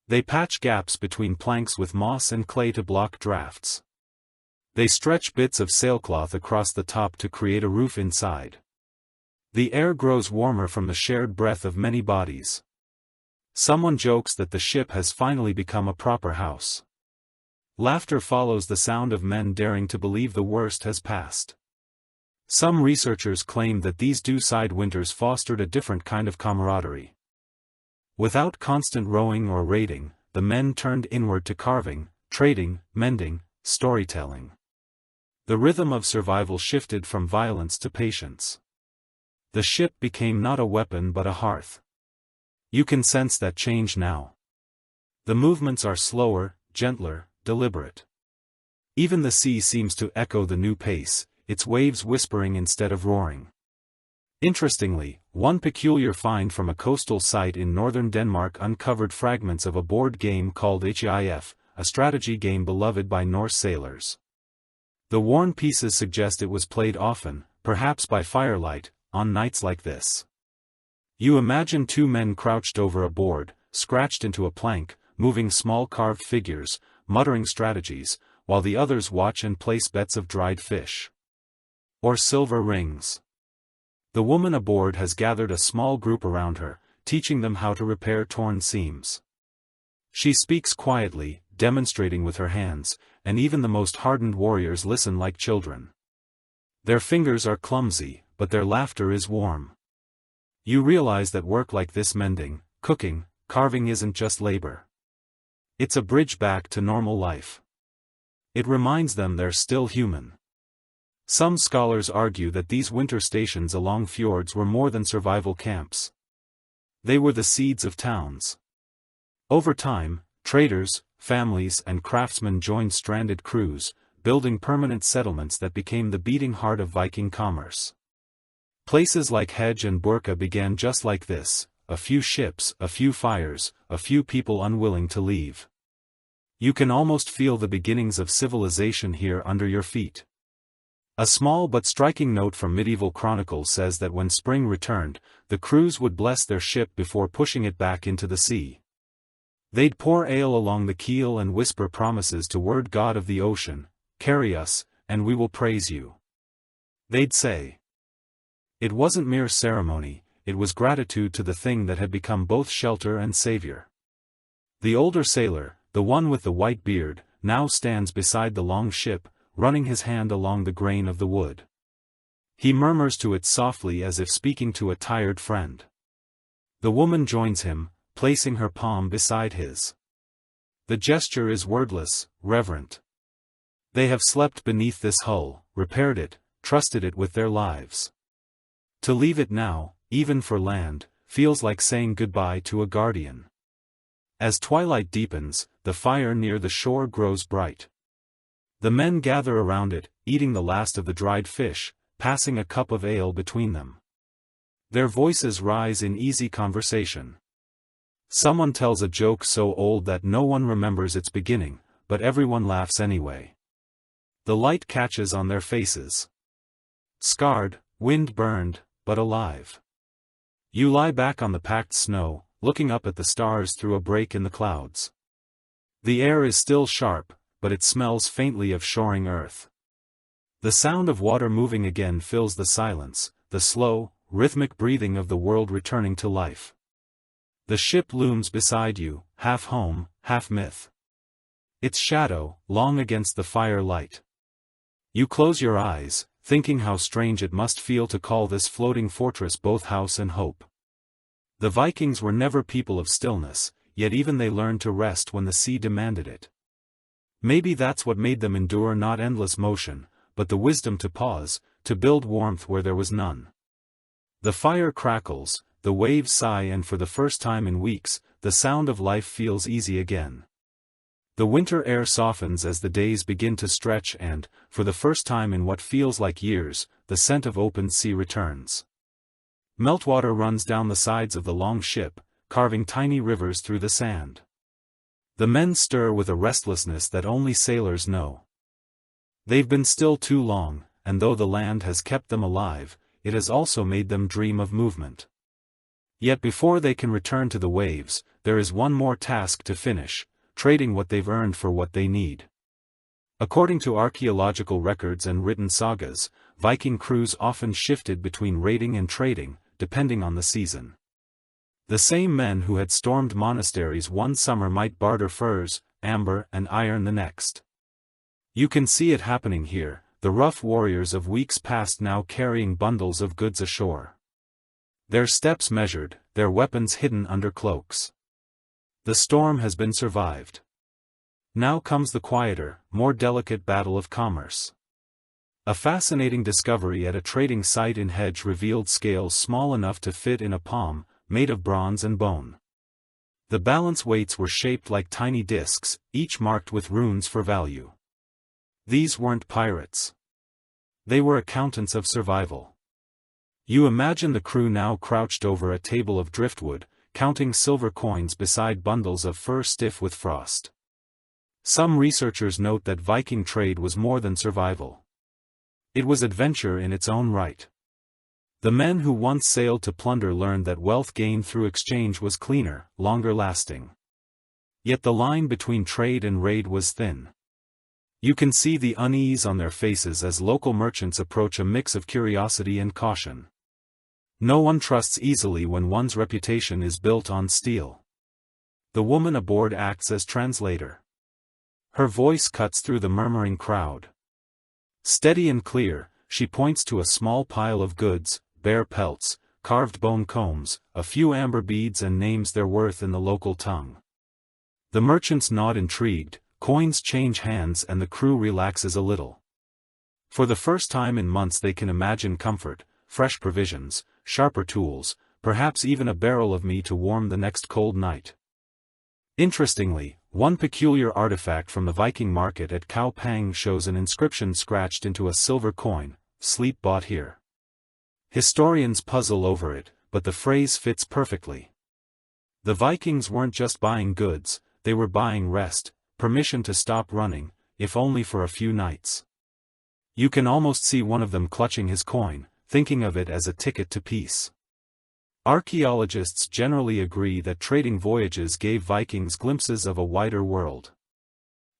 They patch gaps between planks with moss and clay to block drafts. They stretch bits of sailcloth across the top to create a roof inside. The air grows warmer from the shared breath of many bodies. Someone jokes that the ship has finally become a proper house. Laughter follows the sound of men daring to believe the worst has passed. Some researchers claim that these dew-side winters fostered a different kind of camaraderie. Without constant rowing or raiding, the men turned inward to carving, trading, mending, storytelling. The rhythm of survival shifted from violence to patience. The ship became not a weapon but a hearth. You can sense that change now. The movements are slower, gentler, deliberate. Even the sea seems to echo the new pace, its waves whispering instead of roaring. Interestingly, one peculiar find from a coastal site in northern Denmark uncovered fragments of a board game called HIF, a strategy game beloved by Norse sailors. The worn pieces suggest it was played often, perhaps by firelight, on nights like this. You imagine two men crouched over a board, scratched into a plank, moving small carved figures, muttering strategies, while the others watch and place bets of dried fish or silver rings. The woman aboard has gathered a small group around her, teaching them how to repair torn seams. She speaks quietly, demonstrating with her hands, and even the most hardened warriors listen like children. Their fingers are clumsy, but their laughter is warm. You realize that work like this, mending, cooking, carving, isn't just labor. It's a bridge back to normal life. It reminds them they're still human. Some scholars argue that these winter stations along fjords were more than survival camps. They were the seeds of towns. Over time, traders, families and craftsmen joined stranded crews, building permanent settlements that became the beating heart of Viking commerce. Places like Hedge and Burka began just like this: a few ships, a few fires, a few people unwilling to leave. You can almost feel the beginnings of civilization here under your feet. A small but striking note from medieval chronicles says that when spring returned, the crews would bless their ship before pushing it back into the sea. They'd pour ale along the keel and whisper promises to word god of the ocean, "Carry us, and we will praise you." They'd say. It wasn't mere ceremony, it was gratitude to the thing that had become both shelter and savior. The older sailor, the one with the white beard, now stands beside the long ship, running his hand along the grain of the wood. He murmurs to it softly as if speaking to a tired friend. The woman joins him, placing her palm beside his. The gesture is wordless, reverent. They have slept beneath this hull, repaired it, trusted it with their lives. To leave it now, even for land, feels like saying goodbye to a guardian. As twilight deepens, the fire near the shore grows bright. The men gather around it, eating the last of the dried fish, passing a cup of ale between them. Their voices rise in easy conversation. Someone tells a joke so old that no one remembers its beginning, but everyone laughs anyway. The light catches on their faces. Scarred, wind-burned, but alive. You lie back on the packed snow, looking up at the stars through a break in the clouds. The air is still sharp, but it smells faintly of shoring earth. The sound of water moving again fills the silence, the slow, rhythmic breathing of the world returning to life. The ship looms beside you, half home, half myth. Its shadow, long against the firelight. You close your eyes, thinking how strange it must feel to call this floating fortress both house and hope. The Vikings were never people of stillness, yet even they learned to rest when the sea demanded it. Maybe that's what made them endure not endless motion, but the wisdom to pause, to build warmth where there was none. The fire crackles, the waves sigh, and for the first time in weeks, the sound of life feels easy again. The winter air softens as the days begin to stretch and, for the first time in what feels like years, the scent of open sea returns. Meltwater runs down the sides of the long ship, carving tiny rivers through the sand. The men stir with a restlessness that only sailors know. They've been still too long, and though the land has kept them alive, it has also made them dream of movement. Yet before they can return to the waves, there is one more task to finish, trading what they've earned for what they need. According to archaeological records and written sagas, Viking crews often shifted between raiding and trading, depending on the season. The same men who had stormed monasteries one summer might barter furs, amber, and iron the next. You can see it happening here, the rough warriors of weeks past now carrying bundles of goods ashore. Their steps measured, their weapons hidden under cloaks. The storm has been survived. Now comes the quieter, more delicate battle of commerce. A fascinating discovery at a trading site in Hedge revealed scales small enough to fit in a palm, made of bronze and bone. The balance weights were shaped like tiny discs, each marked with runes for value. These weren't pirates. They were accountants of survival. You imagine the crew now crouched over a table of driftwood, counting silver coins beside bundles of fur stiff with frost. Some researchers note that Viking trade was more than survival. It was adventure in its own right. The men who once sailed to plunder learned that wealth gained through exchange was cleaner, longer lasting. Yet the line between trade and raid was thin. You can see the unease on their faces as local merchants approach, a mix of curiosity and caution. No one trusts easily when one's reputation is built on steel. The woman aboard acts as translator. Her voice cuts through the murmuring crowd. Steady and clear, she points to a small pile of goods, bear pelts, carved bone combs, a few amber beads, and names their worth in the local tongue. The merchants nod intrigued, coins change hands, and the crew relaxes a little. For the first time in months they can imagine comfort, fresh provisions, sharper tools, perhaps even a barrel of meat to warm the next cold night. Interestingly, one peculiar artifact from the Viking market at Koh Pang shows an inscription scratched into a silver coin, "Sleep bought here." Historians puzzle over it, but the phrase fits perfectly. The Vikings weren't just buying goods, they were buying rest, permission to stop running, if only for a few nights. You can almost see one of them clutching his coin, thinking of it as a ticket to peace. Archaeologists generally agree that trading voyages gave Vikings glimpses of a wider world.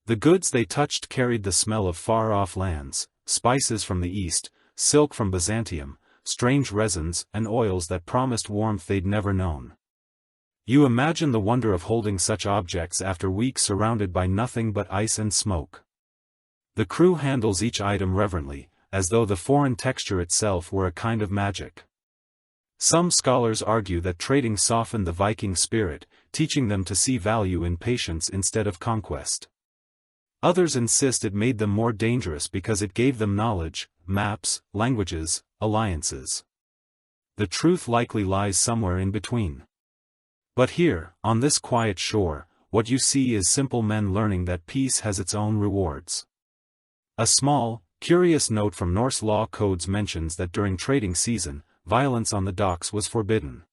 The goods they touched carried the smell of far-off lands, spices from the east, silk from Byzantium, strange resins and oils that promised warmth they'd never known. You imagine the wonder of holding such objects after weeks surrounded by nothing but ice and smoke. The crew handles each item reverently, as though the foreign texture itself were a kind of magic. Some scholars argue that trading softened the Viking spirit, teaching them to see value in patience instead of conquest. Others insist it made them more dangerous because it gave them knowledge, maps, languages, alliances. The truth likely lies somewhere in between. But here, on this quiet shore, what you see is simple men learning that peace has its own rewards. A small, curious note from Norse law codes mentions that during trading season, violence on the docks was forbidden.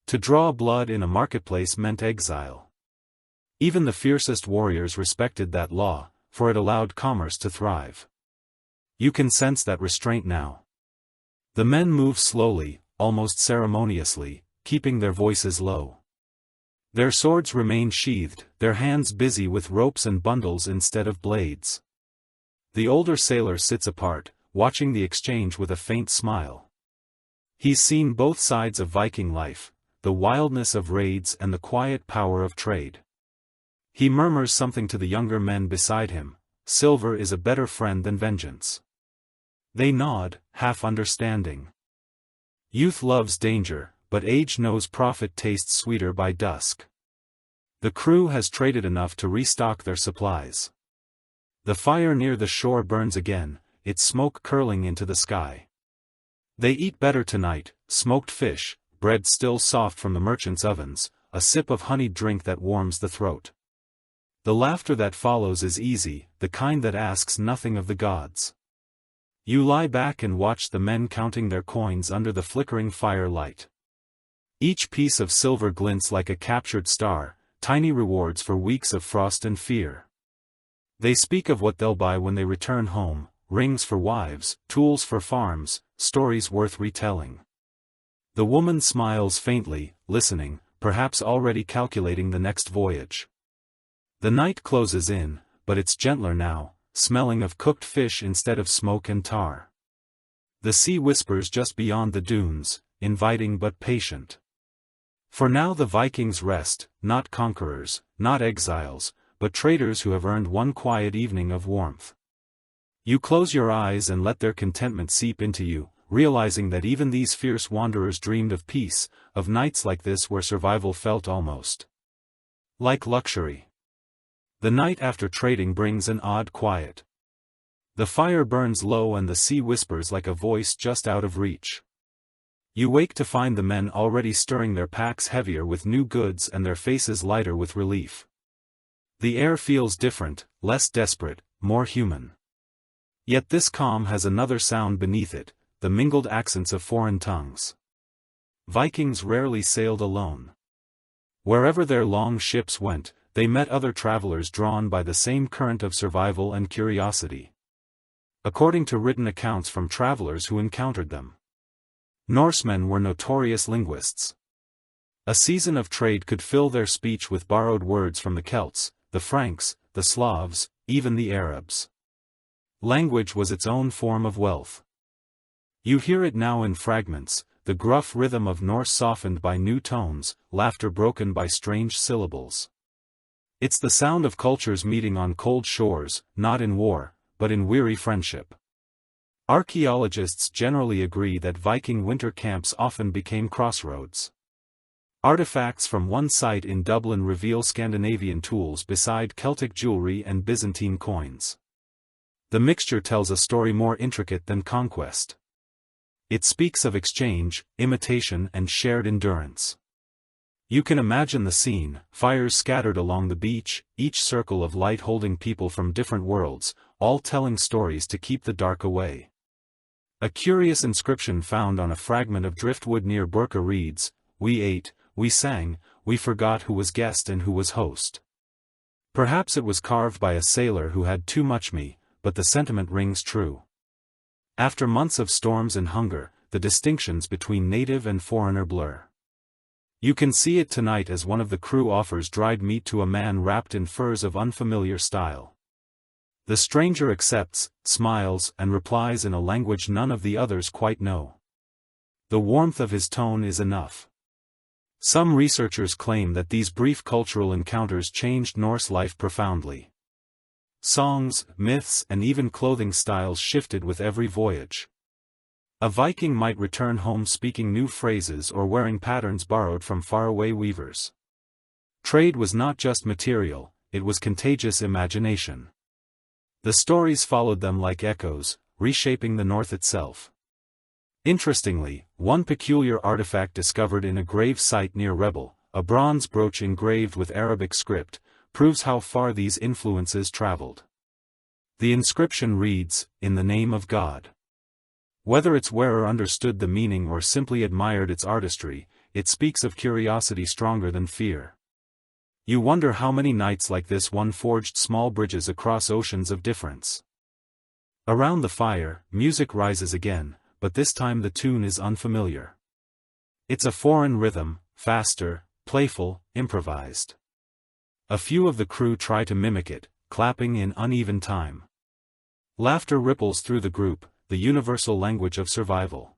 To draw blood in a marketplace meant exile. Even the fiercest warriors respected that law, for it allowed commerce to thrive. You can sense that restraint now. The men move slowly, almost ceremoniously, keeping their voices low. Their swords remain sheathed, their hands busy with ropes and bundles instead of blades. The older sailor sits apart, watching the exchange with a faint smile. He's seen both sides of Viking life, the wildness of raids and the quiet power of trade. He murmurs something to the younger men beside him. Silver is a better friend than vengeance. They nod, half understanding. Youth loves danger, but age knows profit tastes sweeter by dusk. The crew has traded enough to restock their supplies. The fire near the shore burns again, its smoke curling into the sky. They eat better tonight, smoked fish, bread still soft from the merchants' ovens, a sip of honeyed drink that warms the throat. The laughter that follows is easy, the kind that asks nothing of the gods. You lie back and watch the men counting their coins under the flickering firelight. Each piece of silver glints like a captured star, tiny rewards for weeks of frost and fear. They speak of what they'll buy when they return home, rings for wives, tools for farms, stories worth retelling. The woman smiles faintly, listening, perhaps already calculating the next voyage. The night closes in, but it's gentler now, smelling of cooked fish instead of smoke and tar. The sea whispers just beyond the dunes, inviting but patient. For now the Vikings rest, not conquerors, not exiles, but traders who have earned one quiet evening of warmth. You close your eyes and let their contentment seep into you, realizing that even these fierce wanderers dreamed of peace, of nights like this where survival felt almost like luxury. The night after trading brings an odd quiet. The fire burns low and the sea whispers like a voice just out of reach. You wake to find the men already stirring their packs heavier with new goods and their faces lighter with relief. The air feels different, less desperate, more human. Yet this calm has another sound beneath it, the mingled accents of foreign tongues. Vikings rarely sailed alone. Wherever their long ships went, they met other travelers drawn by the same current of survival and curiosity. According to written accounts from travelers who encountered them, Norsemen were notorious linguists. A season of trade could fill their speech with borrowed words from the Celts, the Franks, the Slavs, even the Arabs. Language was its own form of wealth. You hear it now in fragments, the gruff rhythm of Norse softened by new tones, laughter broken by strange syllables. It's the sound of cultures meeting on cold shores, not in war, but in weary friendship. Archaeologists generally agree that Viking winter camps often became crossroads. Artifacts from one site in Dublin reveal Scandinavian tools beside Celtic jewelry and Byzantine coins. The mixture tells a story more intricate than conquest. It speaks of exchange, imitation and shared endurance. You can imagine the scene, fires scattered along the beach, each circle of light holding people from different worlds, all telling stories to keep the dark away. A curious inscription found on a fragment of driftwood near Burka reads, "We ate, we sang, we forgot who was guest and who was host." Perhaps it was carved by a sailor who had too much me, but the sentiment rings true. After months of storms and hunger, the distinctions between native and foreigner blur. You can see it tonight as one of the crew offers dried meat to a man wrapped in furs of unfamiliar style. The stranger accepts, smiles, and replies in a language none of the others quite know. The warmth of his tone is enough. Some researchers claim that these brief cultural encounters changed Norse life profoundly. Songs, myths, and even clothing styles shifted with every voyage. A Viking might return home speaking new phrases or wearing patterns borrowed from faraway weavers. Trade was not just material, it was contagious imagination. The stories followed them like echoes, reshaping the North itself. Interestingly, one peculiar artifact discovered in a grave site near Rebel, a bronze brooch engraved with Arabic script, proves how far these influences traveled. The inscription reads, "In the name of God." Whether its wearer understood the meaning or simply admired its artistry, it speaks of curiosity stronger than fear. You wonder how many nights like this one forged small bridges across oceans of difference. Around the fire, music rises again, but this time the tune is unfamiliar. It's a foreign rhythm, faster, playful, improvised. A few of the crew try to mimic it, clapping in uneven time. Laughter ripples through the group, the universal language of survival.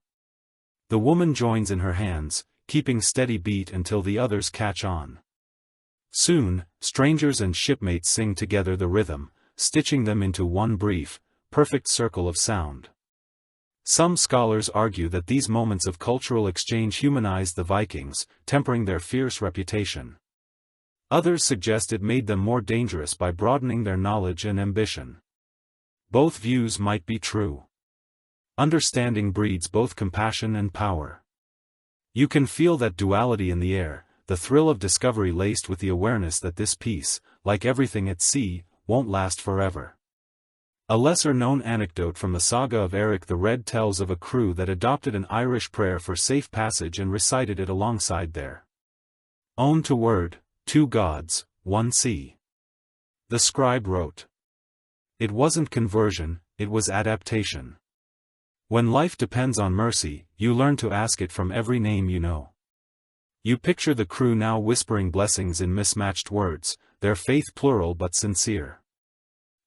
The woman joins in her hands, keeping steady beat until the others catch on. Soon, strangers and shipmates sing together the rhythm, stitching them into one brief, perfect circle of sound. Some scholars argue that these moments of cultural exchange humanized the Vikings, tempering their fierce reputation. Others suggest it made them more dangerous by broadening their knowledge and ambition. Both views might be true. Understanding breeds both compassion and power. You can feel that duality in the air, the thrill of discovery laced with the awareness that this peace, like everything at sea, won't last forever. A lesser-known anecdote from the saga of Eric the Red tells of a crew that adopted an Irish prayer for safe passage and recited it alongside their own to word, "Two gods, one sea." The scribe wrote. It wasn't conversion, it was adaptation. When life depends on mercy, you learn to ask it from every name you know. You picture the crew now whispering blessings in mismatched words, their faith plural but sincere.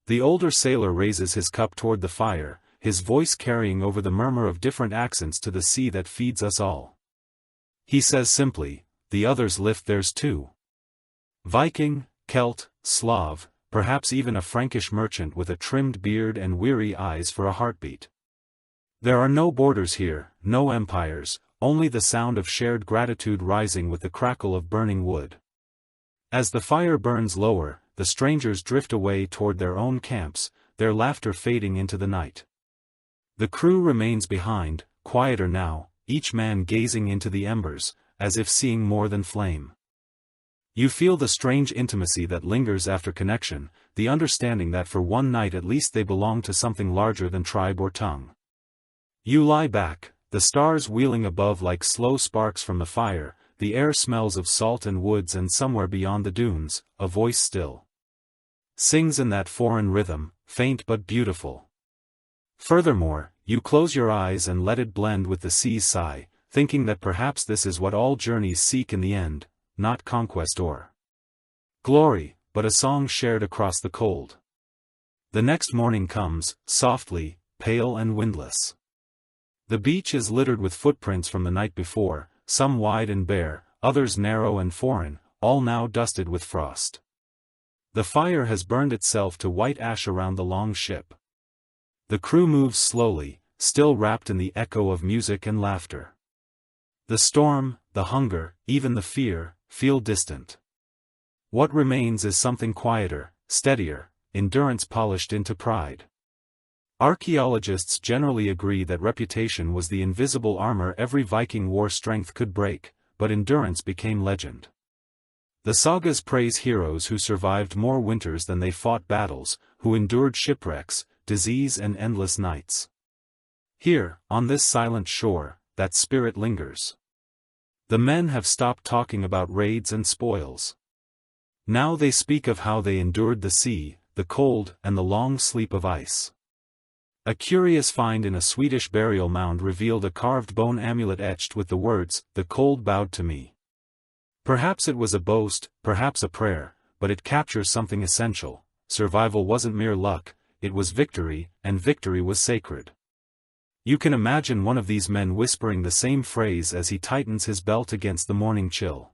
The older sailor raises his cup toward the fire, his voice carrying over the murmur of different accents to the sea that feeds us all. He says simply, the others lift theirs too. Viking, Celt, Slav, perhaps even a Frankish merchant with a trimmed beard and weary eyes for a heartbeat. There are no borders here, no empires, only the sound of shared gratitude rising with the crackle of burning wood. As the fire burns lower, the strangers drift away toward their own camps, their laughter fading into the night. The crew remains behind, quieter now, each man gazing into the embers, as if seeing more than flame. You feel the strange intimacy that lingers after connection, the understanding that for one night at least they belong to something larger than tribe or tongue. You lie back, the stars wheeling above like slow sparks from the fire, the air smells of salt and woods, and somewhere beyond the dunes, a voice still sings in that foreign rhythm, faint but beautiful. Furthermore, you close your eyes and let it blend with the sea's sigh, thinking that perhaps this is what all journeys seek in the end, not conquest or glory, but a song shared across the cold. The next morning comes, softly, pale and windless. The beach is littered with footprints from the night before, some wide and bare, others narrow and foreign, all now dusted with frost. The fire has burned itself to white ash around the long ship. The crew moves slowly, still wrapped in the echo of music and laughter. The storm, the hunger, even the fear, feel distant. What remains is something quieter, steadier, endurance polished into pride. Archaeologists generally agree that reputation was the invisible armor every Viking war strength could break, but endurance became legend. The sagas praise heroes who survived more winters than they fought battles, who endured shipwrecks, disease and endless nights. Here, on this silent shore, that spirit lingers. The men have stopped talking about raids and spoils. Now they speak of how they endured the sea, the cold, and the long sleep of ice. A curious find in a Swedish burial mound revealed a carved bone amulet etched with the words, "The cold bowed to me." Perhaps it was a boast, perhaps a prayer, but it captures something essential. Survival wasn't mere luck, it was victory, and victory was sacred. You can imagine one of these men whispering the same phrase as he tightens his belt against the morning chill.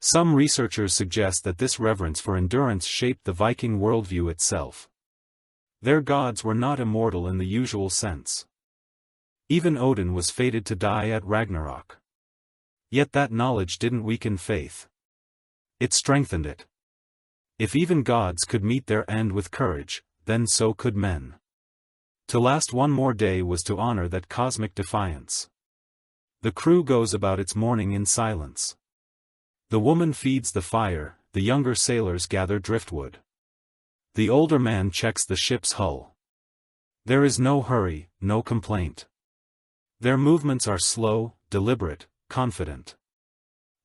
Some researchers suggest that this reverence for endurance shaped the Viking worldview itself. Their gods were not immortal in the usual sense. Even Odin was fated to die at Ragnarok. Yet that knowledge didn't weaken faith. It strengthened it. If even gods could meet their end with courage, then so could men. To last one more day was to honor that cosmic defiance. The crew goes about its morning in silence. The woman feeds the fire, the younger sailors gather driftwood. The older man checks the ship's hull. There is no hurry, no complaint. Their movements are slow, deliberate, confident.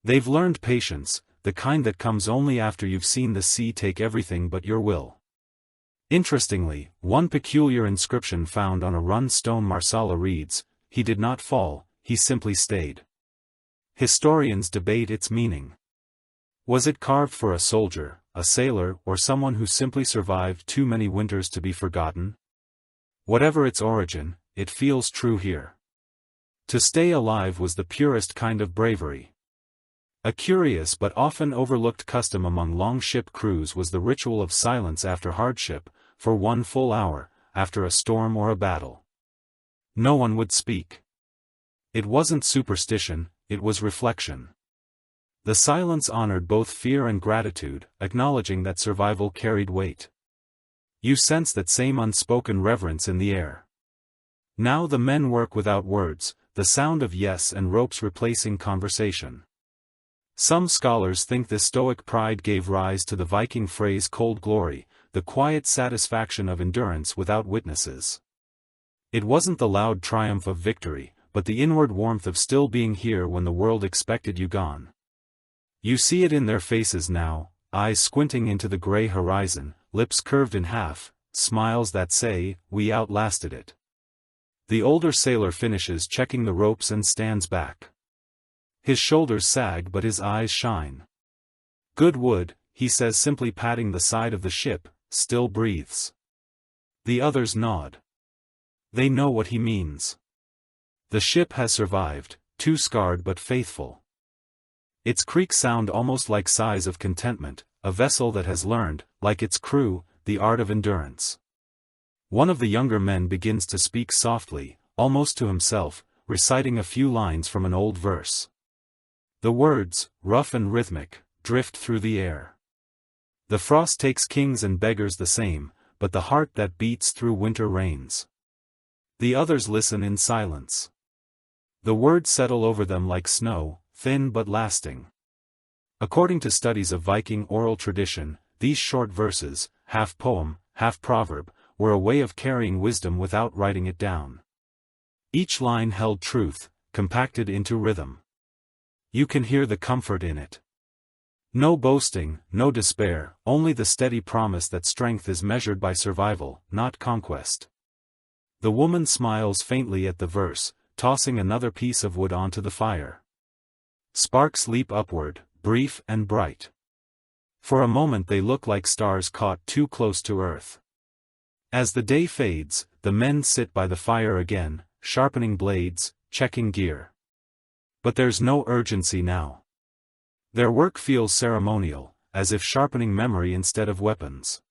They've learned patience, the kind that comes only after you've seen the sea take everything but your will. Interestingly, one peculiar inscription found on a run-stone marsala reads, "He did not fall, he simply stayed." Historians debate its meaning. Was it carved for a soldier, a sailor, or someone who simply survived too many winters to be forgotten? Whatever its origin, it feels true here. To stay alive was the purest kind of bravery. A curious but often overlooked custom among longship crews was the ritual of silence after hardship, for 1 full hour, after a storm or a battle. No one would speak. It wasn't superstition, it was reflection. The silence honored both fear and gratitude, acknowledging that survival carried weight. You sense that same unspoken reverence in the air. Now the men work without words, the sound of yes and ropes replacing conversation. Some scholars think this stoic pride gave rise to the Viking phrase cold glory, the quiet satisfaction of endurance without witnesses. It wasn't the loud triumph of victory, but the inward warmth of still being here when the world expected you gone. You see it in their faces now, eyes squinting into the gray horizon, lips curved in half, smiles that say, "We outlasted it." The older sailor finishes checking the ropes and stands back. His shoulders sag but his eyes shine. "Good wood," he says, simply patting the side of the ship, still breathes. The others nod. They know what he means. The ship has survived, too scarred but faithful. Its creaks sound almost like sighs of contentment, a vessel that has learned, like its crew, the art of endurance. One of the younger men begins to speak softly, almost to himself, reciting a few lines from an old verse. The words, rough and rhythmic, drift through the air. The frost takes kings and beggars the same, but the heart that beats through winter reigns. The others listen in silence. The words settle over them like snow, thin but lasting. According to studies of Viking oral tradition, these short verses, half poem, half proverb, were a way of carrying wisdom without writing it down. Each line held truth, compacted into rhythm. You can hear the comfort in it. No boasting, no despair, only the steady promise that strength is measured by survival, not conquest. The woman smiles faintly at the verse, tossing another piece of wood onto the fire. Sparks leap upward, brief and bright. For a moment they look like stars caught too close to earth. As the day fades, the men sit by the fire again, sharpening blades, checking gear. But there's no urgency now. Their work feels ceremonial, as if sharpening memory instead of weapons.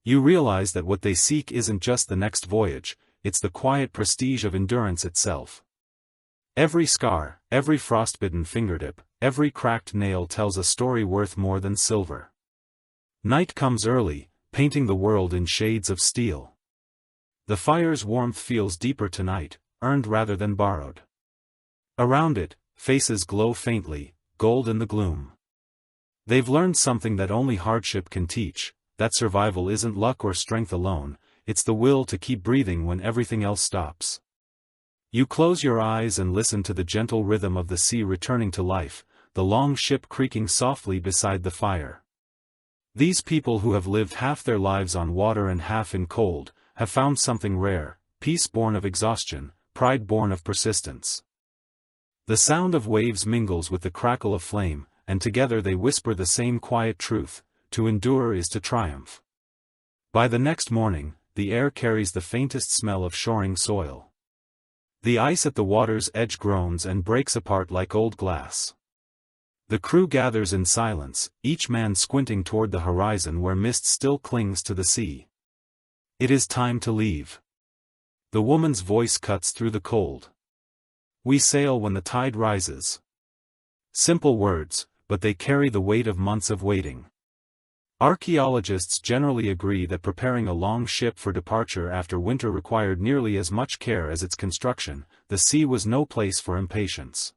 You realize that what they seek isn't just the next voyage, it's the quiet prestige of endurance itself. Every scar, every frostbitten fingertip, every cracked nail tells a story worth more than silver. Night comes early, painting the world in shades of steel. The fire's warmth feels deeper tonight, earned rather than borrowed. Around it, faces glow faintly, gold in the gloom. They've learned something that only hardship can teach, that survival isn't luck or strength alone, it's the will to keep breathing when everything else stops. You close your eyes and listen to the gentle rhythm of the sea returning to life, the long ship creaking softly beside the fire. These people who have lived half their lives on water and half in cold, have found something rare, peace born of exhaustion, pride born of persistence. The sound of waves mingles with the crackle of flame, and together they whisper the same quiet truth: to endure is to triumph. By the next morning, the air carries the faintest smell of shoring soil. The ice at the water's edge groans and breaks apart like old glass. The crew gathers in silence, each man squinting toward the horizon where mist still clings to the sea. It is time to leave. The woman's voice cuts through the cold. We sail when the tide rises. Simple words, but they carry the weight of months of waiting. Archaeologists generally agree that preparing a long ship for departure after winter required nearly as much care as its construction. The sea was no place for impatience.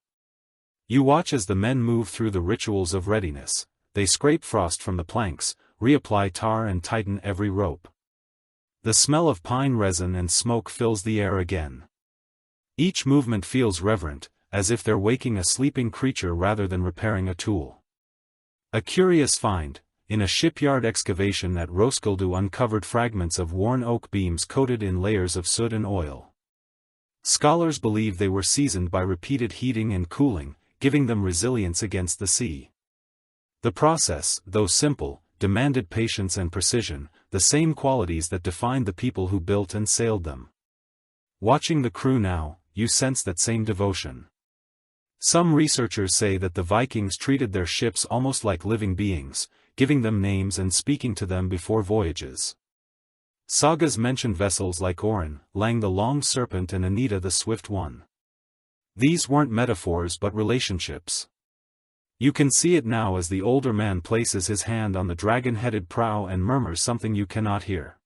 You watch as the men move through the rituals of readiness. They scrape frost from the planks, reapply tar and tighten every rope. The smell of pine resin and smoke fills the air again. Each movement feels reverent, as if they're waking a sleeping creature rather than repairing a tool. A curious find: in a shipyard excavation at Roskilde uncovered fragments of worn oak beams coated in layers of soot and oil. Scholars believe they were seasoned by repeated heating and cooling, giving them resilience against the sea. The process, though simple, demanded patience and precision, the same qualities that defined the people who built and sailed them. Watching the crew now, you sense that same devotion. Some researchers say that the Vikings treated their ships almost like living beings, giving them names and speaking to them before voyages. Sagas mention vessels like Orin, Lang the Long Serpent and Anita the Swift One. These weren't metaphors but relationships. You can see it now as the older man places his hand on the dragon-headed prow and murmurs something you cannot hear.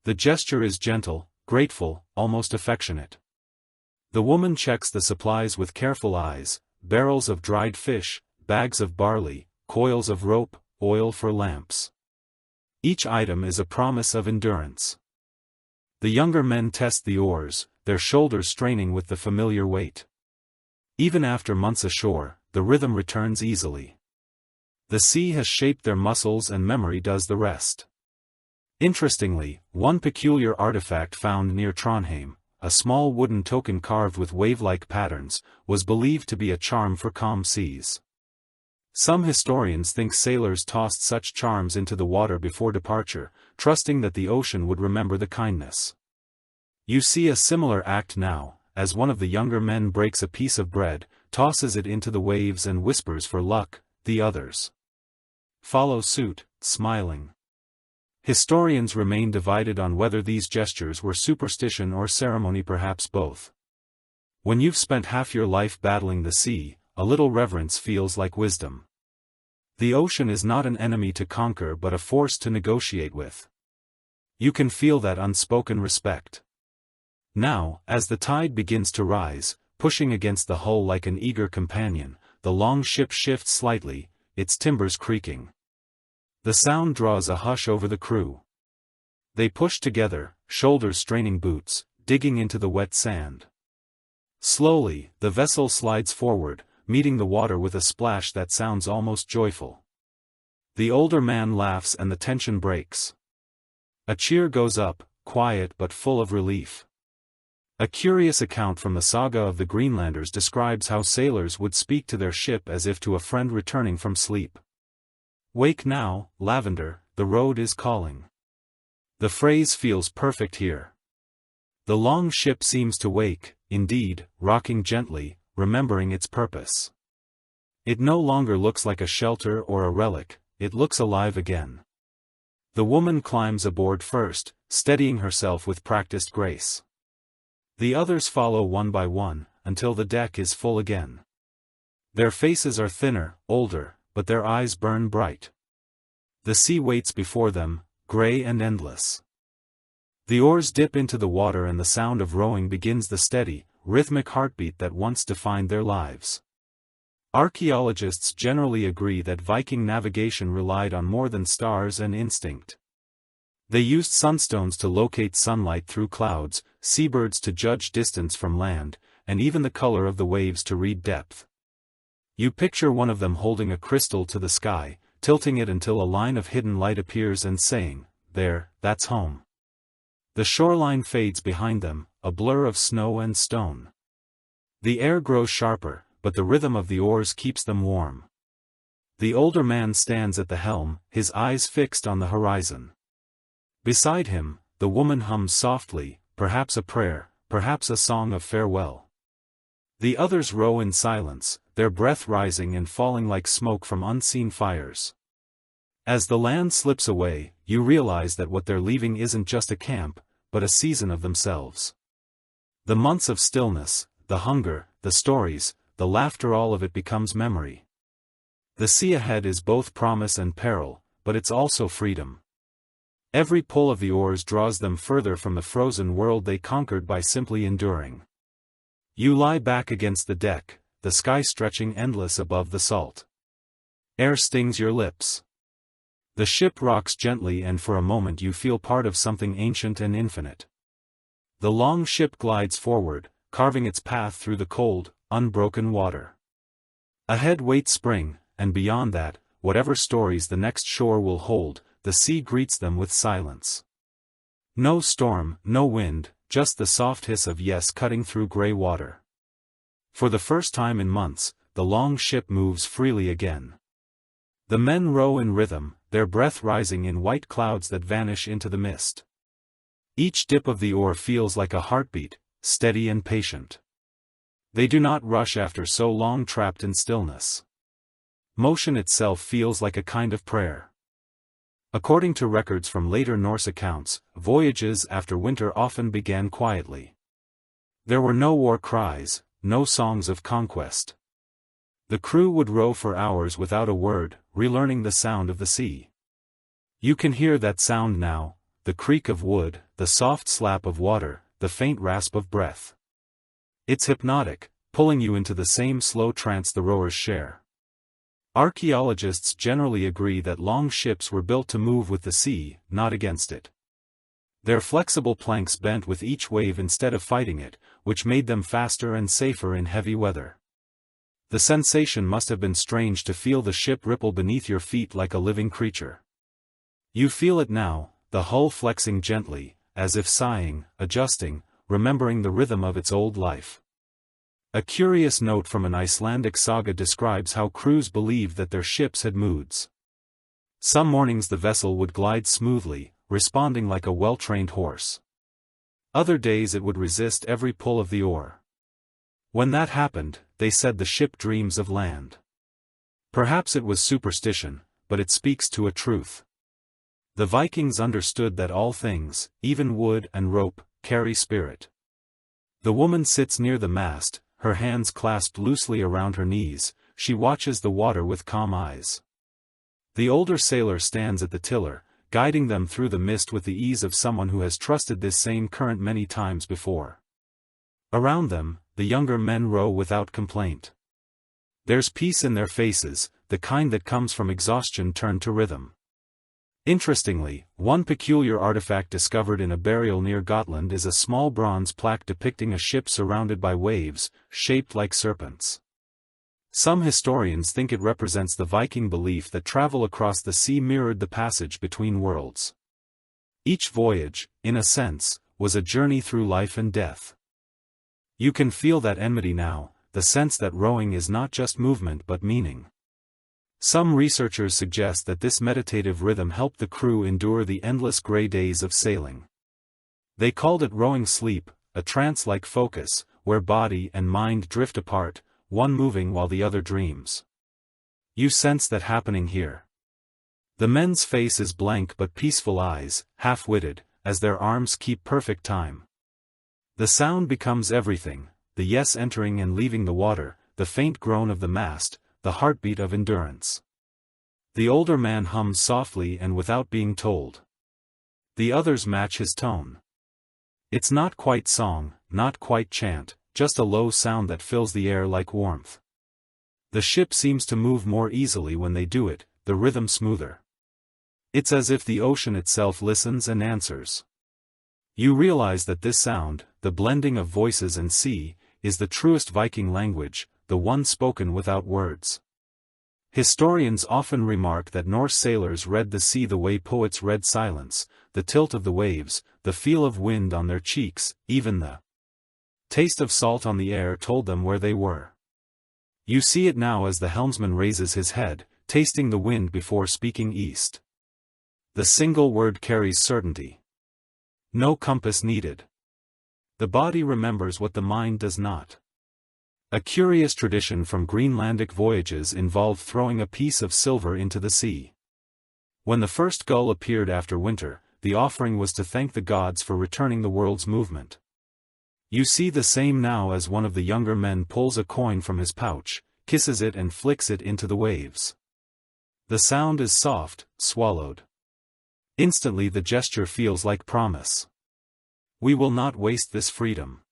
The gesture is gentle, grateful, almost affectionate. The woman checks the supplies with careful eyes: barrels of dried fish, bags of barley, coils of rope, oil for lamps. Each item is a promise of endurance. The younger men test the oars, their shoulders straining with the familiar weight. Even after months ashore, the rhythm returns easily. The sea has shaped their muscles and memory does the rest. Interestingly, one peculiar artifact found near Trondheim, a small wooden token carved with wave-like patterns, was believed to be a charm for calm seas. Some historians think sailors tossed such charms into the water before departure, trusting that the ocean would remember the kindness. You see a similar act now, as one of the younger men breaks a piece of bread, tosses it into the waves and whispers for luck. The others follow suit, smiling. Historians remain divided on whether these gestures were superstition or ceremony, perhaps both. When you've spent half your life battling the sea, a little reverence feels like wisdom. The ocean is not an enemy to conquer but a force to negotiate with. You can feel that unspoken respect. Now, as the tide begins to rise, pushing against the hull like an eager companion, the long ship shifts slightly, its timbers creaking. The sound draws a hush over the crew. They push together, shoulders straining boots, digging into the wet sand. Slowly, the vessel slides forward, meeting the water with a splash that sounds almost joyful. The older man laughs and the tension breaks. A cheer goes up, quiet but full of relief. A curious account from the saga of the Greenlanders describes how sailors would speak to their ship as if to a friend returning from sleep. "Wake now, Lavender, the road is calling." The phrase feels perfect here. The long ship seems to wake, indeed, rocking gently, remembering its purpose. It no longer looks like a shelter or a relic, it looks alive again. The woman climbs aboard first, steadying herself with practiced grace. The others follow one by one, until the deck is full again. Their faces are thinner, older, but their eyes burn bright. The sea waits before them, gray and endless. The oars dip into the water and the sound of rowing begins the steady, rhythmic heartbeat that once defined their lives. Archaeologists generally agree that Viking navigation relied on more than stars and instinct. They used sunstones to locate sunlight through clouds, seabirds to judge distance from land, and even the color of the waves to read depth. You picture one of them holding a crystal to the sky, tilting it until a line of hidden light appears and saying, "There, that's home." The shoreline fades behind them, a blur of snow and stone. The air grows sharper, but the rhythm of the oars keeps them warm. The older man stands at the helm, his eyes fixed on the horizon. Beside him, the woman hums softly, perhaps a prayer, perhaps a song of farewell. The others row in silence, their breath rising and falling like smoke from unseen fires. As the land slips away, you realize that what they're leaving isn't just a camp, but a season of themselves. The months of stillness, the hunger, the stories, the laughter, all of it becomes memory. The sea ahead is both promise and peril, but it's also freedom. Every pull of the oars draws them further from the frozen world they conquered by simply enduring. You lie back against the deck, the sky stretching endless above the salt air stings your lips. The ship rocks gently, and for a moment you feel part of something ancient and infinite. The long ship glides forward, carving its path through the cold, unbroken water. Ahead waits spring, and beyond that, whatever stories the next shore will hold, the sea greets them with silence. No storm, no wind, just the soft hiss of yes cutting through gray water. For the first time in months, the long ship moves freely again. The men row in rhythm, their breath rising in white clouds that vanish into the mist. Each dip of the oar feels like a heartbeat, steady and patient. They do not rush after so long trapped in stillness. Motion itself feels like a kind of prayer. According to records from later Norse accounts, voyages after winter often began quietly. There were no war cries, no songs of conquest. The crew would row for hours without a word, relearning the sound of the sea. You can hear that sound now, the creak of wood, the soft slap of water, the faint rasp of breath. It's hypnotic, pulling you into the same slow trance the rowers share. Archaeologists generally agree that long ships were built to move with the sea, not against it. Their flexible planks bent with each wave instead of fighting it, which made them faster and safer in heavy weather. The sensation must have been strange to feel the ship ripple beneath your feet like a living creature. You feel it now, the hull flexing gently, as if sighing, adjusting, remembering the rhythm of its old life. A curious note from an Icelandic saga describes how crews believed that their ships had moods. Some mornings the vessel would glide smoothly, responding like a well-trained horse. Other days it would resist every pull of the oar. When that happened, they said the ship dreams of land. Perhaps it was superstition, but it speaks to a truth. The Vikings understood that all things, even wood and rope, carry spirit. The woman sits near the mast, her hands clasped loosely around her knees. She watches the water with calm eyes. The older sailor stands at the tiller, guiding them through the mist with the ease of someone who has trusted this same current many times before. Around them, the younger men row without complaint. There's peace in their faces, the kind that comes from exhaustion turned to rhythm. Interestingly, one peculiar artifact discovered in a burial near Gotland is a small bronze plaque depicting a ship surrounded by waves, shaped like serpents. Some historians think it represents the Viking belief that travel across the sea mirrored the passage between worlds. Each voyage, in a sense, was a journey through life and death. You can feel that enmity now, the sense that rowing is not just movement but meaning. Some researchers suggest that this meditative rhythm helped the crew endure the endless gray days of sailing. They called it rowing sleep, a trance-like focus, where body and mind drift apart, one moving while the other dreams. You sense that happening here. The men's face is blank but peaceful eyes, half-witted, as their arms keep perfect time. The sound becomes everything, the yes entering and leaving the water, the faint groan of the mast, the heartbeat of endurance. The older man hums softly and without being told. The others match his tone. It's not quite song, not quite chant, just a low sound that fills the air like warmth. The ship seems to move more easily when they do it, the rhythm smoother. It's as if the ocean itself listens and answers. You realize that this sound, the blending of voices and sea, is the truest Viking language, the one spoken without words. Historians often remark that Norse sailors read the sea the way poets read silence, the tilt of the waves, the feel of wind on their cheeks, even the taste of salt on the air told them where they were. You see it now as the helmsman raises his head, tasting the wind before speaking east. The single word carries certainty. No compass needed. The body remembers what the mind does not. A curious tradition from Greenlandic voyages involved throwing a piece of silver into the sea. When the first gull appeared after winter, the offering was to thank the gods for returning the world's movement. You see the same now as one of the younger men pulls a coin from his pouch, kisses it and flicks it into the waves. The sound is soft, swallowed. Instantly the gesture feels like promise. We will not waste this freedom.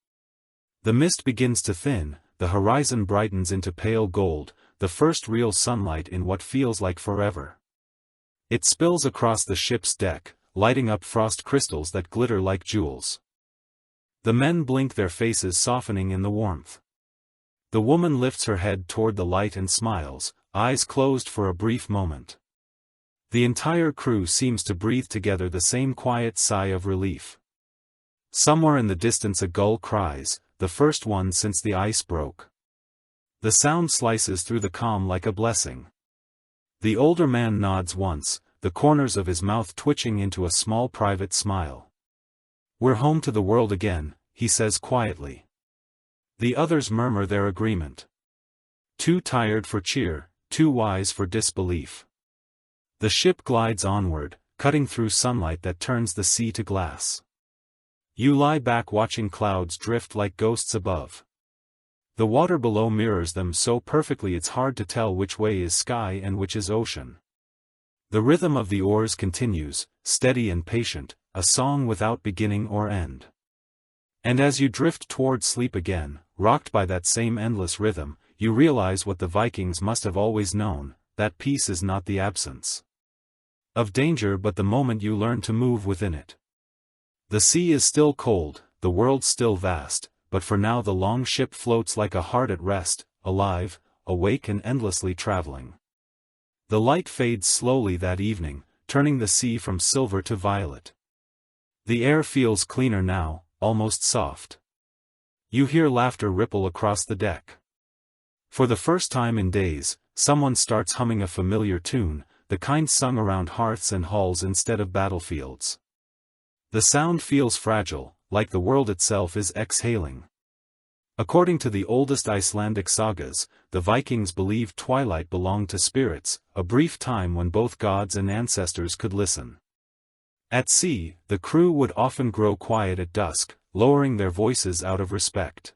The mist begins to thin, the horizon brightens into pale gold, the first real sunlight in what feels like forever. It spills across the ship's deck, lighting up frost crystals that glitter like jewels. The men blink, their faces softening in the warmth. The woman lifts her head toward the light and smiles, eyes closed for a brief moment. The entire crew seems to breathe together, the same quiet sigh of relief. Somewhere in the distance a gull cries, the first one since the ice broke. The sound slices through the calm like a blessing. The older man nods once, the corners of his mouth twitching into a small private smile. "We're home to the world again," he says quietly. The others murmur their agreement. Too tired for cheer, too wise for disbelief. The ship glides onward, cutting through sunlight that turns the sea to glass. You lie back watching clouds drift like ghosts above. The water below mirrors them so perfectly it's hard to tell which way is sky and which is ocean. The rhythm of the oars continues, steady and patient, a song without beginning or end. And as you drift toward sleep again, rocked by that same endless rhythm, you realize what the Vikings must have always known, that peace is not the absence of danger but the moment you learn to move within it. The sea is still cold, the world still vast, but for now the long ship floats like a heart at rest, alive, awake and endlessly traveling. The light fades slowly that evening, turning the sea from silver to violet. The air feels cleaner now, almost soft. You hear laughter ripple across the deck. For the first time in days, someone starts humming a familiar tune, the kind sung around hearths and halls instead of battlefields. The sound feels fragile, like the world itself is exhaling. According to the oldest Icelandic sagas, the Vikings believed twilight belonged to spirits, a brief time when both gods and ancestors could listen. At sea, the crew would often grow quiet at dusk, lowering their voices out of respect.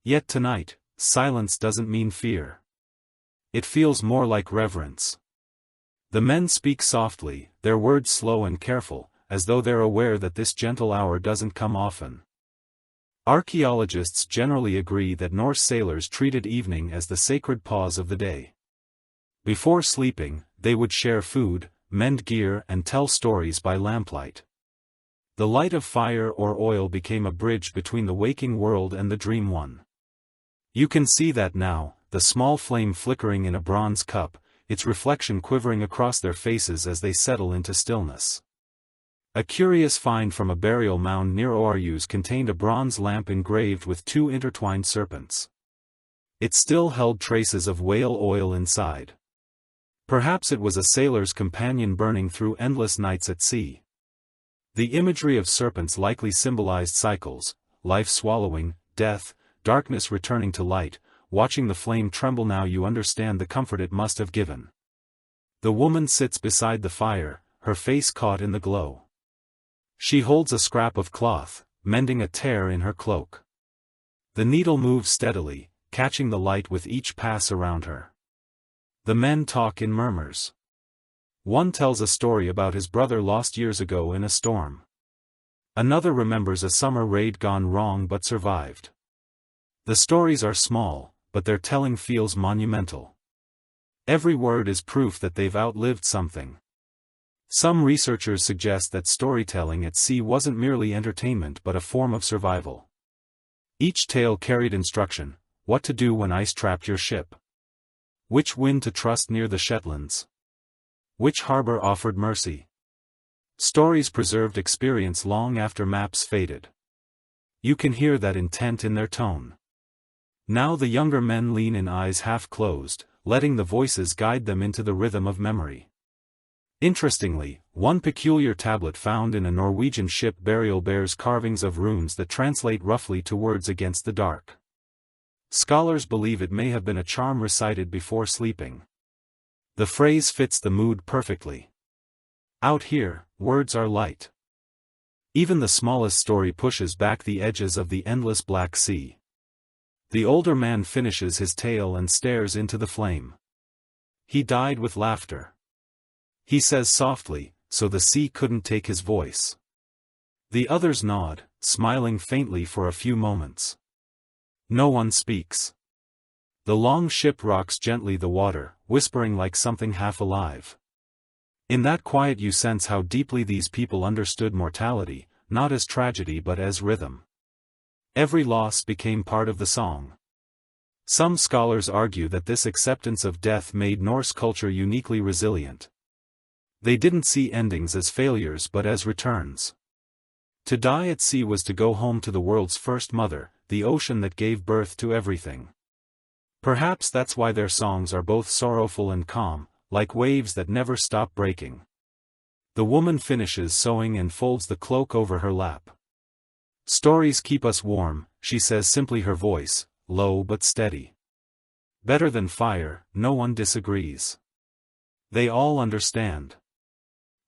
Yet tonight, silence doesn't mean fear. It feels more like reverence. The men speak softly, their words slow and careful, as though they're aware that this gentle hour doesn't come often. Archaeologists generally agree that Norse sailors treated evening as the sacred pause of the day. Before sleeping, they would share food, mend gear and tell stories by lamplight. The light of fire or oil became a bridge between the waking world and the dream one. You can see that now, the small flame flickering in a bronze cup, its reflection quivering across their faces as they settle into stillness. A curious find from a burial mound near Oarhus contained a bronze lamp engraved with two intertwined serpents. It still held traces of whale oil inside. Perhaps it was a sailor's companion burning through endless nights at sea. The imagery of serpents likely symbolized cycles, life swallowing, death, darkness returning to light. Watching the flame tremble now you understand the comfort it must have given. The woman sits beside the fire, her face caught in the glow. She holds a scrap of cloth, mending a tear in her cloak. The needle moves steadily, catching the light with each pass around her. The men talk in murmurs. One tells a story about his brother lost years ago in a storm. Another remembers a summer raid gone wrong but survived. The stories are small, but their telling feels monumental. Every word is proof that they've outlived something. Some researchers suggest that storytelling at sea wasn't merely entertainment but a form of survival. Each tale carried instruction: what to do when ice trapped your ship, which wind to trust near the Shetlands, which harbor offered mercy. Stories preserved experience long after maps faded. You can hear that intent in their tone. Now the younger men lean in, eyes half closed, letting the voices guide them into the rhythm of memory. Interestingly, one peculiar tablet found in a Norwegian ship burial bears carvings of runes that translate roughly to words against the dark. Scholars believe it may have been a charm recited before sleeping. The phrase fits the mood perfectly. Out here, words are light. Even the smallest story pushes back the edges of the endless Black Sea. The older man finishes his tale and stares into the flame. He died with laughter. He says softly, so the sea couldn't take his voice. The others nod, smiling faintly for a few moments. No one speaks. The long ship rocks gently the water, whispering like something half alive. In that quiet you sense how deeply these people understood mortality, not as tragedy but as rhythm. Every loss became part of the song. Some scholars argue that this acceptance of death made Norse culture uniquely resilient. They didn't see endings as failures but as returns. To die at sea was to go home to the world's first mother, the ocean that gave birth to everything. Perhaps that's why their songs are both sorrowful and calm, like waves that never stop breaking. The woman finishes sewing and folds the cloak over her lap. Stories keep us warm, she says simply, her voice, low but steady. Better than fire, no one disagrees. They all understand.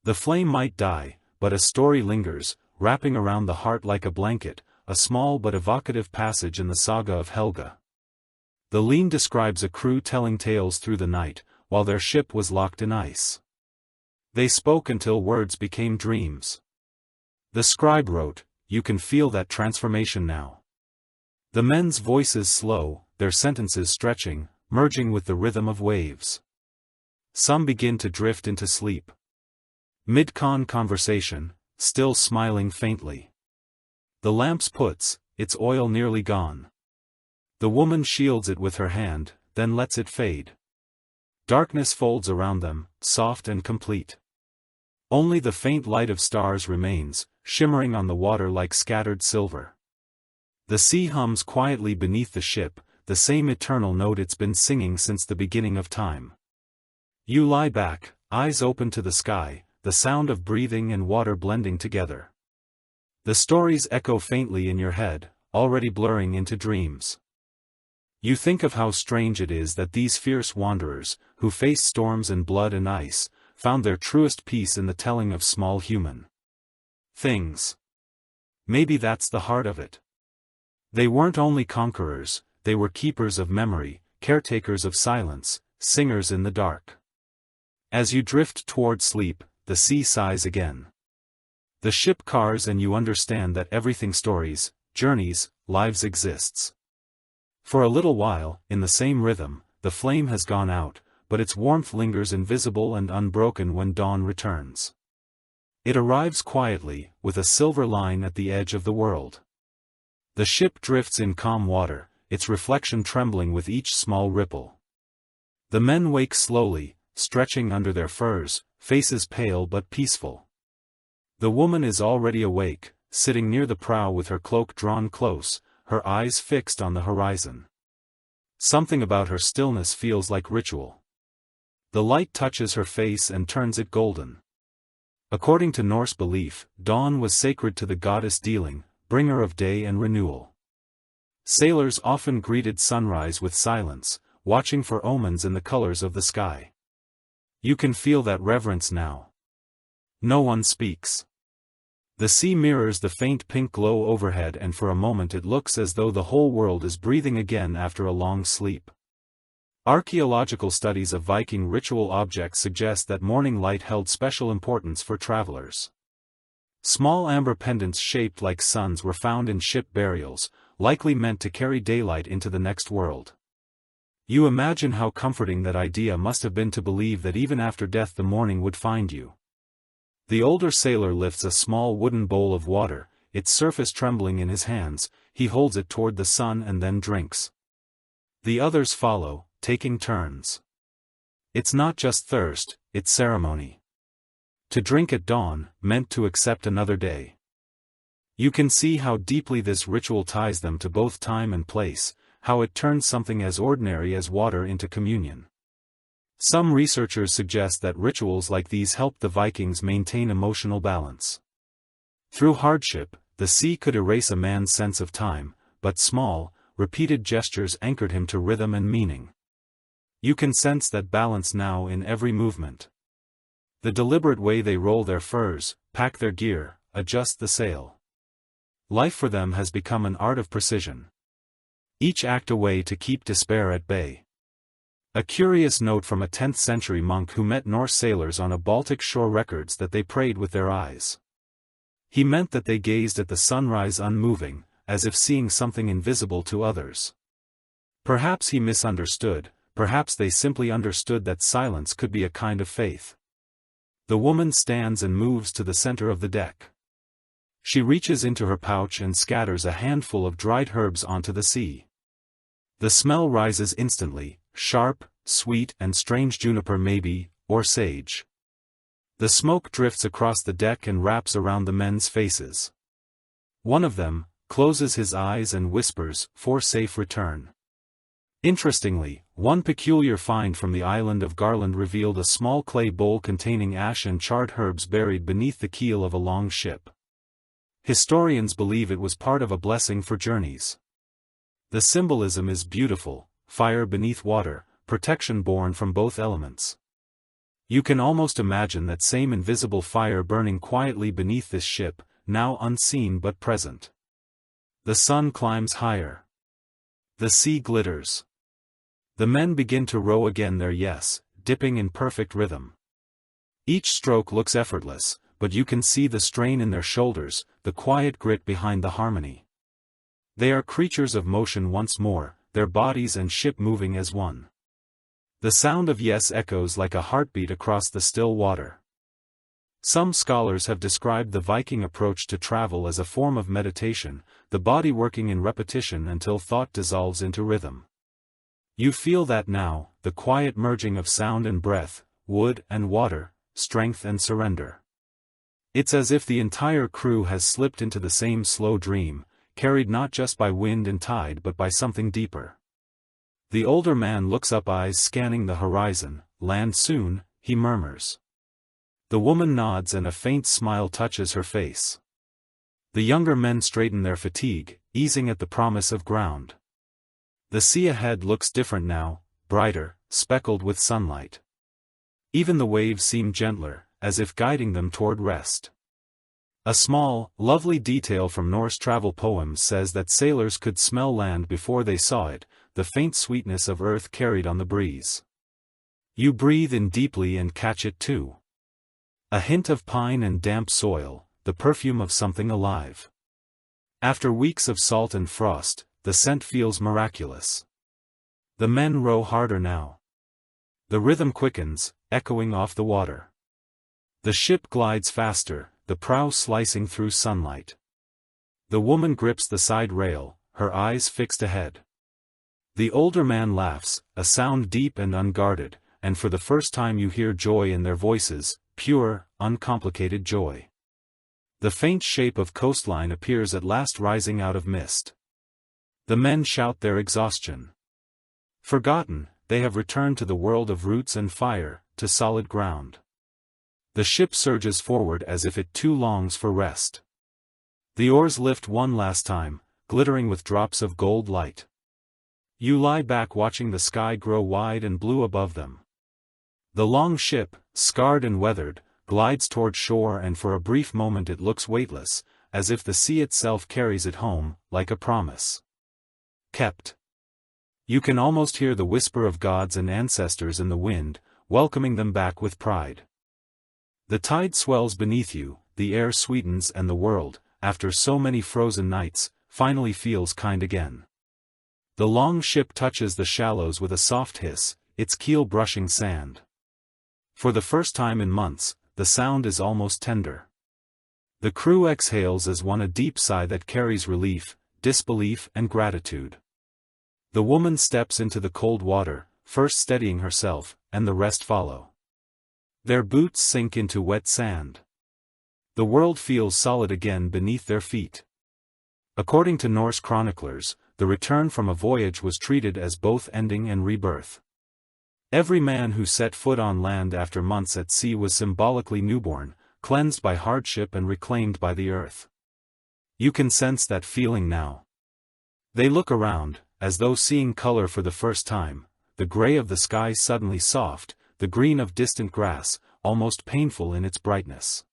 The flame might die, but a story lingers, wrapping around the heart like a blanket, a small but evocative passage in the saga of Helga. The Lean describes a crew telling tales through the night, while their ship was locked in ice. They spoke until words became dreams. The scribe wrote, "You can feel that transformation now." The men's voices slow, their sentences stretching, merging with the rhythm of waves. Some begin to drift into sleep. Mid-con conversation, still smiling faintly. The lamps puts, its oil nearly gone. The woman shields it with her hand, then lets it fade. Darkness folds around them, soft and complete. Only the faint light of stars remains, shimmering on the water like scattered silver. The sea hums quietly beneath the ship, the same eternal note it's been singing since the beginning of time. You lie back, eyes open to the sky, the sound of breathing and water blending together. The stories echo faintly in your head, already blurring into dreams. You think of how strange it is that these fierce wanderers, who faced storms and blood and ice, found their truest peace in the telling of small human things. Maybe that's the heart of it. They weren't only conquerors, they were keepers of memory, caretakers of silence, singers in the dark. As you drift toward sleep, the sea sighs again. The ship cars and you understand that everything, stories, journeys, lives, exists. For a little while, in the same rhythm, the flame has gone out, but its warmth lingers invisible and unbroken when dawn returns. It arrives quietly, with a silver line at the edge of the world. The ship drifts in calm water, its reflection trembling with each small ripple. The men wake slowly, stretching under their furs, faces pale but peaceful. The woman is already awake, sitting near the prow with her cloak drawn close, her eyes fixed on the horizon. Something about her stillness feels like ritual. The light touches her face and turns it golden. According to Norse belief, dawn was sacred to the goddess Dealing, bringer of day and renewal. Sailors often greeted sunrise with silence, watching for omens in the colors of the sky. You can feel that reverence now. No one speaks. The sea mirrors the faint pink glow overhead, and for a moment it looks as though the whole world is breathing again after a long sleep. Archaeological studies of Viking ritual objects suggest that morning light held special importance for travelers. Small amber pendants shaped like suns were found in ship burials, likely meant to carry daylight into the next world. You imagine how comforting that idea must have been, to believe that even after death the morning would find you. The older sailor lifts a small wooden bowl of water, its surface trembling in his hands. He holds it toward the sun and then drinks. The others follow, taking turns. It's not just thirst, it's ceremony. To drink at dawn meant to accept another day. You can see how deeply this ritual ties them to both time and place, how it turns something as ordinary as water into communion. Some researchers suggest that rituals like these helped the Vikings maintain emotional balance. Through hardship, the sea could erase a man's sense of time, but small, repeated gestures anchored him to rhythm and meaning. You can sense that balance now in every movement. The deliberate way they roll their furs, pack their gear, adjust the sail. Life for them has become an art of precision. Each act a way to keep despair at bay. A curious note from a 10th century monk who met Norse sailors on a Baltic shore records that they prayed with their eyes. He meant that they gazed at the sunrise unmoving, as if seeing something invisible to others. Perhaps he misunderstood, perhaps they simply understood that silence could be a kind of faith. The woman stands and moves to the center of the deck. She reaches into her pouch and scatters a handful of dried herbs onto the sea. The smell rises instantly, sharp, sweet and strange, juniper maybe, or sage. The smoke drifts across the deck and wraps around the men's faces. One of them closes his eyes and whispers, "For safe return." Interestingly, one peculiar find from the island of Garland revealed a small clay bowl containing ash and charred herbs buried beneath the keel of a long ship. Historians believe it was part of a blessing for journeys. The symbolism is beautiful: fire beneath water, protection born from both elements. You can almost imagine that same invisible fire burning quietly beneath this ship, now unseen but present. The sun climbs higher. The sea glitters. The men begin to row again, their yes, dipping in perfect rhythm. Each stroke looks effortless, but you can see the strain in their shoulders, the quiet grit behind the harmony. They are creatures of motion once more, their bodies and ship moving as one. The sound of yes echoes like a heartbeat across the still water. Some scholars have described the Viking approach to travel as a form of meditation, the body working in repetition until thought dissolves into rhythm. You feel that now, the quiet merging of sound and breath, wood and water, strength and surrender. It's as if the entire crew has slipped into the same slow dream, carried not just by wind and tide but by something deeper. The older man looks up, eyes scanning the horizon. "Land soon," he murmurs. The woman nods and a faint smile touches her face. The younger men straighten their fatigue, easing at the promise of ground. The sea ahead looks different now, brighter, speckled with sunlight. Even the waves seem gentler, as if guiding them toward rest. A small, lovely detail from Norse travel poems says that sailors could smell land before they saw it, the faint sweetness of earth carried on the breeze. You breathe in deeply and catch it too. A hint of pine and damp soil, the perfume of something alive. After weeks of salt and frost, the scent feels miraculous. The men row harder now. The rhythm quickens, echoing off the water. The ship glides faster, the prow slicing through sunlight. The woman grips the side rail, her eyes fixed ahead. The older man laughs, a sound deep and unguarded, and for the first time you hear joy in their voices, pure, uncomplicated joy. The faint shape of coastline appears at last, rising out of mist. The men shout their exhaustion. Forgotten, they have returned to the world of roots and fire, to solid ground. The ship surges forward as if it too longs for rest. The oars lift one last time, glittering with drops of gold light. You lie back watching the sky grow wide and blue above them. The long ship, scarred and weathered, glides toward shore, and for a brief moment it looks weightless, as if the sea itself carries it home, like a promise kept. You can almost hear the whisper of gods and ancestors in the wind, welcoming them back with pride. The tide swells beneath you, the air sweetens, and the world, after so many frozen nights, finally feels kind again. The long ship touches the shallows with a soft hiss, its keel brushing sand. For the first time in months, the sound is almost tender. The crew exhales as one, a deep sigh that carries relief, disbelief and gratitude. The woman steps into the cold water, first steadying herself, and the rest follow. Their boots sink into wet sand. The world feels solid again beneath their feet. According to Norse chroniclers, the return from a voyage was treated as both ending and rebirth. Every man who set foot on land after months at sea was symbolically newborn, cleansed by hardship and reclaimed by the earth. You can sense that feeling now. They look around, as though seeing color for the first time, the gray of the sky suddenly soft, the green of distant grass, almost painful in its brightness.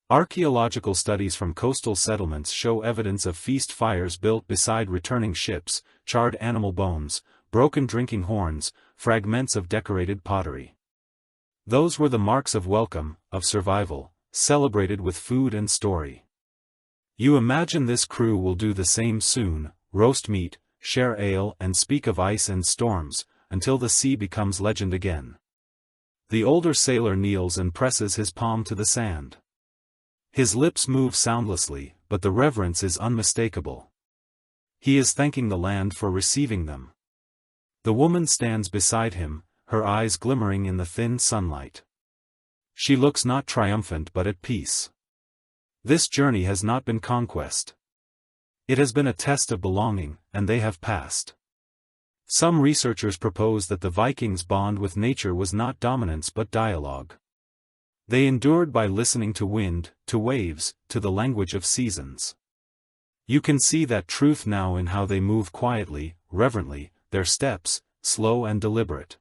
Archaeological studies from coastal settlements show evidence of feast fires built beside returning ships, charred animal bones, broken drinking horns, fragments of decorated pottery. Those were the marks of welcome, of survival, celebrated with food and story. You imagine this crew will do the same soon, roast meat, share ale and speak of ice and storms, until the sea becomes legend again. The older sailor kneels and presses his palm to the sand. His lips move soundlessly, but the reverence is unmistakable. He is thanking the land for receiving them. The woman stands beside him, her eyes glimmering in the thin sunlight. She looks not triumphant but at peace. This journey has not been conquest. It has been a test of belonging, and they have passed. Some researchers propose that the Vikings' bond with nature was not dominance but dialogue. They endured by listening to wind, to waves, to the language of seasons. You can see that truth now in how they move quietly, reverently, their steps, slow and deliberate.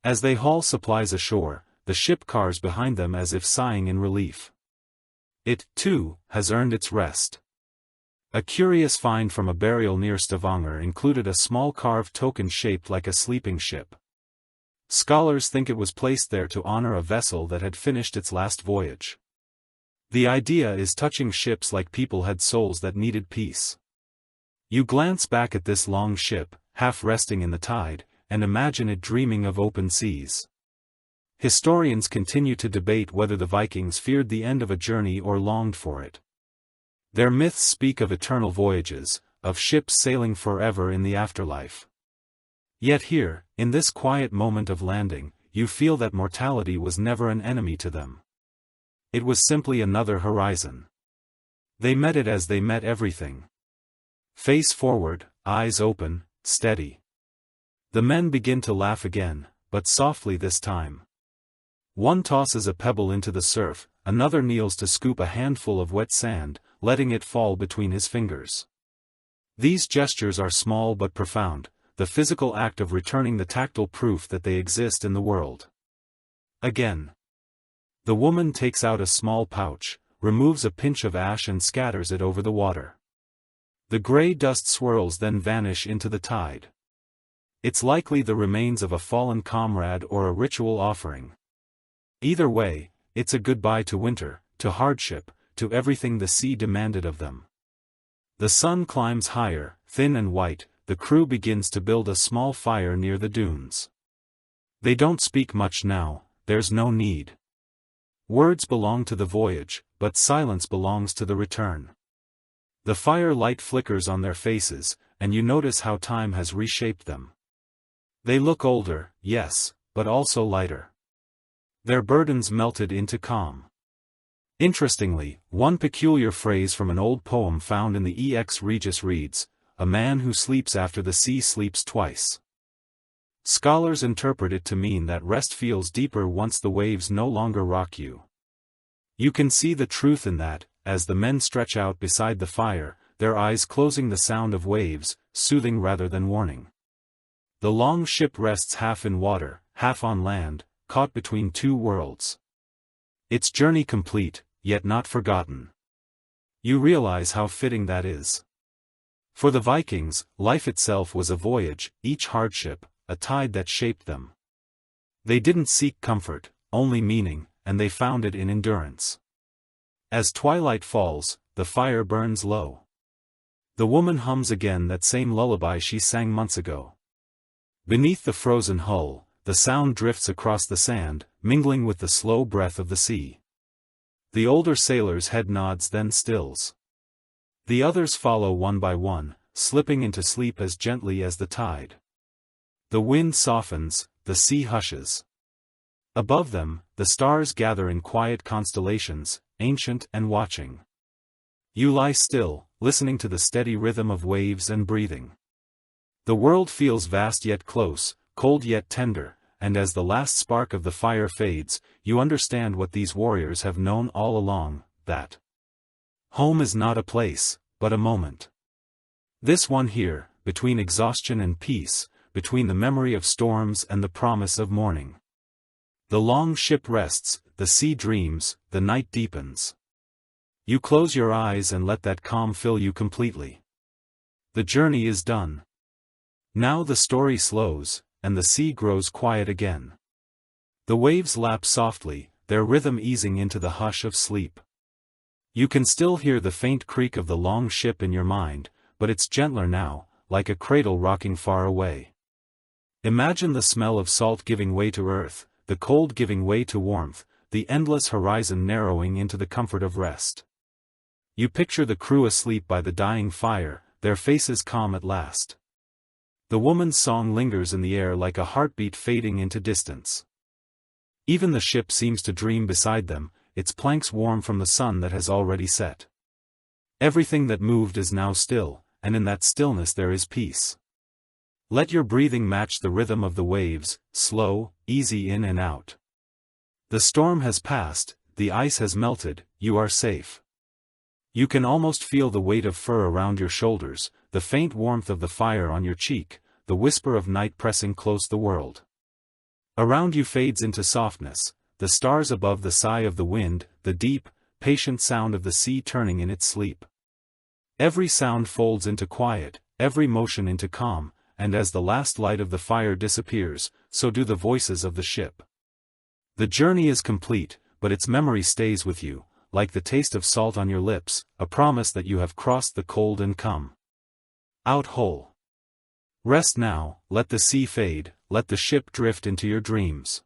As they haul supplies ashore, the ship cars behind them as if sighing in relief. It, too, has earned its rest. A curious find from a burial near Stavanger included a small carved token shaped like a sleeping ship. Scholars think it was placed there to honor a vessel that had finished its last voyage. The idea is touching ships like people had souls that needed peace. You glance back at this long ship, half resting in the tide, and imagine it dreaming of open seas. Historians continue to debate whether the Vikings feared the end of a journey or longed for it. Their myths speak of eternal voyages, of ships sailing forever in the afterlife. Yet here, in this quiet moment of landing, you feel that mortality was never an enemy to them. It was simply another horizon. They met it as they met everything. Face forward, eyes open, steady. The men begin to laugh again, but softly this time. One tosses a pebble into the surf, another kneels to scoop a handful of wet sand, letting it fall between his fingers. These gestures are small but profound, the physical act of returning the tactile proof that they exist in the world. Again. The woman takes out a small pouch, removes a pinch of ash and scatters it over the water. The gray dust swirls then vanish into the tide. It's likely the remains of a fallen comrade or a ritual offering. Either way, it's a goodbye to winter, to hardship, to everything the sea demanded of them. The sun climbs higher, thin and white, the crew begins to build a small fire near the dunes. They don't speak much now, there's no need. Words belong to the voyage, but silence belongs to the return. The fire light flickers on their faces, and you notice how time has reshaped them. They look older, yes, but also lighter. Their burdens melted into calm. Interestingly, one peculiar phrase from an old poem found in the Ex Regis reads, "A man who sleeps after the sea sleeps twice." Scholars interpret it to mean that rest feels deeper once the waves no longer rock you. You can see the truth in that, as the men stretch out beside the fire, their eyes closing the sound of waves, soothing rather than warning. The long ship rests half in water, half on land, caught between two worlds. Its journey complete, yet not forgotten. You realize how fitting that is. For the Vikings, life itself was a voyage, each hardship, a tide that shaped them. They didn't seek comfort, only meaning, and they found it in endurance. As twilight falls, the fire burns low. The woman hums again that same lullaby she sang months ago. Beneath the frozen hull, the sound drifts across the sand, mingling with the slow breath of the sea. The older sailor's head nods then stills. The others follow one by one, slipping into sleep as gently as the tide. The wind softens, the sea hushes. Above them, the stars gather in quiet constellations, ancient and watching. You lie still, listening to the steady rhythm of waves and breathing. The world feels vast yet close, cold yet tender, and as the last spark of the fire fades, you understand what these warriors have known all along, that home is not a place, but a moment. This one here, between exhaustion and peace, between the memory of storms and the promise of morning. The long ship rests, the sea dreams, the night deepens. You close your eyes and let that calm fill you completely. The journey is done. Now the story slows, and the sea grows quiet again. The waves lap softly, their rhythm easing into the hush of sleep. You can still hear the faint creak of the long ship in your mind, but it's gentler now, like a cradle rocking far away. Imagine the smell of salt giving way to earth, the cold giving way to warmth, the endless horizon narrowing into the comfort of rest. You picture the crew asleep by the dying fire, their faces calm at last. The woman's song lingers in the air like a heartbeat fading into distance. Even the ship seems to dream beside them, its planks warm from the sun that has already set. Everything that moved is now still, and in that stillness there is peace. Let your breathing match the rhythm of the waves, slow, easy in and out. The storm has passed, the ice has melted, you are safe. You can almost feel the weight of fur around your shoulders, the faint warmth of the fire on your cheek, the whisper of night pressing close the world. Around you fades into softness, the stars above the sigh of the wind, the deep, patient sound of the sea turning in its sleep. Every sound folds into quiet, every motion into calm, and as the last light of the fire disappears, so do the voices of the ship. The journey is complete, but its memory stays with you, like the taste of salt on your lips, a promise that you have crossed the cold and come out whole. Rest now, let the sea fade, let the ship drift into your dreams.